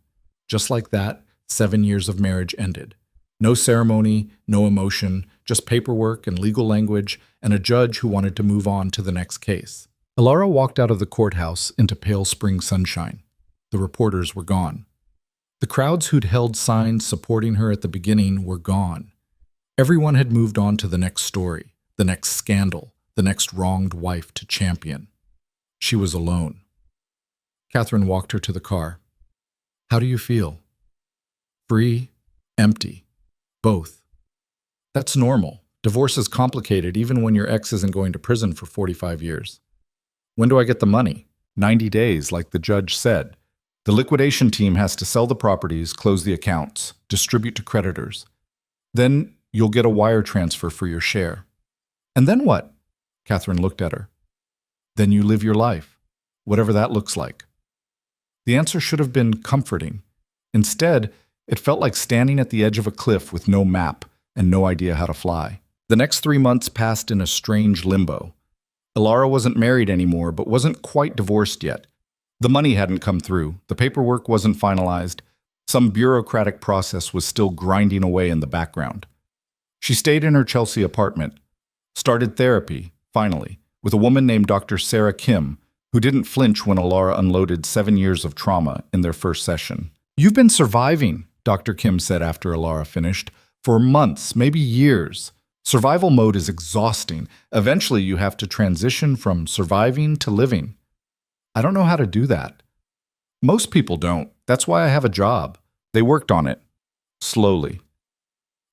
Just like that, 7 years of marriage ended. No ceremony, no emotion, just paperwork and legal language, and a judge who wanted to move on to the next case. Alara walked out of the courthouse into pale spring sunshine. The reporters were gone. The crowds who'd held signs supporting her at the beginning were gone. Everyone had moved on to the next story, the next scandal, the next wronged wife to champion. She was alone. Catherine walked her to the car. How do you feel? Free, empty, both. That's normal. Divorce is complicated even when your ex isn't going to prison for 45 years. When do I get the money? 90 days, like the judge said. The liquidation team has to sell the properties, close the accounts, distribute to creditors. Then you'll get a wire transfer for your share. And then what? Catherine looked at her. Then you live your life, whatever that looks like. The answer should have been comforting. Instead, it felt like standing at the edge of a cliff with no map and no idea how to fly. The next 3 months passed in a strange limbo. Alara wasn't married anymore, but wasn't quite divorced yet. The money hadn't come through, the paperwork wasn't finalized, some bureaucratic process was still grinding away in the background. She stayed in her Chelsea apartment, started therapy, finally, with a woman named Dr. Sarah Kim, who didn't flinch when Alara unloaded 7 years of trauma in their first session. You've been surviving, Dr. Kim said after Alara finished, for months, maybe years. Survival mode is exhausting. Eventually, you have to transition from surviving to living. I don't know how to do that. Most people don't. That's why I have a job. They worked on it. Slowly.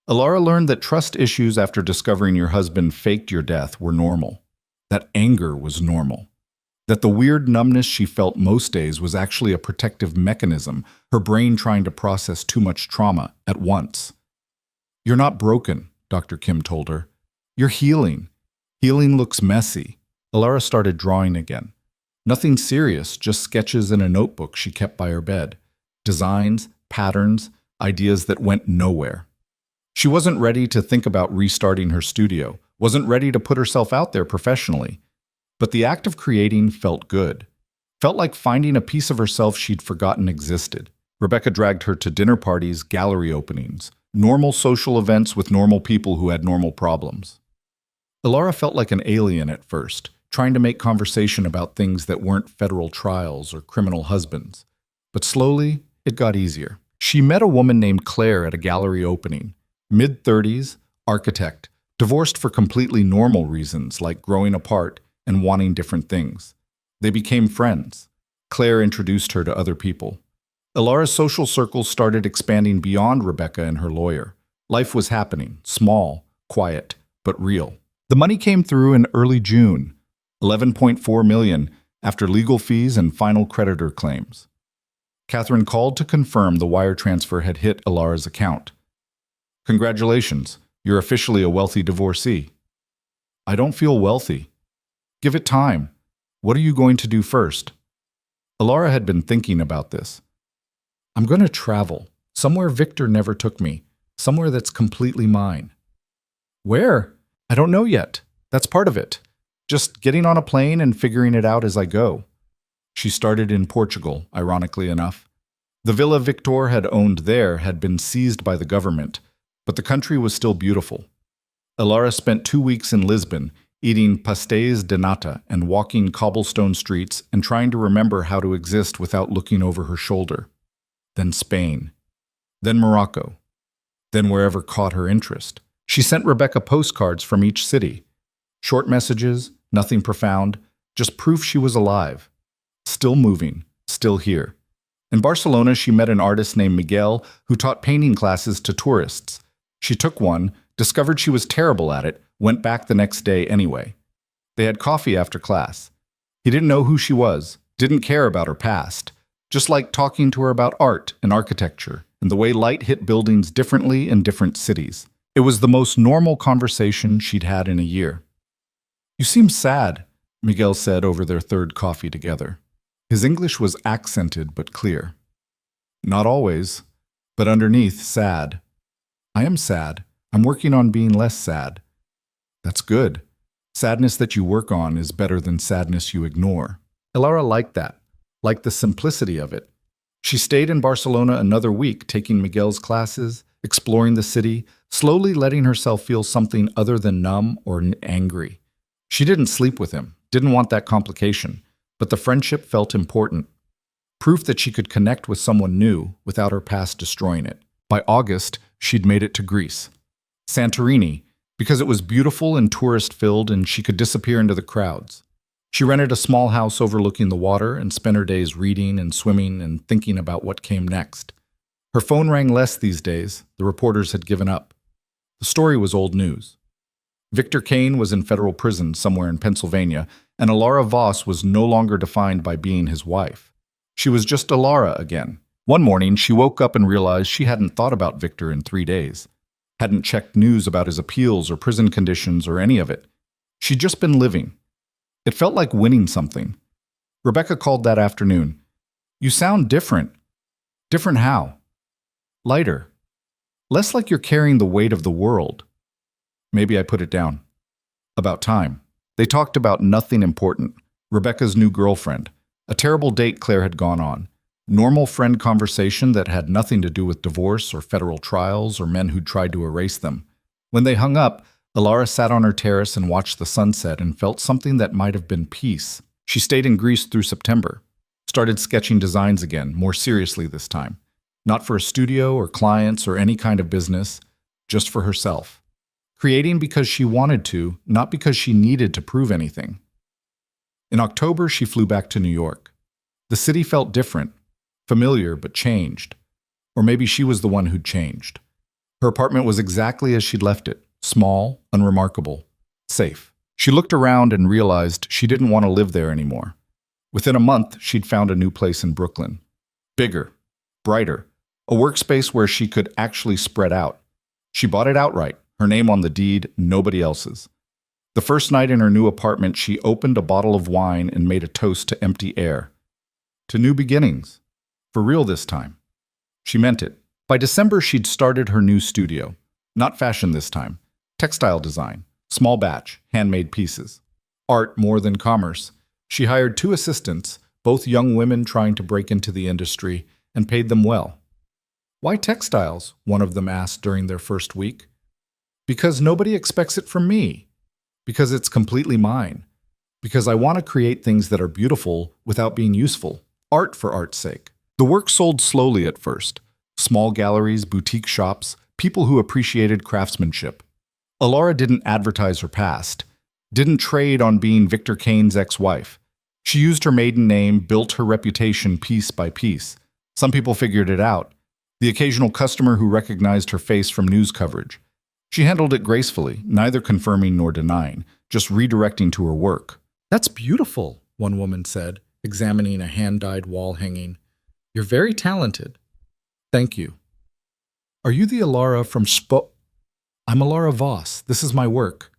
Alara learned that trust issues after discovering your husband faked your death were normal. That anger was normal. That the weird numbness she felt most days was actually a protective mechanism, her brain trying to process too much trauma at once. You're not broken, Dr. Kim told her. You're healing. Healing looks messy. Alara started drawing again. Nothing serious, just sketches in a notebook she kept by her bed. Designs, patterns, ideas that went nowhere. She wasn't ready to think about restarting her studio, wasn't ready to put herself out there professionally. But the act of creating felt good. Felt like finding a piece of herself she'd forgotten existed. Rebecca dragged her to dinner parties, gallery openings, normal social events with normal people who had normal problems. Alara felt like an alien at first, trying to make conversation about things that weren't federal trials or criminal husbands. But slowly, it got easier. She met a woman named Claire at a gallery opening. Mid-30s, architect, divorced for completely normal reasons like growing apart and wanting different things. They became friends. Claire introduced her to other people. Alara's social circles started expanding beyond Rebecca and her lawyer. Life was happening, small, quiet, but real. The money came through in early June, $11.4 million, after legal fees and final creditor claims. Catherine called to confirm the wire transfer had hit Alara's account. Congratulations, you're officially a wealthy divorcee. I don't feel wealthy. Give it time. What are you going to do first? Alara had been thinking about this. I'm going to travel, somewhere Victor never took me, somewhere that's completely mine. Where? I don't know yet. That's part of it. Just getting on a plane and figuring it out as I go. She started in Portugal, ironically enough. The villa Victor had owned there had been seized by the government. But the country was still beautiful. Elara spent 2 weeks in Lisbon, eating pastéis de nata and walking cobblestone streets and trying to remember how to exist without looking over her shoulder. Then Spain. Then Morocco. Then wherever caught her interest. She sent Rebecca postcards from each city. Short messages, nothing profound, just proof she was alive. Still moving, still here. In Barcelona, she met an artist named Miguel who taught painting classes to tourists. She took one, discovered she was terrible at it, went back the next day anyway. They had coffee after class. He didn't know who she was, didn't care about her past, just liked talking to her about art and architecture and the way light hit buildings differently in different cities. It was the most normal conversation she'd had in a year. "You seem sad," Miguel said over their third coffee together. His English was accented but clear. "Not always, but underneath, sad." "I am sad. I'm working on being less sad." "That's good. Sadness that you work on is better than sadness you ignore." Elara liked that, liked the simplicity of it. She stayed in Barcelona another week, taking Miguel's classes, exploring the city, slowly letting herself feel something other than numb or angry. She didn't sleep with him, didn't want that complication, but the friendship felt important. Proof that she could connect with someone new without her past destroying it. By August, she'd made it to Greece. Santorini, because it was beautiful and tourist-filled and she could disappear into the crowds. She rented a small house overlooking the water and spent her days reading and swimming and thinking about what came next. Her phone rang less these days. The reporters had given up. The story was old news. Victor Kane was in federal prison somewhere in Pennsylvania, and Elara Voss was no longer defined by being his wife. She was just Elara again. One morning, she woke up and realized she hadn't thought about Victor in 3 days. Hadn't checked news about his appeals or prison conditions or any of it. She'd just been living. It felt like winning something. Rebecca called that afternoon. "You sound different." "Different how?" "Lighter. Less like you're carrying the weight of the world." Maybe I put it down. About time. They talked about nothing important. Rebecca's new girlfriend. A terrible date Claire had gone on. Normal friend conversation that had nothing to do with divorce or federal trials or men who'd tried to erase them. When they hung up, Elara sat on her terrace and watched the sunset and felt something that might have been peace. She stayed in Greece through September. Started sketching designs again, more seriously this time. Not for a studio or clients or any kind of business, just for herself. Creating because she wanted to, not because she needed to prove anything. In October, she flew back to New York. The city felt different, familiar but changed. Or maybe she was the one who'd changed. Her apartment was exactly as she'd left it, small, unremarkable, safe. She looked around and realized she didn't want to live there anymore. Within a month, she'd found a new place in Brooklyn. Bigger, brighter, a workspace where she could actually spread out. She bought it outright, her name on the deed, nobody else's. The first night in her new apartment, she opened a bottle of wine and made a toast to empty air. To new beginnings. For real this time. She meant it. By December, she'd started her new studio. Not fashion this time. Textile design. Small batch, handmade pieces. Art more than commerce. She hired 2 assistants, both young women trying to break into the industry, and paid them well. "Why textiles?" one of them asked during their first week. "Because nobody expects it from me. Because it's completely mine. Because I want to create things that are beautiful without being useful. Art for art's sake." The work sold slowly at first. Small galleries, boutique shops, people who appreciated craftsmanship. Elara didn't advertise her past. Didn't trade on being Victor Kane's ex-wife. She used her maiden name, built her reputation piece by piece. Some people figured it out. The occasional customer who recognized her face from news coverage. She handled it gracefully, neither confirming nor denying, just redirecting to her work. "That's beautiful," one woman said, examining a hand-dyed wall hanging. "You're very talented." "Thank you." "Are you the Elara from "I'm Elara Voss. This is my work.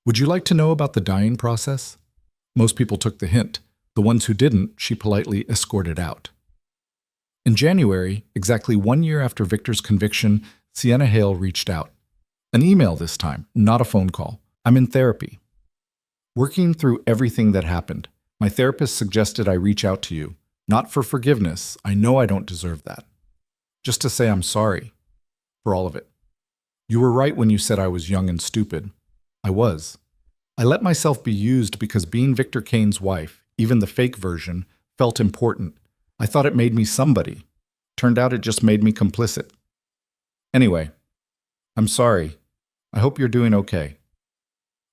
Would you like to know about the dyeing process?" Most people took the hint. The ones who didn't, she politely escorted out. In January, exactly 1 year after Victor's conviction, Sienna Hale reached out. An email this time, not a phone call. "I'm in therapy. Working through everything that happened. My therapist suggested I reach out to you. Not for forgiveness. I know I don't deserve that. Just to say I'm sorry. For all of it." You were right when you said I was young and stupid. I was. I let myself be used because being Victor Kane's wife, even the fake version, felt important. I thought it made me somebody. Turned out it just made me complicit. Anyway, I'm sorry. I hope you're doing okay.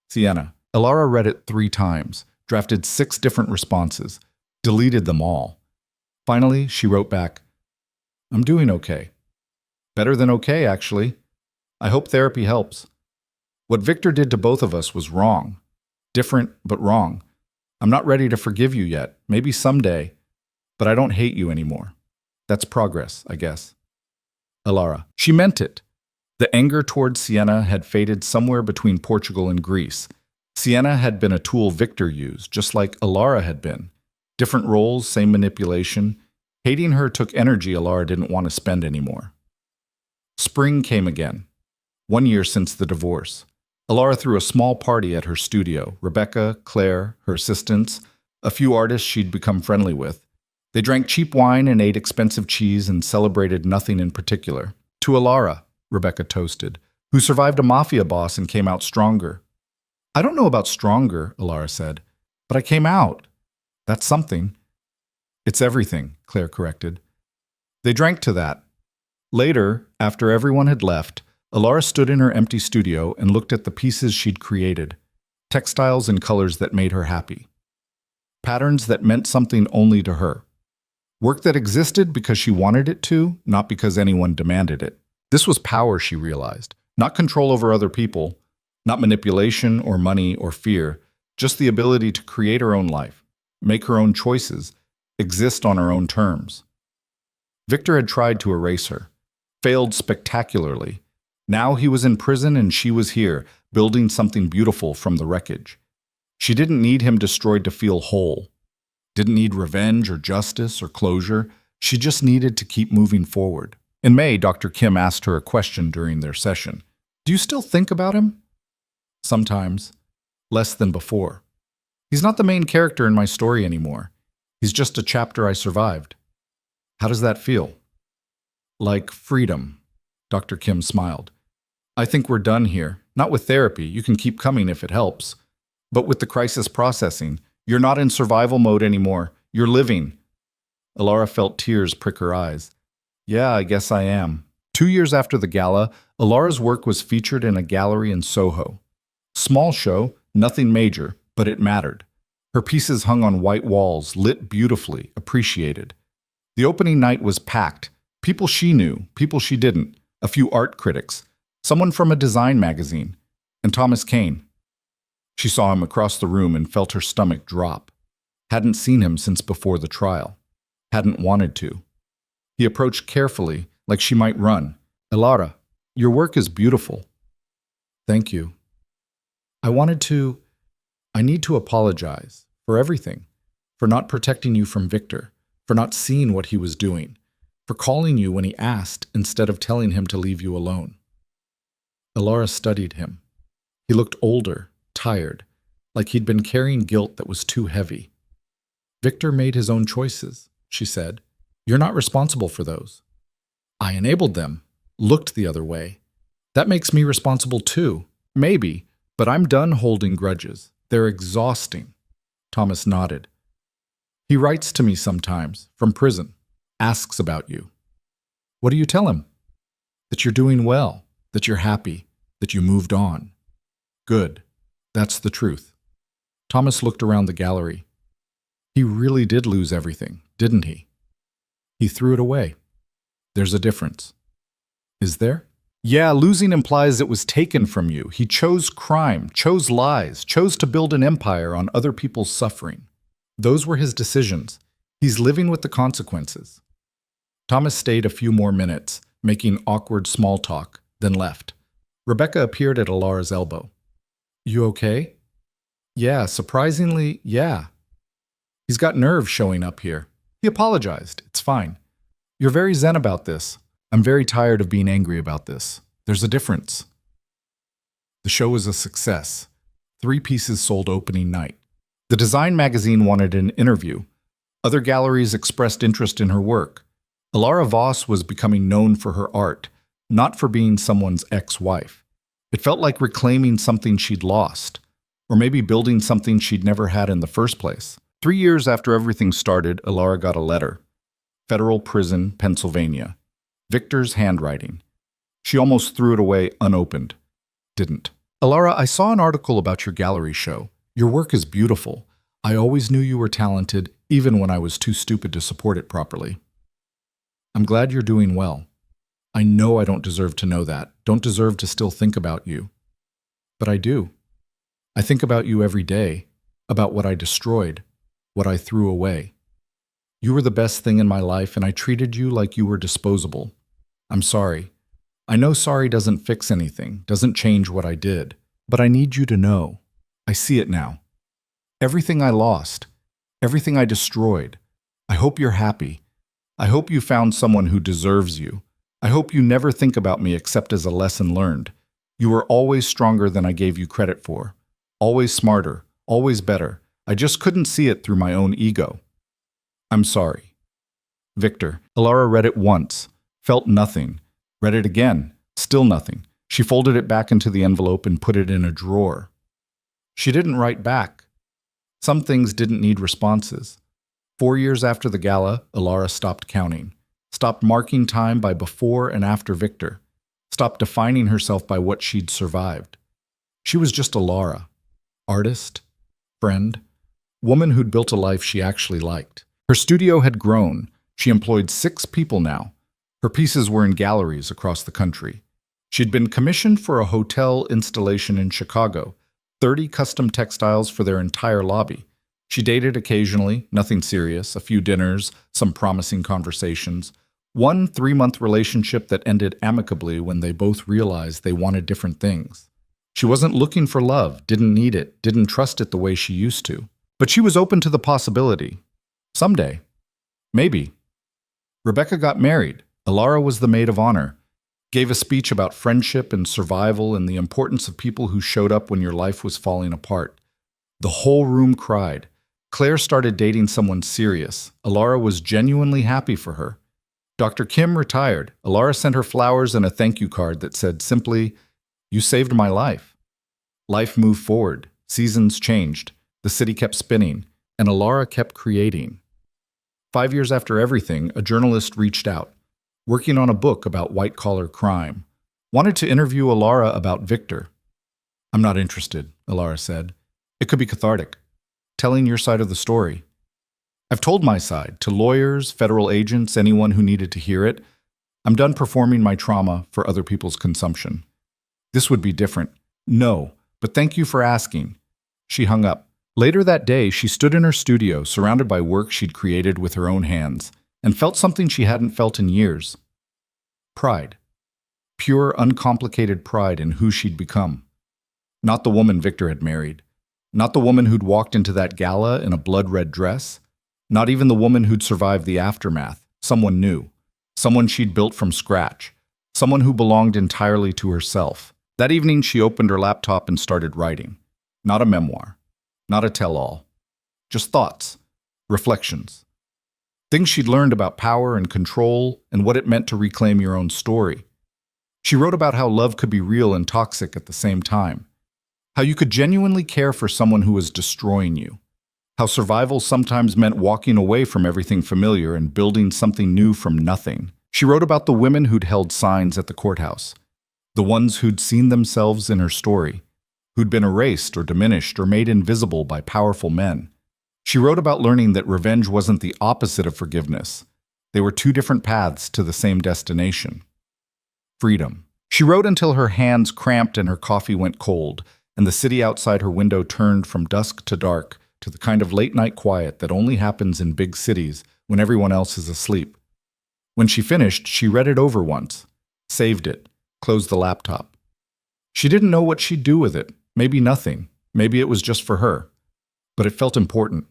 Sienna. Elara read it 3 times, drafted 6 different responses, deleted them all. Finally, she wrote back, I'm doing okay. Better than okay, actually. I hope therapy helps. What Victor did to both of us was wrong. Different, but wrong. I'm not ready to forgive you yet. Maybe someday. But I don't hate you anymore. That's progress, I guess. Elara. She meant it. The anger towards Sienna had faded somewhere between Portugal and Greece. Sienna had been a tool Victor used, just like Elara had been. Different roles, same manipulation. Hating her took energy Elara didn't want to spend anymore. Spring came again. 1 year since the divorce. Elara threw a small party at her studio. Rebecca, Claire, her assistants, a few artists she'd become friendly with. They drank cheap wine and ate expensive cheese and celebrated nothing in particular. To Elara, Rebecca toasted, who survived a Mafia boss and came out stronger. I don't know about stronger, Elara said, but I came out. That's something. It's everything, Claire corrected. They drank to that. Later, after everyone had left, Elara stood in her empty studio and looked at the pieces she'd created, textiles and colors that made her happy. Patterns that meant something only to her. Work that existed because she wanted it to, not because anyone demanded it. This was power, she realized, not control over other people, not manipulation or money or fear, just the ability to create her own life, make her own choices, exist on her own terms. Victor had tried to erase her, failed spectacularly. Now he was in prison and she was here, building something beautiful from the wreckage. She didn't need him destroyed to feel whole. Didn't need revenge or justice or closure. She just needed to keep moving forward. In May, Dr. Kim asked her a question during their session. Do you still think about him? Sometimes. Less than before. He's not the main character in my story anymore. He's just a chapter I survived. How does that feel? Like freedom. Dr. Kim smiled. I think we're done here. Not with therapy. You can keep coming if it helps. But with the crisis processing, you're not in survival mode anymore. You're living. Elara felt tears prick her eyes. Yeah, I guess I am. 2 years after the gala, Elara's work was featured in a gallery in Soho. Small show, nothing major, but it mattered. Her pieces hung on white walls, lit beautifully, appreciated. The opening night was packed. People she knew, people she didn't, a few art critics, someone from a design magazine, and Thomas Kane. She saw him across the room and felt her stomach drop. Hadn't seen him since before the trial. Hadn't wanted to. He approached carefully, like she might run. Elara, your work is beautiful. Thank you. I need to apologize for everything, for not protecting you from Victor, for not seeing what he was doing, for calling you when he asked instead of telling him to leave you alone. Elara studied him. He looked older, tired, like he'd been carrying guilt that was too heavy. Victor made his own choices, she said. You're not responsible for those. I enabled them, looked the other way. That makes me responsible too. Maybe, but I'm done holding grudges. They're exhausting. Thomas nodded. He writes to me sometimes, from prison, asks about you. What do you tell him? That you're doing well, that you're happy, that you moved on. Good. That's the truth. Thomas looked around the gallery. He really did lose everything, didn't he? He threw it away. There's a difference. Is there? Yeah, losing implies it was taken from you. He chose crime, chose lies, chose to build an empire on other people's suffering. Those were his decisions. He's living with the consequences. Thomas stayed a few more minutes, making awkward small talk, then left. Rebecca appeared at Elara's elbow. You okay? Yeah, surprisingly, yeah. He's got nerves showing up here. He apologized. It's fine. You're very zen about this. I'm very tired of being angry about this. There's a difference. The show was a success. 3 pieces sold opening night. The design magazine wanted an interview. Other galleries expressed interest in her work. Elara Voss was becoming known for her art, not for being someone's ex-wife. It felt like reclaiming something she'd lost, or maybe building something she'd never had in the first place. 3 years after everything started, Alara got a letter. Federal Prison, Pennsylvania. Victor's handwriting. She almost threw it away unopened. Didn't. Alara, I saw an article about your gallery show. Your work is beautiful. I always knew you were talented, even when I was too stupid to support it properly. I'm glad you're doing well. I know I don't deserve to know that, don't deserve to still think about you. But I do. I think about you every day, about what I destroyed, what I threw away. You were the best thing in my life, and I treated you like you were disposable. I'm sorry. I know sorry doesn't fix anything, doesn't change what I did, but I need you to know. I see it now. Everything I lost, everything I destroyed. I hope you're happy. I hope you found someone who deserves you. I hope you never think about me except as a lesson learned. You were always stronger than I gave you credit for. Always smarter, always better. I just couldn't see it through my own ego. I'm sorry. Victor. Alara read it once, felt nothing. Read it again, still nothing. She folded it back into the envelope and put it in a drawer. She didn't write back. Some things didn't need responses. 4 years after the gala, Alara stopped counting, stopped marking time by before and after Victor, stopped defining herself by what she'd survived. She was just Alara, artist, friend, woman who'd built a life she actually liked. Her studio had grown. She employed 6 people now. Her pieces were in galleries across the country. She'd been commissioned for a hotel installation in Chicago, 30 custom textiles for their entire lobby. She dated occasionally, nothing serious, a few dinners, some promising conversations. One 3-month relationship that ended amicably when they both realized they wanted different things. She wasn't looking for love, didn't need it, didn't trust it the way she used to. But she was open to the possibility. Someday. Maybe. Rebecca got married. Alara was the maid of honor, gave a speech about friendship and survival and the importance of people who showed up when your life was falling apart. The whole room cried. Claire started dating someone serious. Alara was genuinely happy for her. Dr. Kim retired. Alara sent her flowers and a thank you card that said simply, "You saved my life." Life moved forward. Seasons changed. The city kept spinning, and Alara kept creating. 5 years after everything, a journalist reached out, working on a book about white-collar crime. Wanted to interview Alara about Victor. "I'm not interested," Alara said. "It could be cathartic, telling your side of the story. I've told my side to lawyers, federal agents, anyone who needed to hear it. I'm done performing my trauma for other people's consumption. This would be different. No, but thank you for asking." She hung up. Later that day, she stood in her studio, surrounded by work she'd created with her own hands, and felt something she hadn't felt in years. Pride. Pure, uncomplicated pride in who she'd become. Not the woman Victor had married. Not the woman who'd walked into that gala in a blood-red dress. Not even the woman who'd survived the aftermath. Someone new. Someone she'd built from scratch. Someone who belonged entirely to herself. That evening, she opened her laptop and started writing. Not a memoir. Not a tell-all. Just thoughts. Reflections. Things she'd learned about power and control and what it meant to reclaim your own story. She wrote about how love could be real and toxic at the same time. How you could genuinely care for someone who was destroying you. How survival sometimes meant walking away from everything familiar and building something new from nothing. She wrote about the women who'd held signs at the courthouse. The ones who'd seen themselves in her story. Who'd been erased or diminished or made invisible by powerful men. She wrote about learning that revenge wasn't the opposite of forgiveness. They were 2 different paths to the same destination. Freedom. She wrote until her hands cramped and her coffee went cold, and the city outside her window turned from dusk to dark to the kind of late-night quiet that only happens in big cities when everyone else is asleep. When she finished, she read it over once, saved it, closed the laptop. She didn't know what she'd do with it. Maybe nothing. Maybe it was just for her. But it felt important.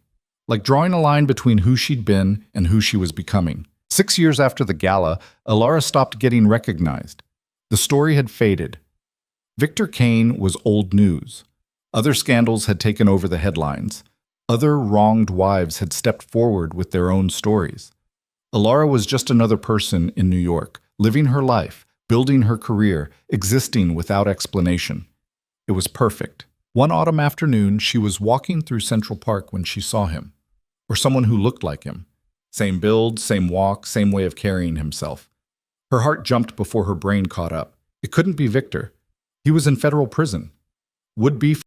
Like drawing a line between who she'd been and who she was becoming. 6 years after the gala, Alara stopped getting recognized. The story had faded. Victor Kane was old news. Other scandals had taken over the headlines. Other wronged wives had stepped forward with their own stories. Alara was just another person in New York, living her life, building her career, existing without explanation. It was perfect. One autumn afternoon, she was walking through Central Park when she saw him, or someone who looked like him. Same build, same walk, same way of carrying himself. Her heart jumped before her brain caught up. It couldn't be Victor. He was in federal prison. Would be